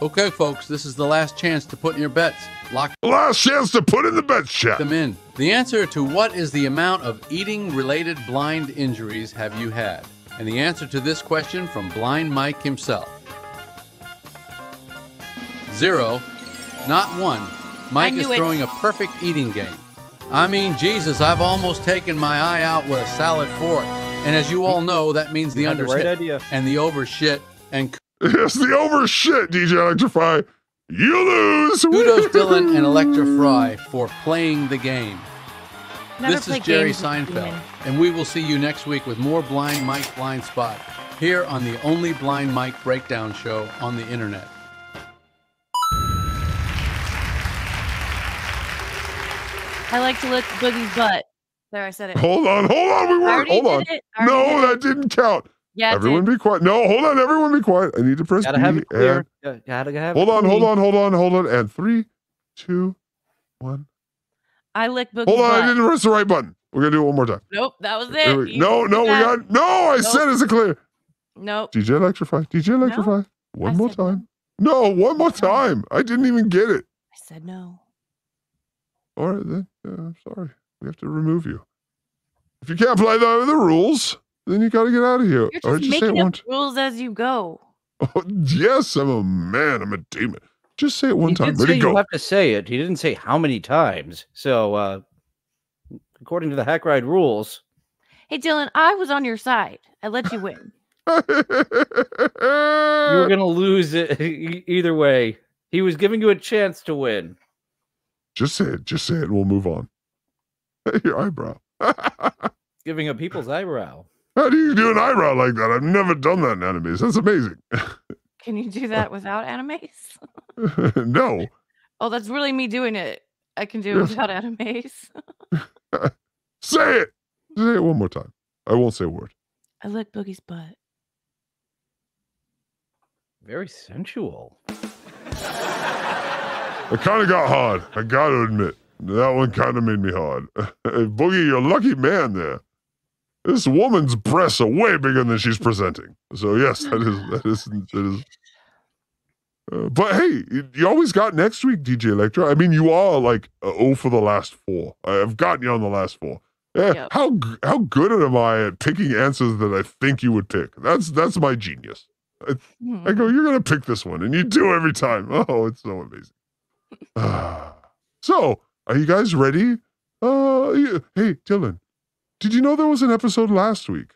Okay, folks, this is the last chance to put in your bets. Last chance to put in the bets, chat. Them in. The answer to what is the amount of eating-related blind injuries have you had? And the answer to this question from Blind Mike himself. 0, not 1. Mike is throwing a perfect eating game. I mean, Jesus, I've almost taken my eye out with a salad fork. And as you all know, that means the under right idea. And the over shit and yes, the over shit, DJ Electrify. You lose. Kudos Dillon and Electra Fry for playing the game. Never This is Jerry Seinfeld, and we will see you next week with more Blind Mike Blind Spot here on the only Blind Mike breakdown show on the internet. I like to lick Boogie's butt. There, I said it. Hold on. We weren't. Hold on. No, that didn't count. Yeah, everyone be quiet. No, hold on. Everyone be quiet. I need to press Gotta B. have it clear. And... Gotta have hold it on. clean. And 3, 2, 1. I lick Boogie's Hold on. butt. I didn't press the right button. We're going to do it one more time. Nope, that was it. No, we got. No, I said it's a clear. Nope. DJ Electrify. One more time. No, one more time. I didn't even get it. I said no. All right, then. I'm sorry. We have to remove you. If you can't play the rules, then you got to get out of here. You're just making up rules as you go. Oh, yes, I'm a man. I'm a demon. Just say it one time. He did Ready, say go. you have to say it. He didn't say how many times. So, according to the Hackride rules. Hey, Dillon, I was on your side. I let you win. You were going to lose it either way. He was giving you a chance to win. Just say it. Just say it and we'll move on. Your eyebrow. Giving a people's eyebrow. How do you do an eyebrow like that? I've never done that in animes. That's amazing. Can you do that without animes? No. Oh, that's really me doing it. I can do it without animes. Say it. Say it one more time. I won't say a word. I lick Boogie's butt. Very sensual. It kind of got hard. I got to admit. That one kind of made me hard. Boogie, you're a lucky man there. This woman's breasts are way bigger than she's presenting. So yes, that is. But hey, you always got next week, DJ Electra. I mean, you are like 0 for the last 4. I've gotten you on the last 4. Yeah, yep. How good am I at picking answers that I think you would pick? That's my genius. I go, you're gonna pick this one, and you do every time. Oh, it's so amazing. So, are you guys ready? Hey, Dillon, did you know there was an episode last week?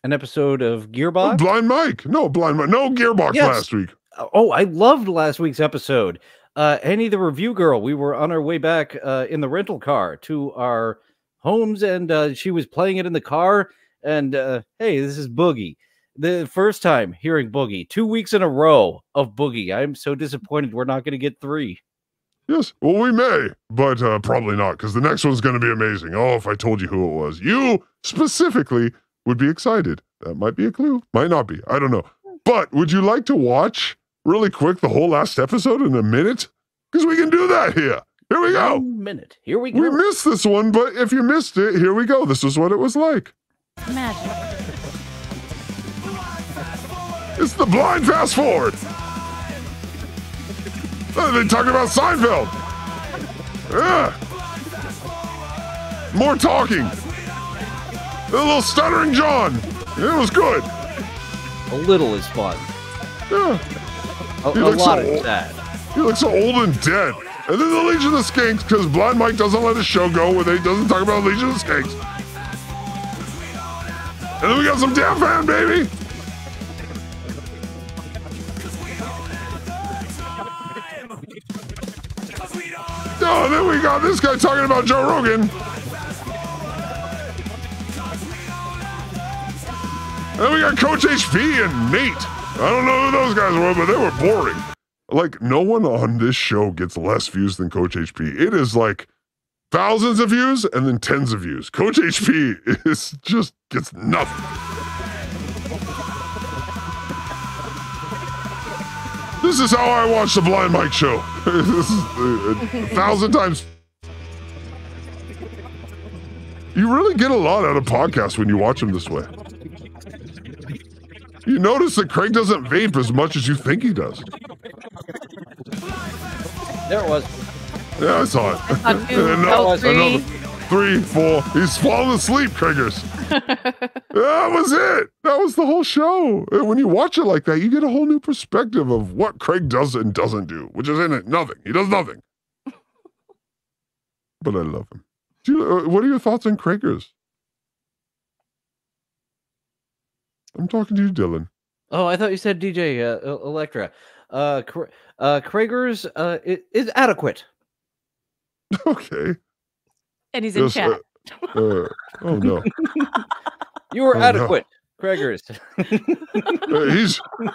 An episode of Gearbox? Oh, Blind Mike. No, Gearbox last week. Oh, I loved last week's episode. Annie, the review girl, we were on our way back in the rental car to our homes, and she was playing it in the car. And hey, this is Boogie. The first time hearing Boogie, 2 weeks in a row of Boogie. I'm so disappointed we're not going to get 3. Yes, well, we may, but probably not, because the next one's going to be amazing. Oh, if I told you who it was. You, specifically, would be excited. That might be a clue. Might not be. I don't know. But would you like to watch, really quick, the whole last episode in a minute? Because we can do that here. Here we go. 1 minute. Here we go. We missed this one, but if you missed it, here we go. This is what it was like. Magic. It's the blind fast forward. They talking about Seinfeld. Yeah. More talking. A little stuttering John. It was good. A little is fun. Yeah. A lot is sad. He looks so old and dead. And then the Legion of Skanks, because Blind Mike doesn't let his show go where he doesn't talk about Legion of Skanks. And then we got some damn fan, baby. Oh, and then we got this guy talking about Joe Rogan. And then we got Coach HP and Nate. I don't know who those guys were, but they were boring. Like, no one on this show gets less views than Coach HP. It is like thousands of views and then tens of views. Coach HP is just gets nothing. This is how I watch the Blind Mike show. This is 1,000 times. You really get a lot out of podcasts when you watch them this way. You notice that Craig doesn't vape as much as you think he does. There it was. Yeah, I saw it. Another 3, 4. He's falling asleep, Craigers. That was it. That was the whole show. When you watch it like that, you get a whole new perspective of what Craig does and doesn't do, which is in it nothing. He does nothing. But I love him. What are your thoughts on Craigers? I'm talking to you, Dillon. Oh, I thought you said DJ Electra. Craigers is adequate. Okay. And he's in chat. Oh no. You were adequate, no. Craigers.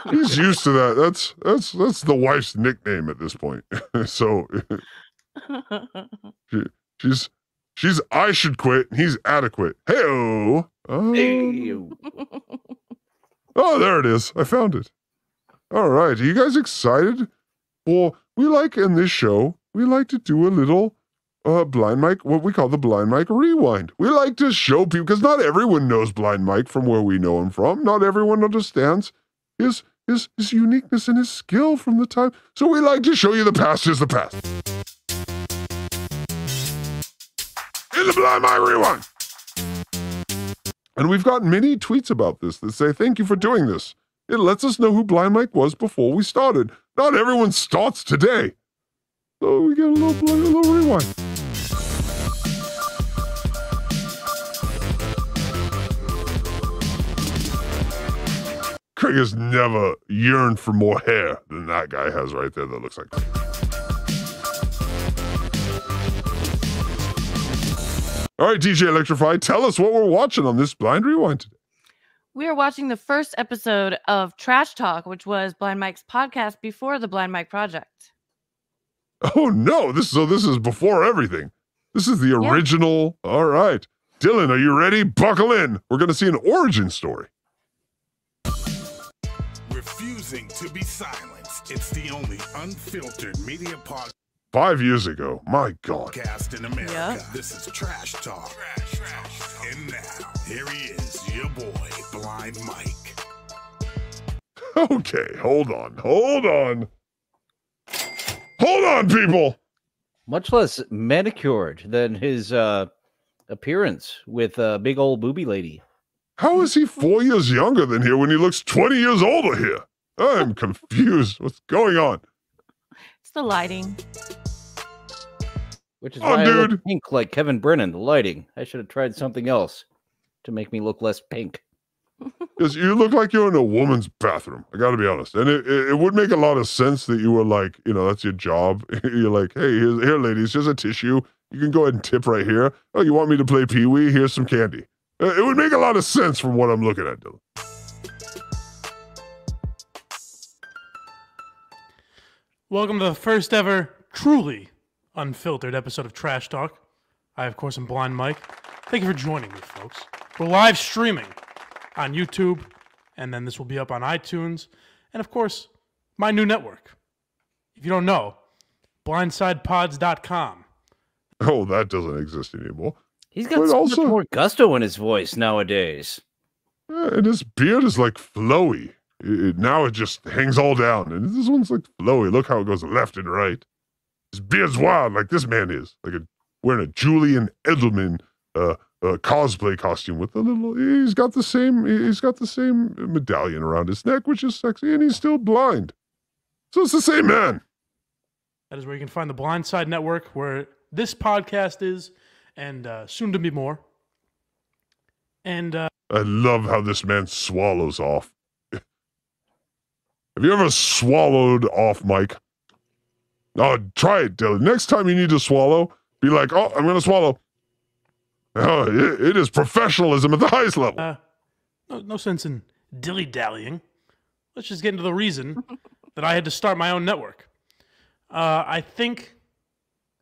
He's used to that. That's the wife's nickname at this point. So she's I should quit. He's adequate. Hey-o. Oh, there it is. I found it. All right. Are you guys excited? Well, we like in this show, we like to do a little Blind Mike, what we call the Blind Mike Rewind. We like to show people, because not everyone knows Blind Mike from where we know him from. Not everyone understands his uniqueness and his skill from the time. So we like to show you the past is the past. In the Blind Mike Rewind. And we've gotten many tweets about this that say, thank you for doing this. It lets us know who Blind Mike was before we started. Not everyone starts today. So we get a little rewind. Craig has never yearned for more hair than that guy has right there that looks like that. All right, DJ Electra Fry, tell us what we're watching on this Blind Rewind today. We are watching the first episode of Trash Talk, which was Blind Mike's podcast before the Blind Mike Project. Oh no, this is before everything. This is the original. All right. Dillon, are you ready? Buckle in. We're going to see an origin story. Refusing to be silenced. It's the only unfiltered media podcast 5 years ago. My God. in America. This is Trash Talk. And now, here he is, your boy, Blind Mike. Okay, hold on, people. Much less manicured than his appearance with a big old booby lady. How is he 4 years younger than here when he looks 20 years older here? I'm confused. What's going on? It's the lighting. Which is why I look pink like Kevin Brennan, the lighting. I should have tried something else to make me look less pink. Because you look like you're in a woman's bathroom. I got to be honest. And it would make a lot of sense that you were like, that's your job. You're like, hey, here, ladies, here's a tissue. You can go ahead and tip right here. Oh, you want me to play Pee-wee? Here's some candy. It would make a lot of sense from what I'm looking at, Dillon. Welcome to the first ever truly unfiltered episode of Trash Talk. I, of course, am Blind Mike. Thank you for joining me, folks. We're live streaming on YouTube, and then this will be up on iTunes, and, of course, my new network. If you don't know, blindsidepods.com. Oh, that doesn't exist anymore. He's got so much more gusto in his voice nowadays. And his beard is like flowy. Now it just hangs all down. And this one's like flowy. Look how it goes left and right. His beard's wild like this man is. Wearing a Julian Edelman cosplay costume with a little... He's got the same medallion around his neck, which is sexy, and he's still blind. So it's the same man. That is where you can find the Blind Side Network, where this podcast is, and soon to be more. And I love how this man swallows off. Have you ever swallowed off, Mike? Oh, try it, Dillon. Next time you need to swallow, be like, oh, I'm going to swallow. Oh, it is professionalism at the highest level. No sense in dilly-dallying. Let's just get into the reason that I had to start my own network. I think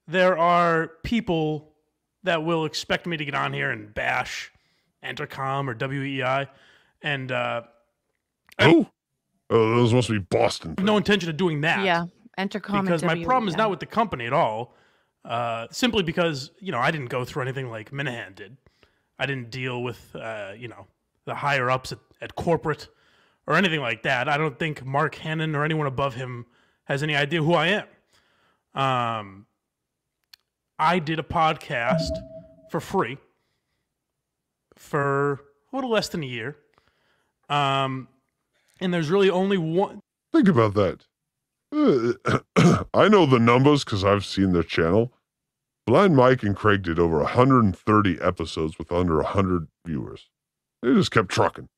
there are people that will expect me to get on here and bash Entercom or WEI, and who? Oh, those must be Boston. I have no intention of doing that. Yeah, Entercom. Because and my problem is WEI. not with the company at all. Simply because I didn't go through anything like Minahan did. I didn't deal with the higher ups at corporate or anything like that. I don't think Mark Hannon or anyone above him has any idea who I am. I did a podcast for free for a little less than a year. And there's really only one. Think about that. I know the numbers because I've seen their channel. Blind Mike and Craig did over 130 episodes with under 100 viewers. They just kept trucking.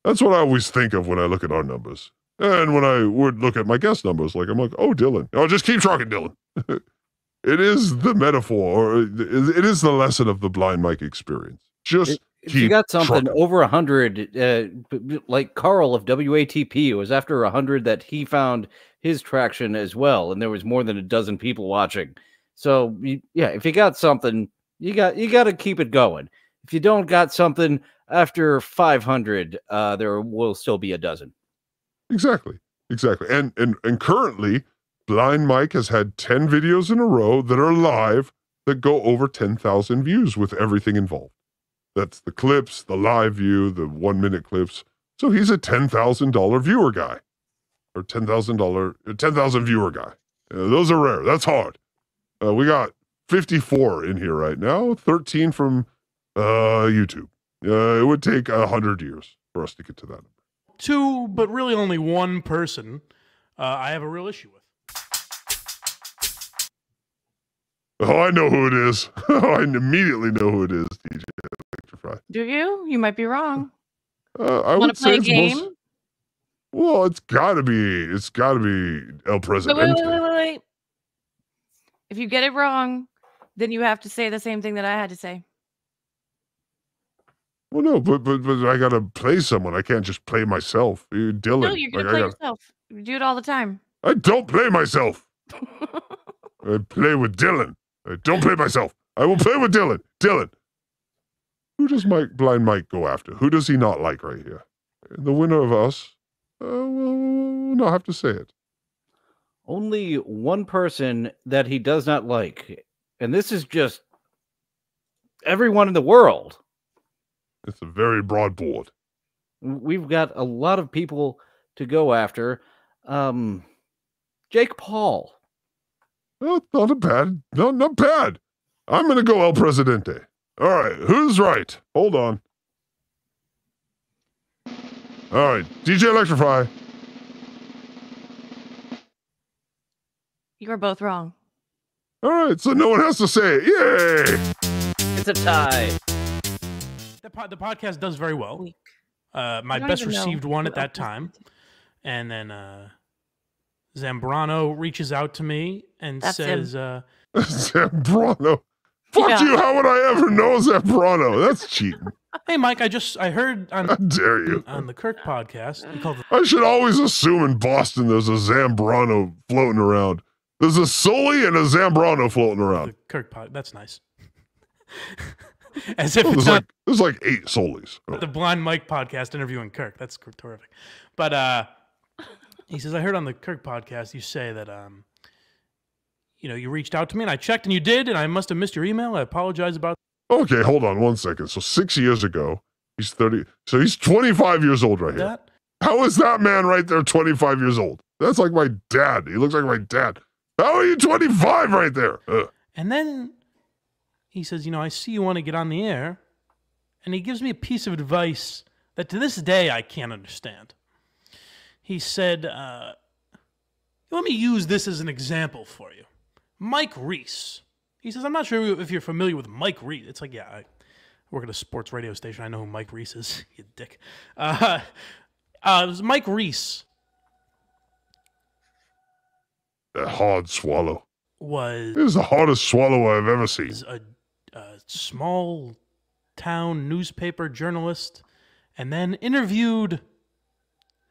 That's what I always think of when I look at our numbers. And when I would look at my guest numbers, I'm like, oh, Dillon. Oh, just keep trucking, Dillon. It is the metaphor, or it is the lesson of the Blind Mike experience. Just if you got something over 100, like Karl of WATP, it was after 100 that he found his traction as well, and there was more than a dozen people watching. So if you got something, you got to keep it going. If you don't got something after 500, there will still be a dozen. Exactly. And currently, Blind Mike has had 10 videos in a row that are live that go over 10,000 views with everything involved. That's the clips, the live view, the 1 minute clips. So he's a $10,000 viewer guy, or $10,000 viewer guy. Those are rare. That's hard. We got 54 in here right now, 13 from YouTube. It would take 100 years for us to get to that number. Two, but really only one person I have a real issue with. Oh, I know who it is. I immediately know who it is, DJ Electra Fry. Do you? You might be wrong. I Want would to play say a it's game? Well, it's gotta be El Presidente. Wait. If you get it wrong, then you have to say the same thing that I had to say. Well, no, but I gotta play someone. I can't just play myself. You're Dillon. No, you're gonna play yourself. You do it all the time. I don't play myself. I play with Dillon. I don't play myself. I will play with Dillon. Dillon. Who does Blind Mike go after? Who does he not like right here? The winner of us? We'll not have to say it. Only one person that he does not like. And this is just everyone in the world. It's a very broad board. We've got a lot of people to go after. Jake Paul. Oh, not bad. No, not bad. I'm going to go El Presidente. All right, who's right? Hold on. All right, DJ Electra Fry. You are both wrong. All right, so no one has to say it. Yay! It's a tie. The podcast does very well. My best received one at that time. And then Zambrano reaches out to me and says... Zambrano? Fuck you, how would I ever know Zambrano? That's cheating. Hey, Mike, I heard on, how dare you? On the Kirk podcast... I should always assume in Boston there's a Zambrano floating around. There's a Sully and a Zambrano floating around. The Kirk pod... That's nice. As if it's not... There's like 8 Sullys. The Blind Mike podcast interviewing Kirk. That's terrific. But he says, I heard on the Kirk podcast you say that, you reached out to me and I checked and you did, and I must have missed your email. I apologize about... Okay, hold on 1 second. So 6 years ago, he's 30. So he's 25 years old right here. How is that man right there 25 years old? That's like my dad. He looks like my dad. How are you 25 right there? And then he says, I see you want to get on the air. And he gives me a piece of advice that to this day I can't understand. He said, let me use this as an example for you. Mike Reese. He says, I'm not sure if you're familiar with Mike Reese. It's like, yeah, I work at a sports radio station. I know who Mike Reese is, you dick. It was Mike Reese. That hard swallow. This is the hardest swallow I've ever seen. A small town newspaper journalist, and then interviewed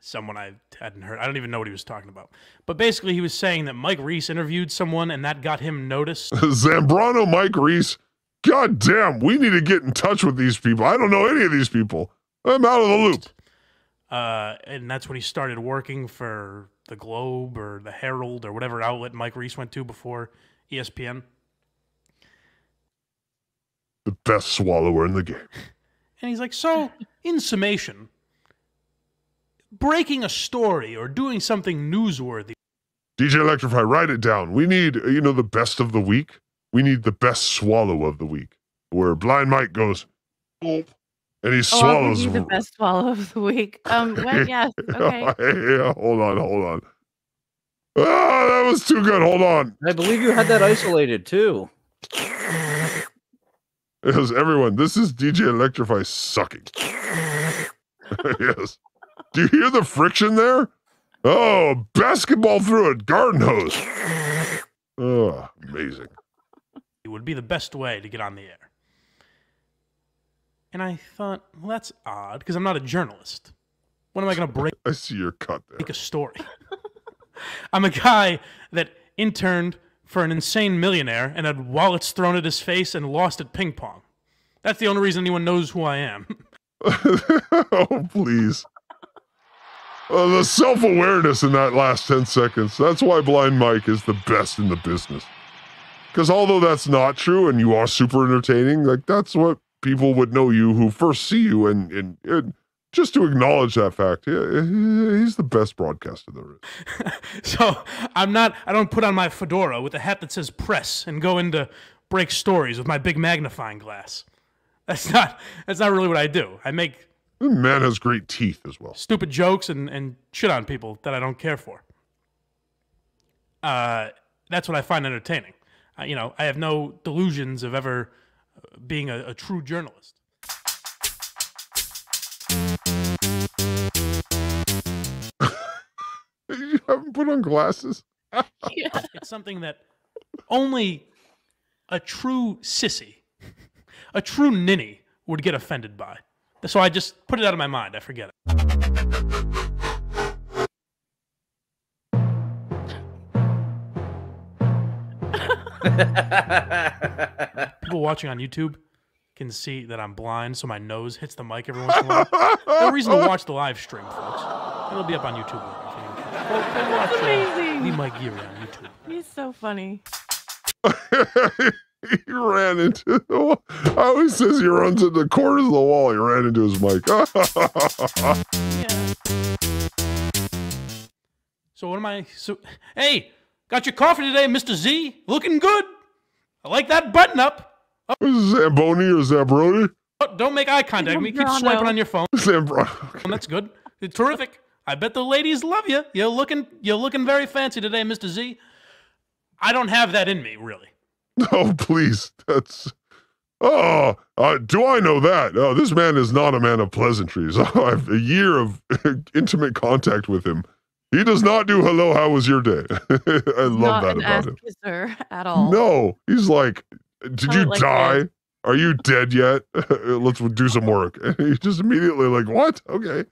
someone I hadn't heard. I don't even know what he was talking about. But basically, he was saying that Mike Reese interviewed someone, and that got him noticed. Zambrano, Mike Reese. God damn, we need to get in touch with these people. I don't know any of these people. I'm out of the loop. And that's when he started working for the Globe or the Herald or whatever outlet Mike Reese went to before ESPN. The best swallower in the game. And he's like, so, in summation, breaking a story or doing something newsworthy. DJ Electra Fry, write it down. We need, the best of the week. We need the best swallow of the week. Where Blind Mike goes, oh, and he swallows. The best swallow of the week. Well, yeah, okay. Yeah, hold on. Ah, that was too good. Hold on. I believe you had that isolated, too. Yes, everyone, this is DJ Electra Fry sucking. Yes. Do you hear the friction there? Oh, basketball through a garden hose. Oh, amazing. It would be the best way to get on the air. And I thought, well, that's odd, because I'm not a journalist. When am I going to break? I see your cut there. Make a story. I'm a guy that interned for an insane millionaire and had wallets thrown at his face and lost at ping pong. That's the only reason anyone knows who I am. Oh, please. The self-awareness in that last 10 seconds. That's why Blind Mike is the best in the business. Because although that's not true and you are super entertaining, like that's what people would know you who first see you. And just to acknowledge that fact, he's the best broadcaster there is. So I don't put on my fedora with a hat that says press and go in to break stories with my big magnifying glass. That's not really what I do. I make... The man has great teeth as well. Stupid jokes and shit on people that I don't care for. That's what I find entertaining. I have no delusions of ever being a true journalist. You haven't put on glasses? Yeah. It's something that only a true sissy, a true ninny would get offended by. So I just put it out of my mind. I forget it. People watching on YouTube can see that I'm blind, so my nose hits the mic every once in a while. No reason to watch the live stream, folks. It'll be up on YouTube later. Go watch Lee Mike Geary on YouTube. He's so funny. He ran into the wall. I always says he runs into the corners of the wall. He ran into his mic. So what am I? Hey, got your coffee today, Mr. Z? Looking good. I like that button up. Oh. Is it Zamboni or Zambroni? Oh, don't make eye contact with me. Keep swiping on your phone. Zambroni. That's good. Terrific. I bet the ladies love you. You're looking very fancy today, Mr. Z. I don't have that in me, really. Oh, please. That's... Oh, do I know that? Oh, this man is not a man of pleasantries. I have a year of intimate contact with him. He does not do hello, how was your day? I love that about him. Kisser at all. No, he's like, did you die? Are you dead yet? Let's do some work. And he's just immediately like, what? Okay.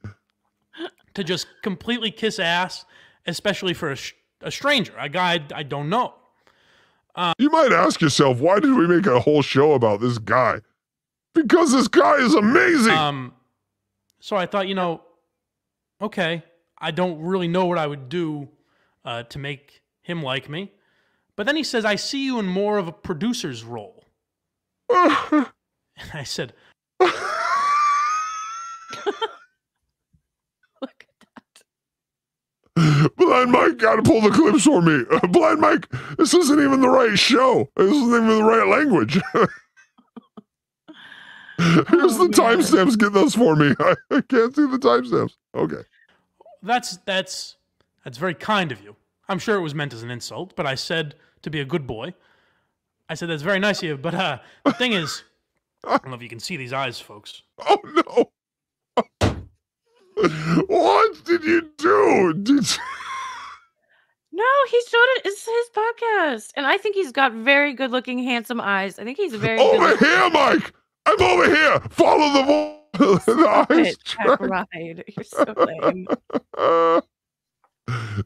To just completely kiss ass, especially for a stranger, a guy I don't know. You might ask yourself, why did we make a whole show about this guy? Because this guy is amazing. So I thought, okay, I don't really know what I would do to make him like me. But then he says, I see you in more of a producer's role. And I said, Blind Mike, gotta pull the clips for me. Blind Mike, this isn't even the right show. This isn't even the right language. Here's the timestamps. Get those for me. I can't see the timestamps. Okay. That's very kind of you. I'm sure it was meant as an insult, but I said to be a good boy. I said that's very nice of you, but the thing is, I don't know if you can see these eyes, folks. Oh no. What did you do? No, he showed it. It's his podcast. And I think he's got very good looking, handsome eyes. I think he's very over here, Mike. I'm over here. Follow the voice. Hackride. You're so lame.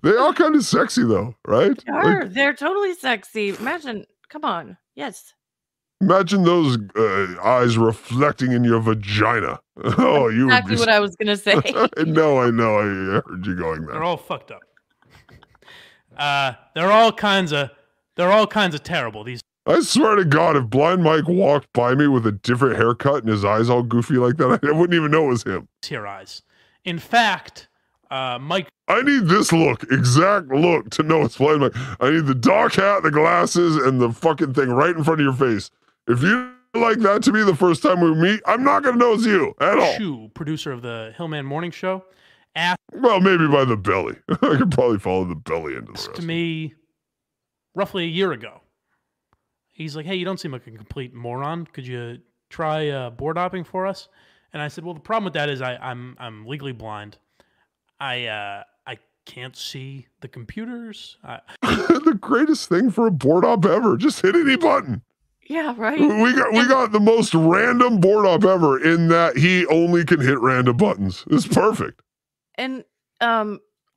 They are kind of sexy though, right? They are. They're totally sexy. Imagine. Come on. Yes. Imagine those eyes reflecting in your vagina. Oh, you exactly what I was gonna say. No, I know. I heard you going there. They're all fucked up. They're all kinds of terrible. These. I swear to God, if Blind Mike walked by me with a different haircut and his eyes all goofy like that, I wouldn't even know it was him. Your eyes. In fact, Mike. I need this exact look to know it's Blind Mike. I need the dark hat, the glasses, and the fucking thing right in front of your face. If you like that to be the first time we meet, I'm not going to know it's you at all. Shu, producer of the Hillman Morning Show, well, maybe by the belly. I could probably follow the belly into the rest. To me, roughly a year ago, he's like, "Hey, you don't seem like a complete moron. Could you try board hopping for us?" And I said, "Well, the problem with that is I'm legally blind. I can't see the computers." The greatest thing for a board op ever. Just hit any button. Yeah, right. We got the most random board op ever in that he only can hit random buttons. It's perfect. And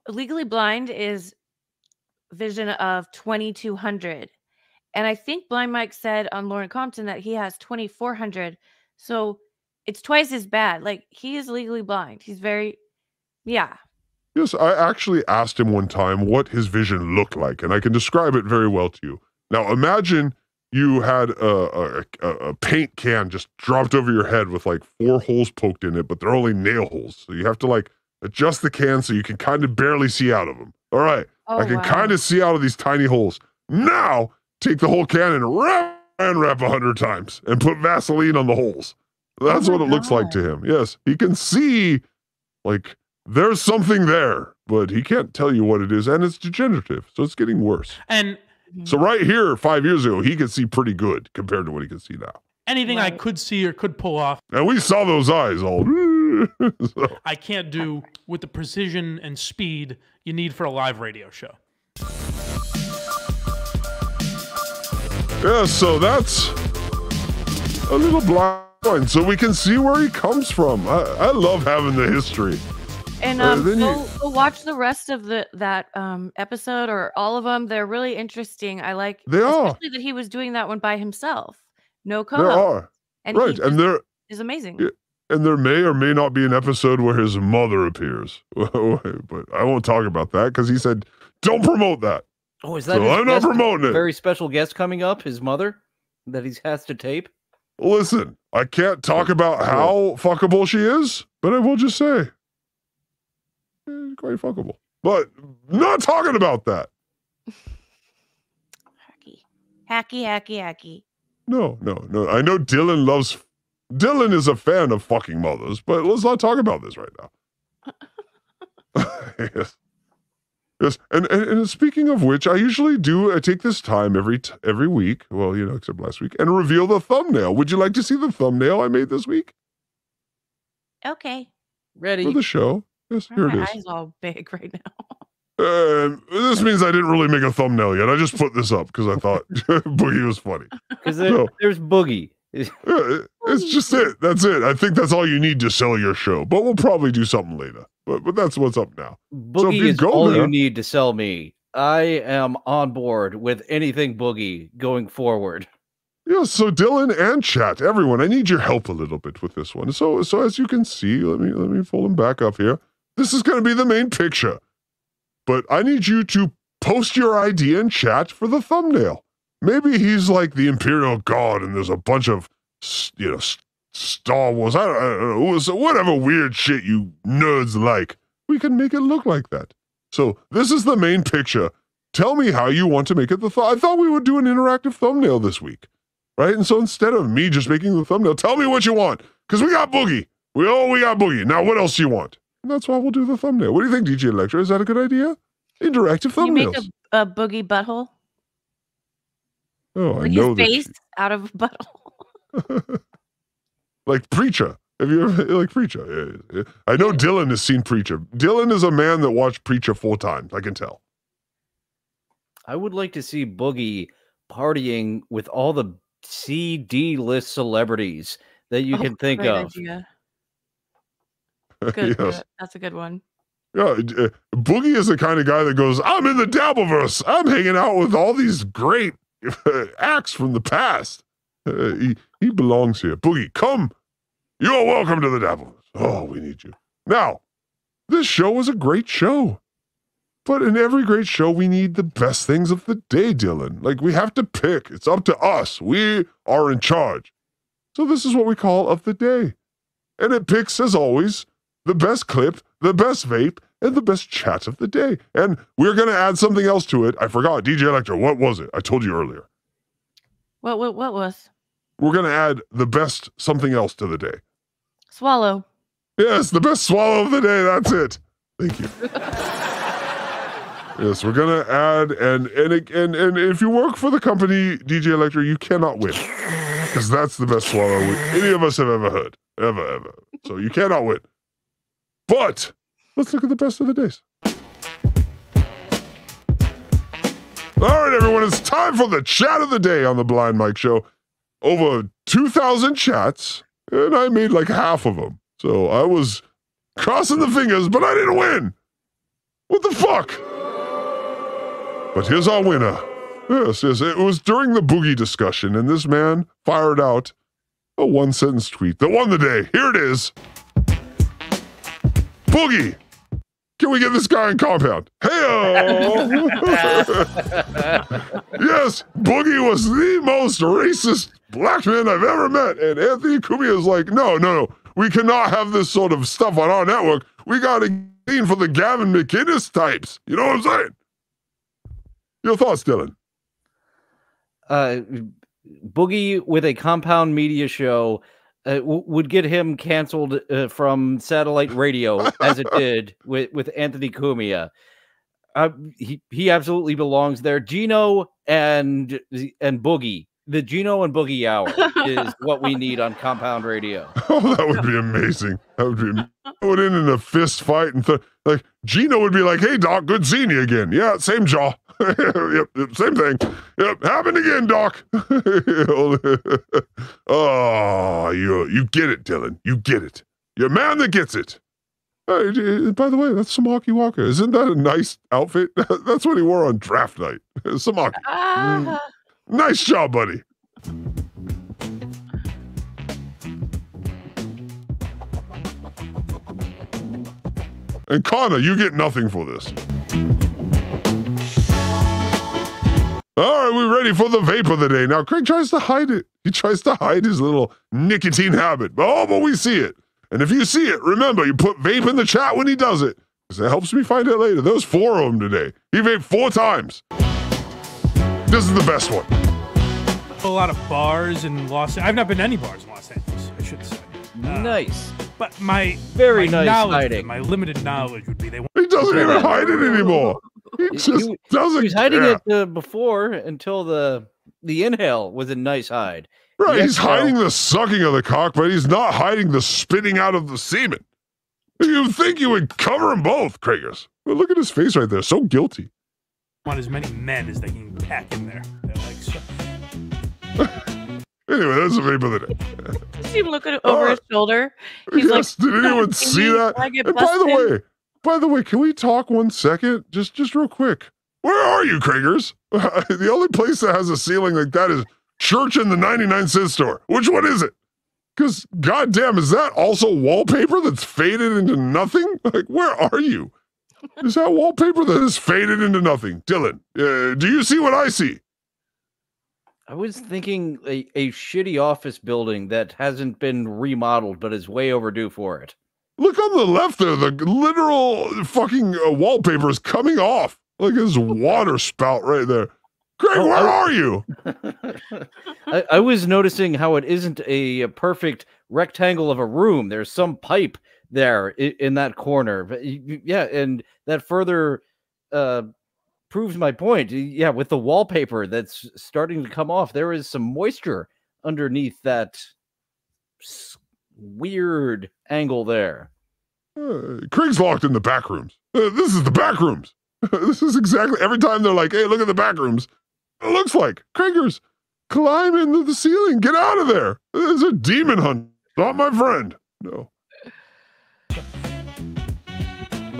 Legally Blind is vision of 2200. And I think Blind Mike said on Lauren Compton that he has 2400. So it's twice as bad. Like, he is legally blind. He's very, yeah. Yes, I actually asked him one time what his vision looked like, and I can describe it very well to you. Now, imagine you had a paint can just dropped over your head with like 4 holes poked in it, but they're only nail holes. So you have to like adjust the can so you can kind of barely see out of them. All right, I can kind of see out of these tiny holes. Now, take the whole can and wrap 100 times and put Vaseline on the holes. That's what it looks like to him. Yes, he can see like there's something there, but he can't tell you what it is, and it's degenerative, so it's getting worse. And so right here, 5 years ago, he could see pretty good compared to what he can see now. Anything I could see or could pull off. And we saw those eyes all. So. I can't do with the precision and speed you need for a live radio show. Yeah, so that's a little blind point so we can see where he comes from. I love having the history. And go watch the rest of that episode or all of them. They're really interesting. I like especially that he was doing that one by himself. No co-host. There are. And right. And there is amazing. Yeah, and there may or may not be an episode where his mother appears. But I won't talk about that because he said, don't promote that. Oh, is that so I'm not promoting it. Very special guest coming up, his mother, that he has to tape? Listen, I can't talk about how fuckable she is, but I will just say, quite fuckable. But not talking about that. Hacky. No. I know Dillon is a fan of fucking mothers, but let's not talk about this right now. Yes. And speaking of which, I take this time every week, well, except last week, and reveal the thumbnail. Would you like to see the thumbnail I made this week? Okay. Ready. For the show. Yes, here it is. My eyes all big right now. This means I didn't really make a thumbnail yet. I just put this up because I thought Boogie was funny. Because there's Boogie. It's just it. That's it. I think that's all you need to sell your show. But we'll probably do something later. But that's what's up now. Boogie is all you need to sell me. I am on board with anything Boogie going forward. Yeah, so Dillon and chat, everyone, I need your help a little bit with this one. So as you can see, let me pull him back up here. This is going to be the main picture. But I need you to post your idea in chat for the thumbnail. Maybe he's like the Imperial Guard and there's a bunch of, Star Wars, I don't know, so whatever weird shit you nerds like. We can make it look like that. So this is the main picture. Tell me how you want to make it I thought we would do an interactive thumbnail this week, right? And so instead of me just making the thumbnail, tell me what you want, because we got Boogie. We got Boogie. Now what else do you want? And that's why we'll do the thumbnail. What do you think, DJ Electra? Is that a good idea? Interactive thumbnails. You make a Boogie butthole? Oh, like I know his face out of a butthole. Like Preacher. Have you ever like Preacher? Yeah. I know Dillon has seen Preacher. Dillon is a man that watched Preacher 4 times. I can tell. I would like to see Boogie partying with all the CD list celebrities that you can think of. Idea. Good. Yes. That's a good one. Yeah, Boogie is the kind of guy that goes, I'm in the Dabbleverse. I'm hanging out with all these great acts from the past. He belongs here. Boogie, come. You're welcome to the Dabbleverse. Oh, we need you. Now, this show is a great show. But in every great show, we need the best things of the day, Dillon. Like, we have to pick. It's up to us. We are in charge. So this is what we call Of the Day. And it picks, as always, the best clip, the best vape, and the best chat of the day. And we're going to add something else to it. I forgot. DJ Electra, what was it? I told you earlier. What was? We're going to add the best something else to the day. Swallow. Yes, the best swallow of the day. That's it. Thank you. Yes, we're going to add, and if you work for the company, DJ Electra, you cannot win. Because that's the best swallow any of us have ever heard. Ever. So you cannot win. But let's look at the best of the days. All right, everyone, it's time for the chat of the day on the Blind Mike Show. Over 2,000 chats, and I made like half of them. So I was crossing the fingers, but I didn't win. What the fuck? But here's our winner. Yes, it was during the Boogie discussion, and this man fired out a one-sentence tweet that won the day. Here it is. Boogie, can we get this guy in Compound? Hey-o! Yes, Boogie was the most racist black man I've ever met. And Anthony Cumia is like, no, we cannot have this sort of stuff on our network. We got to clean for the Gavin McInnes types. You know what I'm saying? Your thoughts, Dillon? Boogie with a Compound Media show would get him canceled from satellite radio, as it did with Anthony Cumia. He absolutely belongs there. Gino and Boogie The Gino and Boogie Hour is what we need on Compound Radio. Oh, that would be amazing. That would be put in a fist fight and like Gino would be like, "Hey, Doc, good seeing you again. Yeah, same jaw. Yep, same thing. Yep, happened again, Doc." Oh, you get it, Dillon. You get it. You're a man that gets it. Hey, by the way, that's Samaki Walker. Isn't that a nice outfit? That's what he wore on draft night. Samaki. Nice job, buddy. And Connor, you get nothing for this. All right, we ready for the vape of the day. Now, Craig tries to hide it. He tries to hide his little nicotine habit. Oh, but we see it. And if you see it, remember, you put vape in the chat when he does it, because it helps me find it later. There's 4 of them today. He vaped 4 times. This is the best one. A lot of bars in Los Angeles. I've not been to any bars in Los Angeles, I should say. Nice. But my Very my nice knowledge, hiding. my limited knowledge would be they want. He doesn't even hide it anymore. He just doesn't. He's hiding care. it before until the inhale was a nice hide. Right, The he's exhale- hiding the sucking of the cock, but he's not hiding the spitting out of the semen. You'd think you would cover them both, Kragers. But look at his face right there, so guilty. Want as many men as they can pack in there. They're like, so. Anyway, that's the vape of the day. You see him looking over his shoulder. He's Yes, like, did anyone see that? Can I get And busted? by the way, can we talk 1 second? Just real quick. Where are you, Kragers? The only place that has a ceiling like that is Church in the 99-cent store. Which one is it? Because, goddamn, is that also wallpaper that's faded into nothing? Like, where are you? Is that wallpaper that is faded into nothing? Dillon, do you see what I see? I was thinking a shitty office building that hasn't been remodeled, but is way overdue for it. Look on the left there. The literal fucking wallpaper is coming off. Like his water spout right there. Craig, where are you? I was noticing how it isn't a perfect rectangle of a room. There's some pipe there in that corner. But yeah, and that further proves my point. Yeah, with the wallpaper that's starting to come off, there is some moisture underneath that weird angle there. Craig's locked in the back rooms. This is the back rooms. This is exactly every time they're like, "Hey, look at the back rooms." It looks like Kragers climb into the ceiling. Get out of there. There's a demon hunt. Not my friend. No.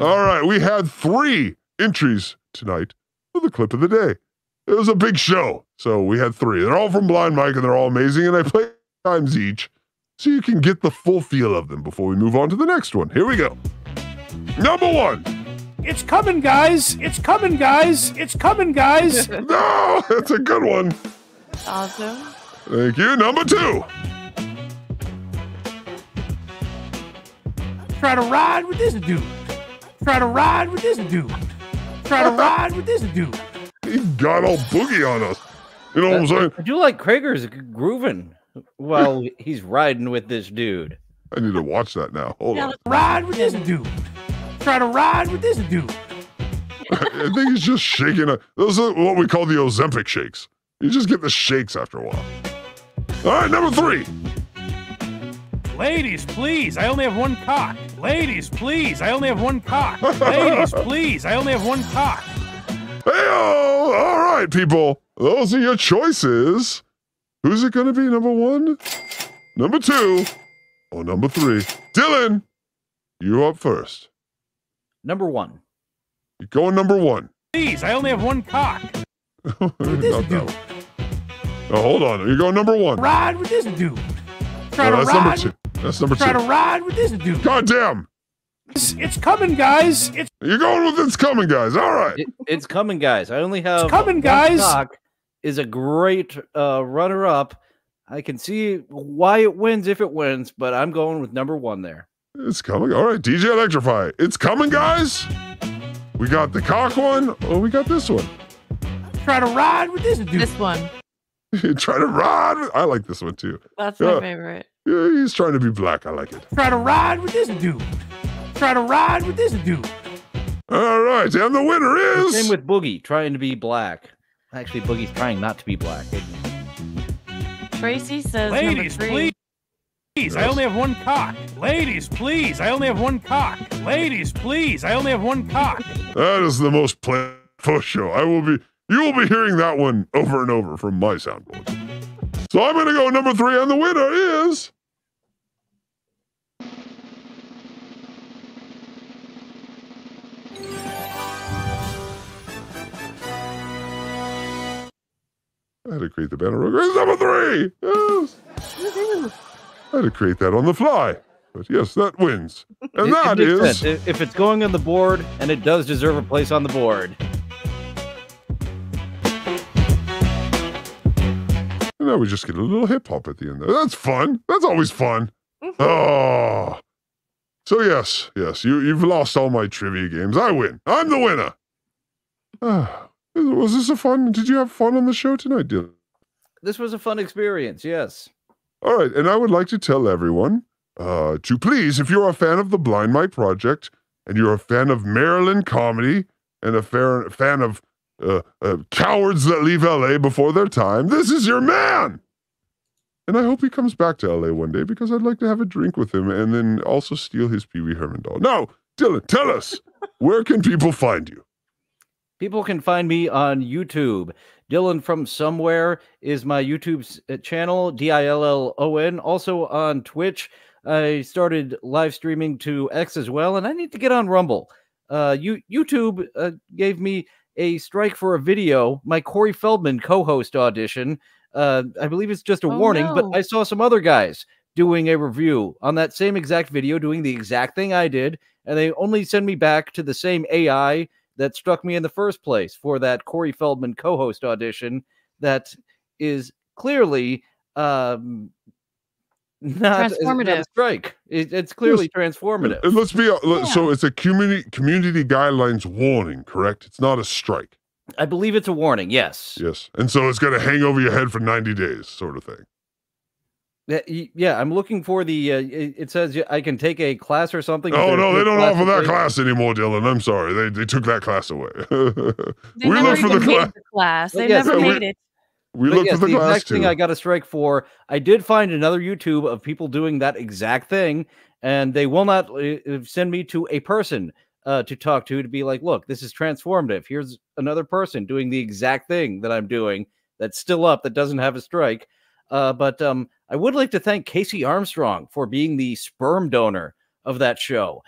All right, we had 3 entries tonight for the clip of the day. It was a big show, so we had 3. They're all from Blind Mike, and they're all amazing, and I play times each, so you can get the full feel of them before we move on to the next one. Here we go. Number 1. It's coming, guys. It's coming, guys. It's coming, guys. No, that's a good one. Awesome. Thank you. Number 2. Try to ride with this dude. Try to ride with this dude. Try to ride with this dude. He got all boogie on us. You know what I'm saying? I do like Kragers grooving while he's riding with this dude. I need to watch that now. Hold on. Ride with this dude. Try to ride with this dude. I think he's just shaking. Those are what we call the Ozempic shakes. You just get the shakes after a while. All right, number 3. Ladies, please, I only have 1 cock. Ladies, please, I only have 1 cock. Ladies, please, I only have 1 cock. Hey-oh! All right, people. Those are your choices. Who's it going to be? Number 1? Number 2? Or number 3? Dillon, you up first. Number 1. You're going number 1. Please, I only have 1 cock. Not that one. Oh, hold on. You're going number 1. Ride with this dude. Try No, to that's number ride. 2. That's number 2. Try to ride with this dude. God damn. It's coming, guys. You're going with It's Coming, guys. All right. It's coming, guys. I only have It's coming, 1 guys. cock is a great runner-up. I can see why it wins if it wins, but I'm going with number 1 there. It's coming. All right, DJ Electra Fry. It's coming, guys. We got the cock one. Oh, we got this one. Try to ride with this dude. This one. Try to ride. I like this one too. That's my favorite. Yeah, he's trying to be black. I like it. Try to ride with this dude. Try to ride with this dude. All right, and the winner is. Same with Boogie, trying to be black. Actually, Boogie's trying not to be black, isn't he? Tracy says Ladies, number 3. please, I only have one cock. Ladies, please, I only have one cock. Ladies, please, I only have one cock. That is the most played show. You will be hearing that one over and over from my soundboard. So I'm going to go number 3, and the winner is... I had to create the banner. It's number 3! Yes! I had to create that on the fly. But yes, that wins. And that makes is... sense. If it's going on the board, and it does deserve a place on the board. And now we just get a little hip-hop at the end there. That's fun. That's always fun. Oh. So yes, you've lost all my trivia games. I win. I'm the winner. Was this a fun? Did you have fun on the show tonight, Dylan? This was a fun experience, yes. All right, and I would like to tell everyone to please, if you're a fan of the Blind Mike Project, and you're a fan of Maryland comedy, and a fan of cowards that leave LA before their time, this is your man! And I hope he comes back to LA one day, because I'd like to have a drink with him, and then also steal his Pee Wee Herman doll. Now, Dylan, tell us, where can people find you? People can find me on YouTube. Dillon from Somewhere is my YouTube channel, Dillon. Also on Twitch. I started live streaming to X as well, and I need to get on Rumble. YouTube gave me a strike for a video, my Corey Feldman co-host audition. I believe it's just a warning, but I saw some other guys doing a review on that same exact video, doing the exact thing I did, and they only send me back to the same AI that struck me in the first place for that Corey Feldman co-host audition that is clearly not a strike. It's clearly transformative. And let's be so it's a community guidelines warning, correct? It's not a strike. I believe it's a warning, yes. Yes. And so it's going to hang over your head for 90 days, sort of thing. Yeah, I'm looking for the, it says I can take a class or something. Oh, no, they don't offer that class anymore, Dylan. I'm sorry. They took that class away. They never even made the class. They never made it. We looked for the class, exact thing I got a strike for. I did find another YouTube of people doing that exact thing, and they will not send me to a person to talk to be like, look, this is transformative. Here's another person doing the exact thing that I'm doing that's still up, that doesn't have a strike. But I would like to thank Casey Armstrong for being the sperm donor of that show,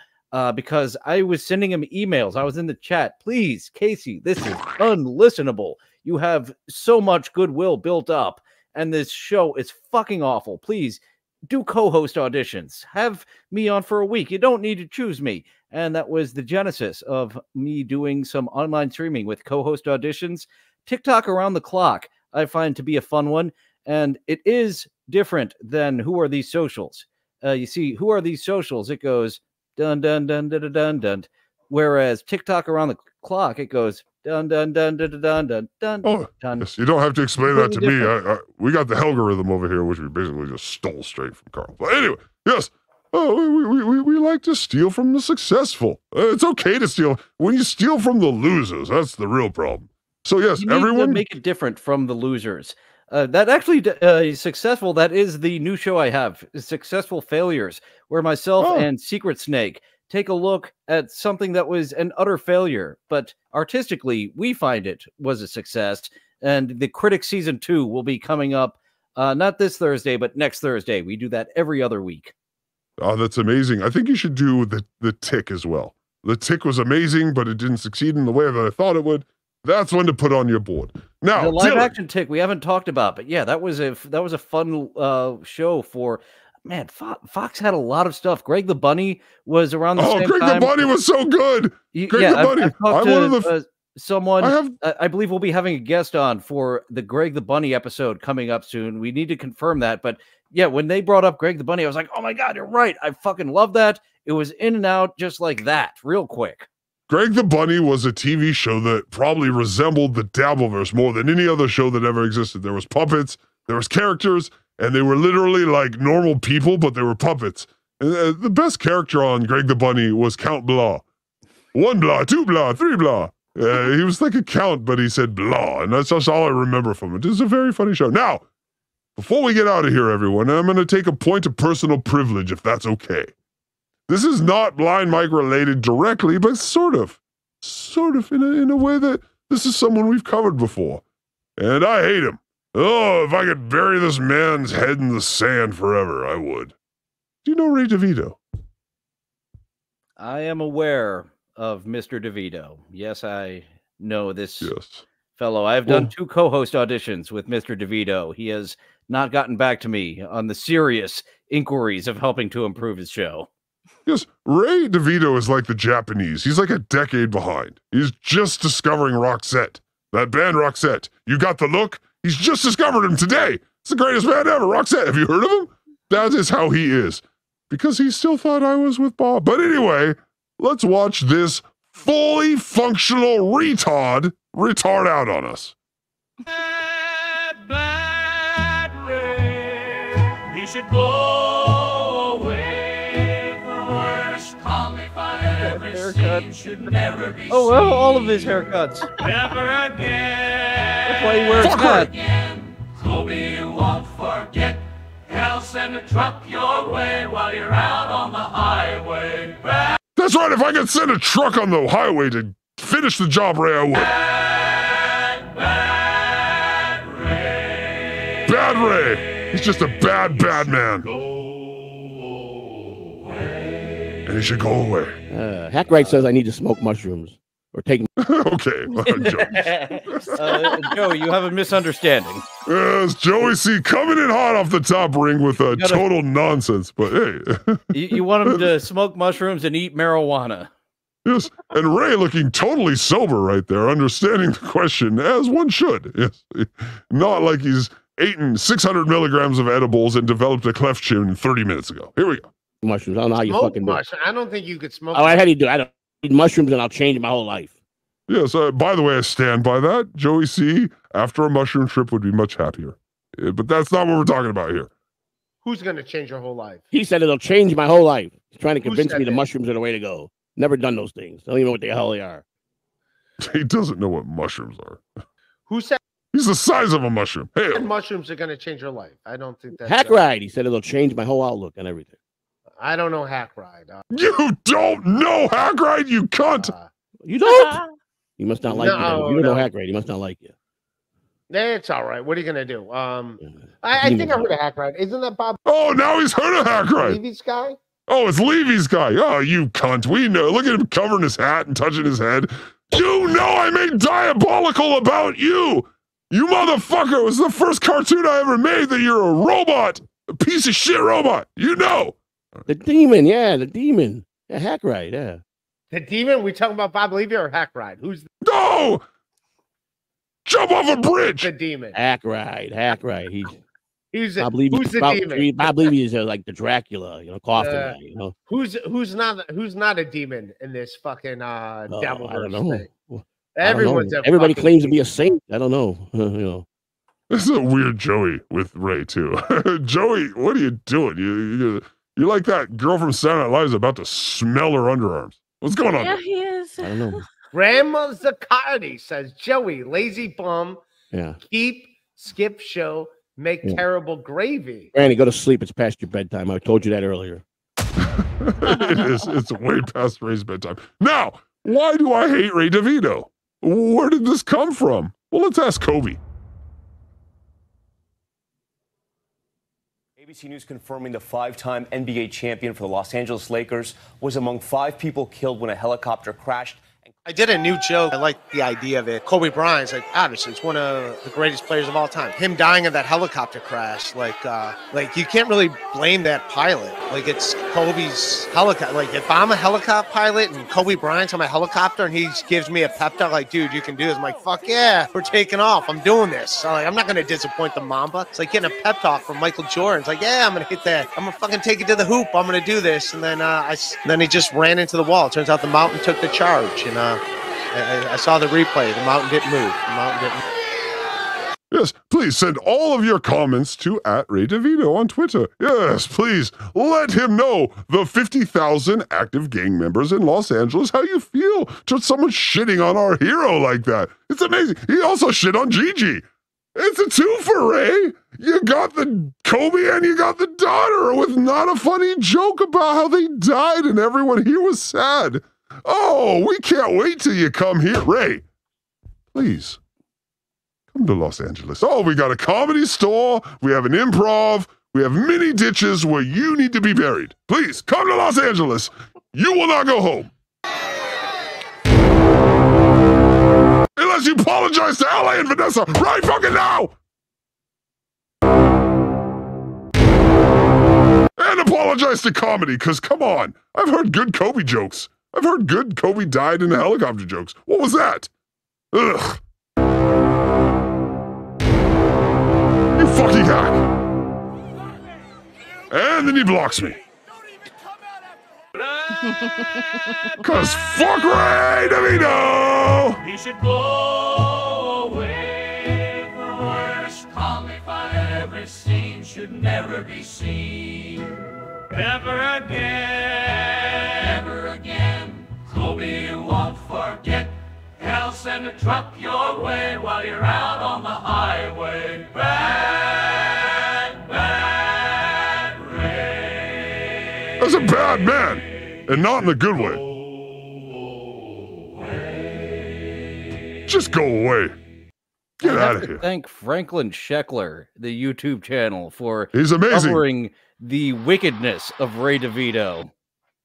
because I was sending him emails. I was in the chat. Please, Casey, this is unlistenable. You have so much goodwill built up, and this show is fucking awful. Please do co-host auditions. Have me on for a week. You don't need to choose me. And that was the genesis of me doing some online streaming with co-host auditions. TikTok around the clock, I find to be a fun one. And it is different than Who Are These Socials? You see, Who Are These Socials? It goes dun dun dun dun dun dun dun. Whereas TikTok around the clock, it goes dun dun dun dun dun dun dun. Oh, dun. Yes, you don't have to explain that to me. We got the algorithm over here, which we basically just stole straight from Karl. But anyway, yes. Oh, we like to steal from the successful. It's okay to steal. When you steal from the losers, that's the real problem. So yes, you need everyone to make it different from the losers. That actually is successful. That is the new show I have, Successful Failures, where myself and Secret Snake take a look at something that was an utter failure, but artistically, we find it was a success. And the Critic Season 2 will be coming up not this Thursday, but next Thursday. We do that every other week. Oh, that's amazing. I think you should do the Tick as well. The Tick was amazing, but it didn't succeed in the way that I thought it would. That's one to put on your board. Now, the live action Tick we haven't talked about, but yeah, that was a fun show for. Man, Fox had a lot of stuff. Greg the Bunny was around the same Greg time. the Bunny was so good. Greg the Bunny. I've talked to someone. I believe we'll be having a guest on for the Greg the Bunny episode coming up soon. We need to confirm that. But yeah, when they brought up Greg the Bunny, I was like, oh my God, you're right. I fucking love that. It was in and out just like that, real quick. Greg the Bunny was a TV show that probably resembled the Dabbleverse more than any other show that ever existed. There was puppets, there was characters, and they were literally like normal people, but they were puppets. And the best character on Greg the Bunny was Count Blah. 1 blah, 2 blah, 3 blah. He was like a count, but he said blah, and that's just all I remember from it. It's a very funny show. Now, before we get out of here, everyone, I'm going to take a point of personal privilege, if that's okay. This is not Blind Mike related directly, but sort of in a way that this is someone we've covered before. And I hate him. Oh, if I could bury this man's head in the sand forever, I would. Do you know Ray Devito? I am aware of Mr. Devito. Yes, I know this fellow. I've done 2 co-host auditions with Mr. Devito. He has not gotten back to me on the serious inquiries of helping to improve his show. Yes, Ray DeVito is like the Japanese. He's like a decade behind. He's just discovering Roxette. That band Roxette. You got the look? He's just discovered him today. It's the greatest band ever, Roxette. Have you heard of him? That is how he is. Because he still thought I was with Bob. But anyway, let's watch this fully functional retard out on us. Bad Ray, he should go away. The worst comic I ever seen should never be Oh, well, all of his haircuts. Never again. That's why he wears that. Again. Kobe, you won't forget. I'll send a truck your way while you're out on the highway. That's right, if I could send a truck on the highway to finish the job, Ray, I would. Bad Ray. Bad Ray. He's just a bad man. And he should go away. Hackride says I need to smoke mushrooms or take. Okay, Joey, you have a misunderstanding. Yes, Joey C coming in hot off the top ring with a total nonsense, but hey. you want him to smoke mushrooms and eat marijuana. Yes, and Ray looking totally sober right there, understanding the question, as one should. Yes, not like he's eaten 600 milligrams of edibles and developed a cleft chin 30 minutes ago. Here we go. Mushrooms. I don't know how you Smoke fucking do it. mushroom. I don't think you could smoke. Oh, how do you do? I don't eat mushrooms and I'll change my whole life. Yes, by the way, I stand by that. Joey C, after a mushroom trip, would be much happier. But that's not what we're talking about here. Who's going to change your whole life? He said it'll change my whole life. He's trying to convince me the mushrooms are the way to go. Never done those things. I don't even know what the hell they are. He doesn't know what mushrooms are. Who said? He's the size of a mushroom. Hey, mushrooms are going to change your life. I don't think that's Hackride. He said it'll change my whole outlook and everything. I don't know Hackride. You don't know Hackride, you cunt. You don't? You must not like No, you. You don't no. know Hackride. He must not like you. It's all right. What are you going to do? I think I heard of Hackride. Isn't that Bob? Oh, now he's heard of Hackride. Levy's guy? Oh, it's Levy's guy. Oh, you cunt. We know. Look at him covering his hat and touching his head. You know I made Diabolical about you. You motherfucker. It was the first cartoon I ever made that you're a robot. A piece of shit robot. You know. The demon. Yeah, the demon. Yeah, Hackride. Yeah. The demon? We talking about Bob Levy or Hackride? Who's the... No! Jump off a bridge! The demon. Hackride. Who's I believe the demon? I believe he's like the Dracula, coffin guy, Who's not a demon in this fucking devil? I don't know. Everybody claims to be a saint. I don't know. This is a weird Joey with Ray too. Joey, what are you doing? You're like that girl from Saturday Night Live is about to smell her underarms. What's going on? Yeah, he is. I don't know. Grandma Zaccardi says, Joey, lazy bum. Yeah. Skip show, make terrible gravy. Granny, go to sleep. It's past your bedtime. I told you that earlier. It is. It's way past Ray's bedtime. Now, why do I hate Ray DeVito? Where did this come from? Well, let's ask Kobe. ABC News confirming the 5-time NBA champion for the Los Angeles Lakers was among 5 people killed when a helicopter crashed. I did a new joke. I like the idea of it. Kobe Bryant's obviously it's one of the greatest players of all time. Him dying in that helicopter crash, like you can't really blame that pilot. Like it's Kobe's helicopter. Like if I'm a helicopter pilot and Kobe Bryant's on my helicopter and he gives me a pep talk, like, dude, you can do this. I'm like, fuck yeah, we're taking off. I'm doing this. So I'm not gonna disappoint the Mamba. It's like getting a pep talk from Michael Jordan. It's like, yeah, I'm gonna hit that. I'm gonna fucking take it to the hoop. I'm gonna do this. And then he just ran into the wall. It turns out the mountain took the charge. And I saw the replay. The mountain didn't move. Yes, please send all of your comments to @RayDeVito on Twitter. Yes, please let him know, the 50,000 active gang members in Los Angeles, how you feel to someone shitting on our hero like that. It's amazing. He also shit on Gigi. It's a twofer, Ray. You got the Kobe and you got the daughter with not a funny joke about how they died and everyone here was sad. Oh, we can't wait till you come here. Ray, please, come to Los Angeles. Oh, we got a comedy store. We have an improv. We have many ditches where you need to be buried. Please, come to Los Angeles. You will not go home. Unless you apologize to LA and Vanessa right fucking now! And apologize to comedy, because come on, I've heard good Kobe jokes. I've heard good Kobe died in a helicopter jokes. What was that? Ugh. You fucking hack. And then he blocks me. Cause fuck Ray Devito! He should go away. The worst comic I've ever seen should never be seen. Ever again. Ever again. Kobe, you won't forget. He'll send a truck your way while you're out on the highway. Bad, bad Ray. That's a bad man. And not in a good way. Just go away. Get out of here. Thank Franklin Sheckler, the YouTube channel, for He's amazing. covering the wickedness of Ray DeVito.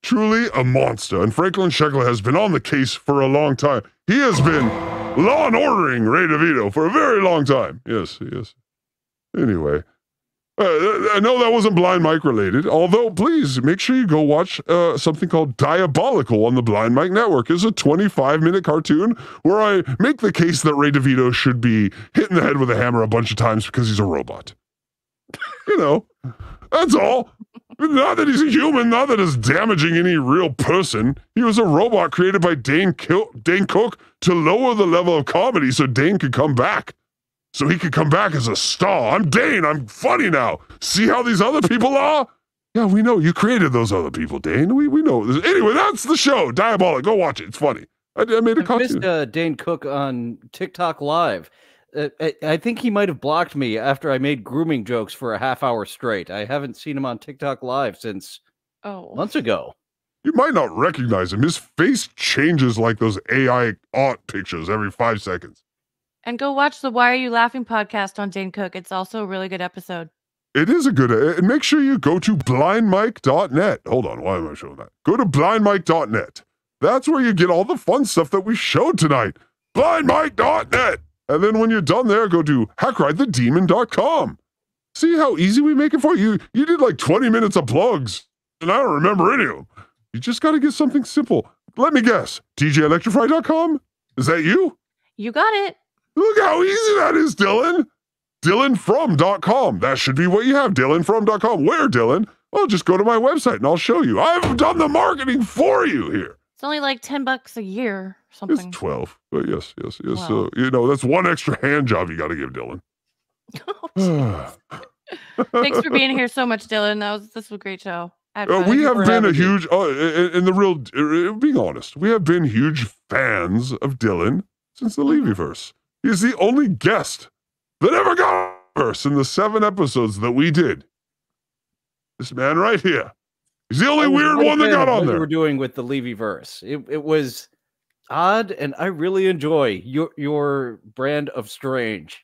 Truly a monster. And Franklin Sheckler has been on the case for a long time. He has been law and ordering Ray DeVito for a very long time. Yes, yes. Anyway. I know that wasn't Blind Mike related, although please make sure you go watch something called Diabolical on the Blind Mike Network. It's a 25-minute cartoon where I make the case that Ray DeVito should be hit in the head with a hammer a bunch of times because he's a robot. You know, that's all. Not that he's a human, not that it's damaging any real person. He was a robot created by Dane Cook to lower the level of comedy so Dane could come back. So he could come back as a star. I'm Dane. I'm funny now. See how these other people are? Yeah, we know. You created those other people, Dane. We know. Anyway, that's the show. Diabolic. Go watch it. It's funny. I made a cartoon. Missed Dane Cook on TikTok Live. I think he might have blocked me after I made grooming jokes for a half hour straight. I haven't seen him on TikTok Live since months ago. You might not recognize him. His face changes like those AI art pictures every 5 seconds. And go watch the Why Are You Laughing podcast on Dane Cook. It's also a really good episode. It is a good, and make sure you go to blindmike.net. Hold on, why am I showing that? Go to blindmike.net. That's where you get all the fun stuff that we showed tonight. Blindmike.net. And then when you're done there, go to hackridethedemon.com. See how easy we make it for you? You did like 20 minutes of plugs, and I don't remember any of them. You just got to get something simple. Let me guess, DJElectrafry.com? Is that you? You got it. Look how easy that is, Dillon. DillonFrom.com. That should be what you have, DillonFrom.com. Where, Dillon? Well, just go to my website and I'll show you. I've done the marketing for you here. It's only like $10 a year or something. It's 12. But yes. Wow. So, that's one extra hand job you got to give Dillon. Thanks for being here so much, Dillon. This was a great show. We have been a huge, being honest, we have been huge fans of Dillon since the Levyverse. He's the only guest that ever got a verse in the 7 episodes that we did. This man right here. He's the only weird one that got on there. We were doing with the Levyverse. It was odd, and I really enjoy your brand of strange.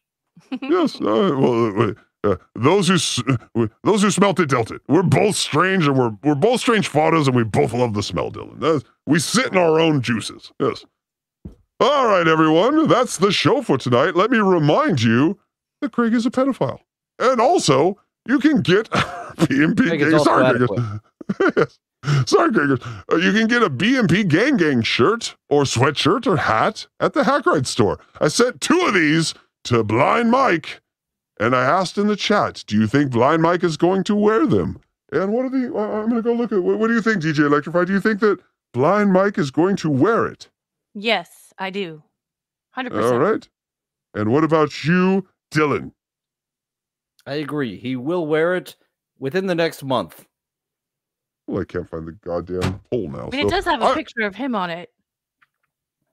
Yes. Those who smelt it dealt it. We're both strange, and we're both strange fathers, and we both love the smell, Dillon. We sit in our own juices. Yes. All right, everyone, that's the show for tonight. Let me remind you that Craig is a pedophile. And also, you can get BMP Sorry, Craigers. You can get a BMP Gang shirt or sweatshirt or hat at the Hackride store. I sent 2 of these to Blind Mike, and I asked in the chat, do you think Blind Mike is going to wear them? And what are the... I'm going to go look at... What do you think, DJ Electrify? Do you think that Blind Mike is going to wear it? Yes. I do. 100%. All right. And what about you, Dillon? I agree. He will wear it within the next month. Well, I can't find the goddamn poll now. I mean, it does have a picture of him on it.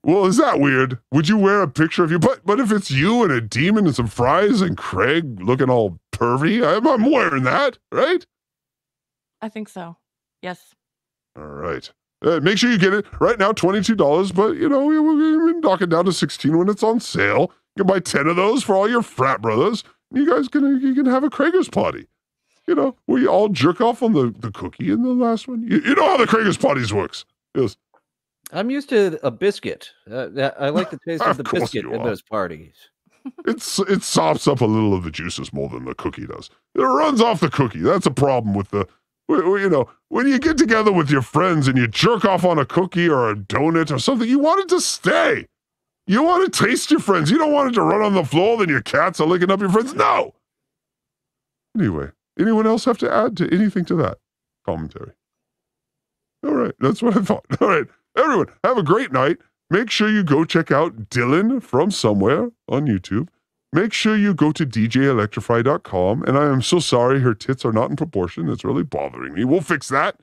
Well, is that weird? Would you wear a picture of you? But if it's you and a demon and some fries and Craig looking all pervy, I'm wearing that, right? I think so. Yes. All right. Make sure you get it right now, $22, but we'll knock it down to $16 when it's on sale. You can buy 10 of those for all your frat brothers. You guys can have a Krager's party. Where you all jerk off on the cookie in the last one. You know how the Krager's parties works. Yes. I'm used to a biscuit. I like the taste of the biscuit at those parties. It sops up a little of the juices more than the cookie does. It runs off the cookie. That's a problem with when you get together with your friends and you jerk off on a cookie or a donut or something, you want it to stay. You want to taste your friends. You don't want it to run on the floor, then your cats are licking up your friends. No. Anyway, anyone else have to add to anything to that commentary? All right, that's what I thought. All right, everyone, have a great night. Make sure you go check out Dillon from Somewhere on YouTube. Make sure you go to djelectrafry.com. And I am so sorry her tits are not in proportion. It's really bothering me. We'll fix that.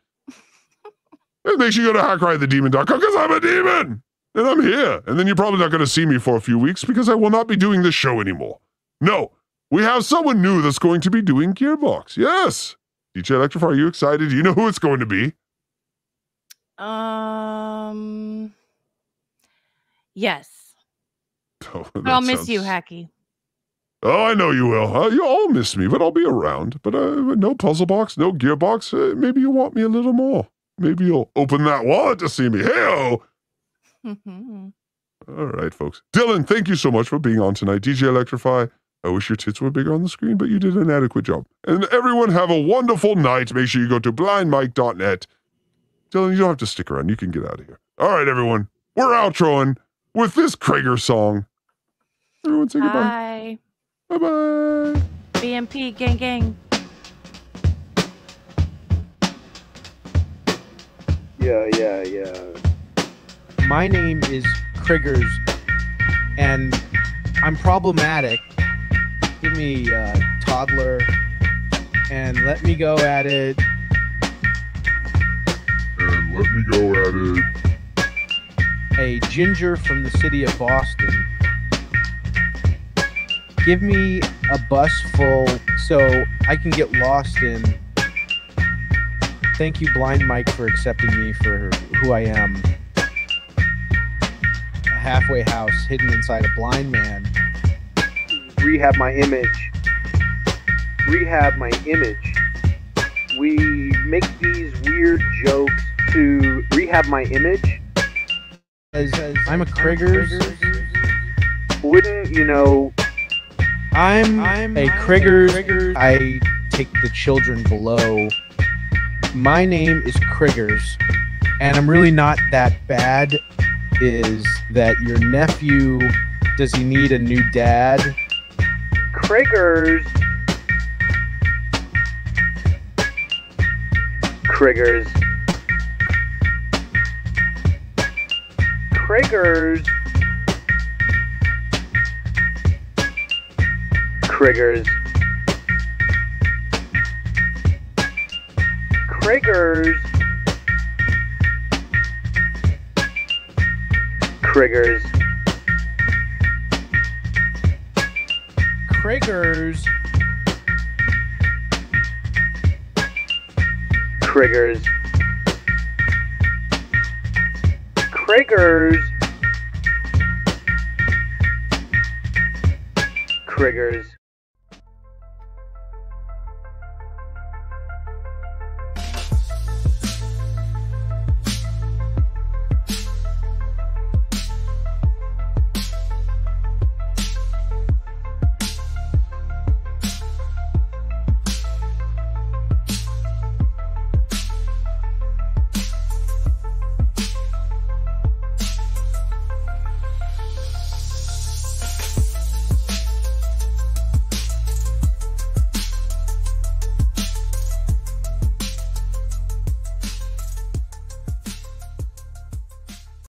And make sure you go to hackridethedemon.com because I'm a demon. And I'm here. And then you're probably not going to see me for a few weeks because I will not be doing this show anymore. No, we have someone new that's going to be doing Gearbox. Yes. DJ Electra Fry, are you excited? Do you know who it's going to be? Yes. Oh, but I'll miss you, Hacky. Oh, I know you will. You all miss me, but I'll be around. But no puzzle box, no Gearbox. Maybe you want me a little more. Maybe you'll open that wallet to see me. Hey-oh! All right, folks. Dillon, thank you so much for being on tonight. DJ Electrify, I wish your tits were bigger on the screen, but you did an adequate job. And everyone have a wonderful night. Make sure you go to blindmike.net. Dillon, you don't have to stick around. You can get out of here. All right, everyone. We're outroing with this Krager song. Everyone say goodbye. Bye. Bye-bye. BMP, gang, gang. Yeah. My name is Kriggers, and I'm problematic. Give me a toddler, and let me go at it. A ginger from the city of Boston. Give me a bus full so I can get lost in. Thank you, Blind Mike, for accepting me for who I am. A halfway house hidden inside a blind man. Rehab my image. We make these weird jokes to rehab my image. As I'm a Kriggers. Wouldn't you know? I'm a Kriggers. I take the children below. My name is Kriggers, and I'm really not that bad. Is that your nephew? Does he need a new dad? Kriggers. Kriggers. Kriggers. Kriggers. Kriggers. Kriggers. Kriggers. Kriggers. Kriggers. Kriggers.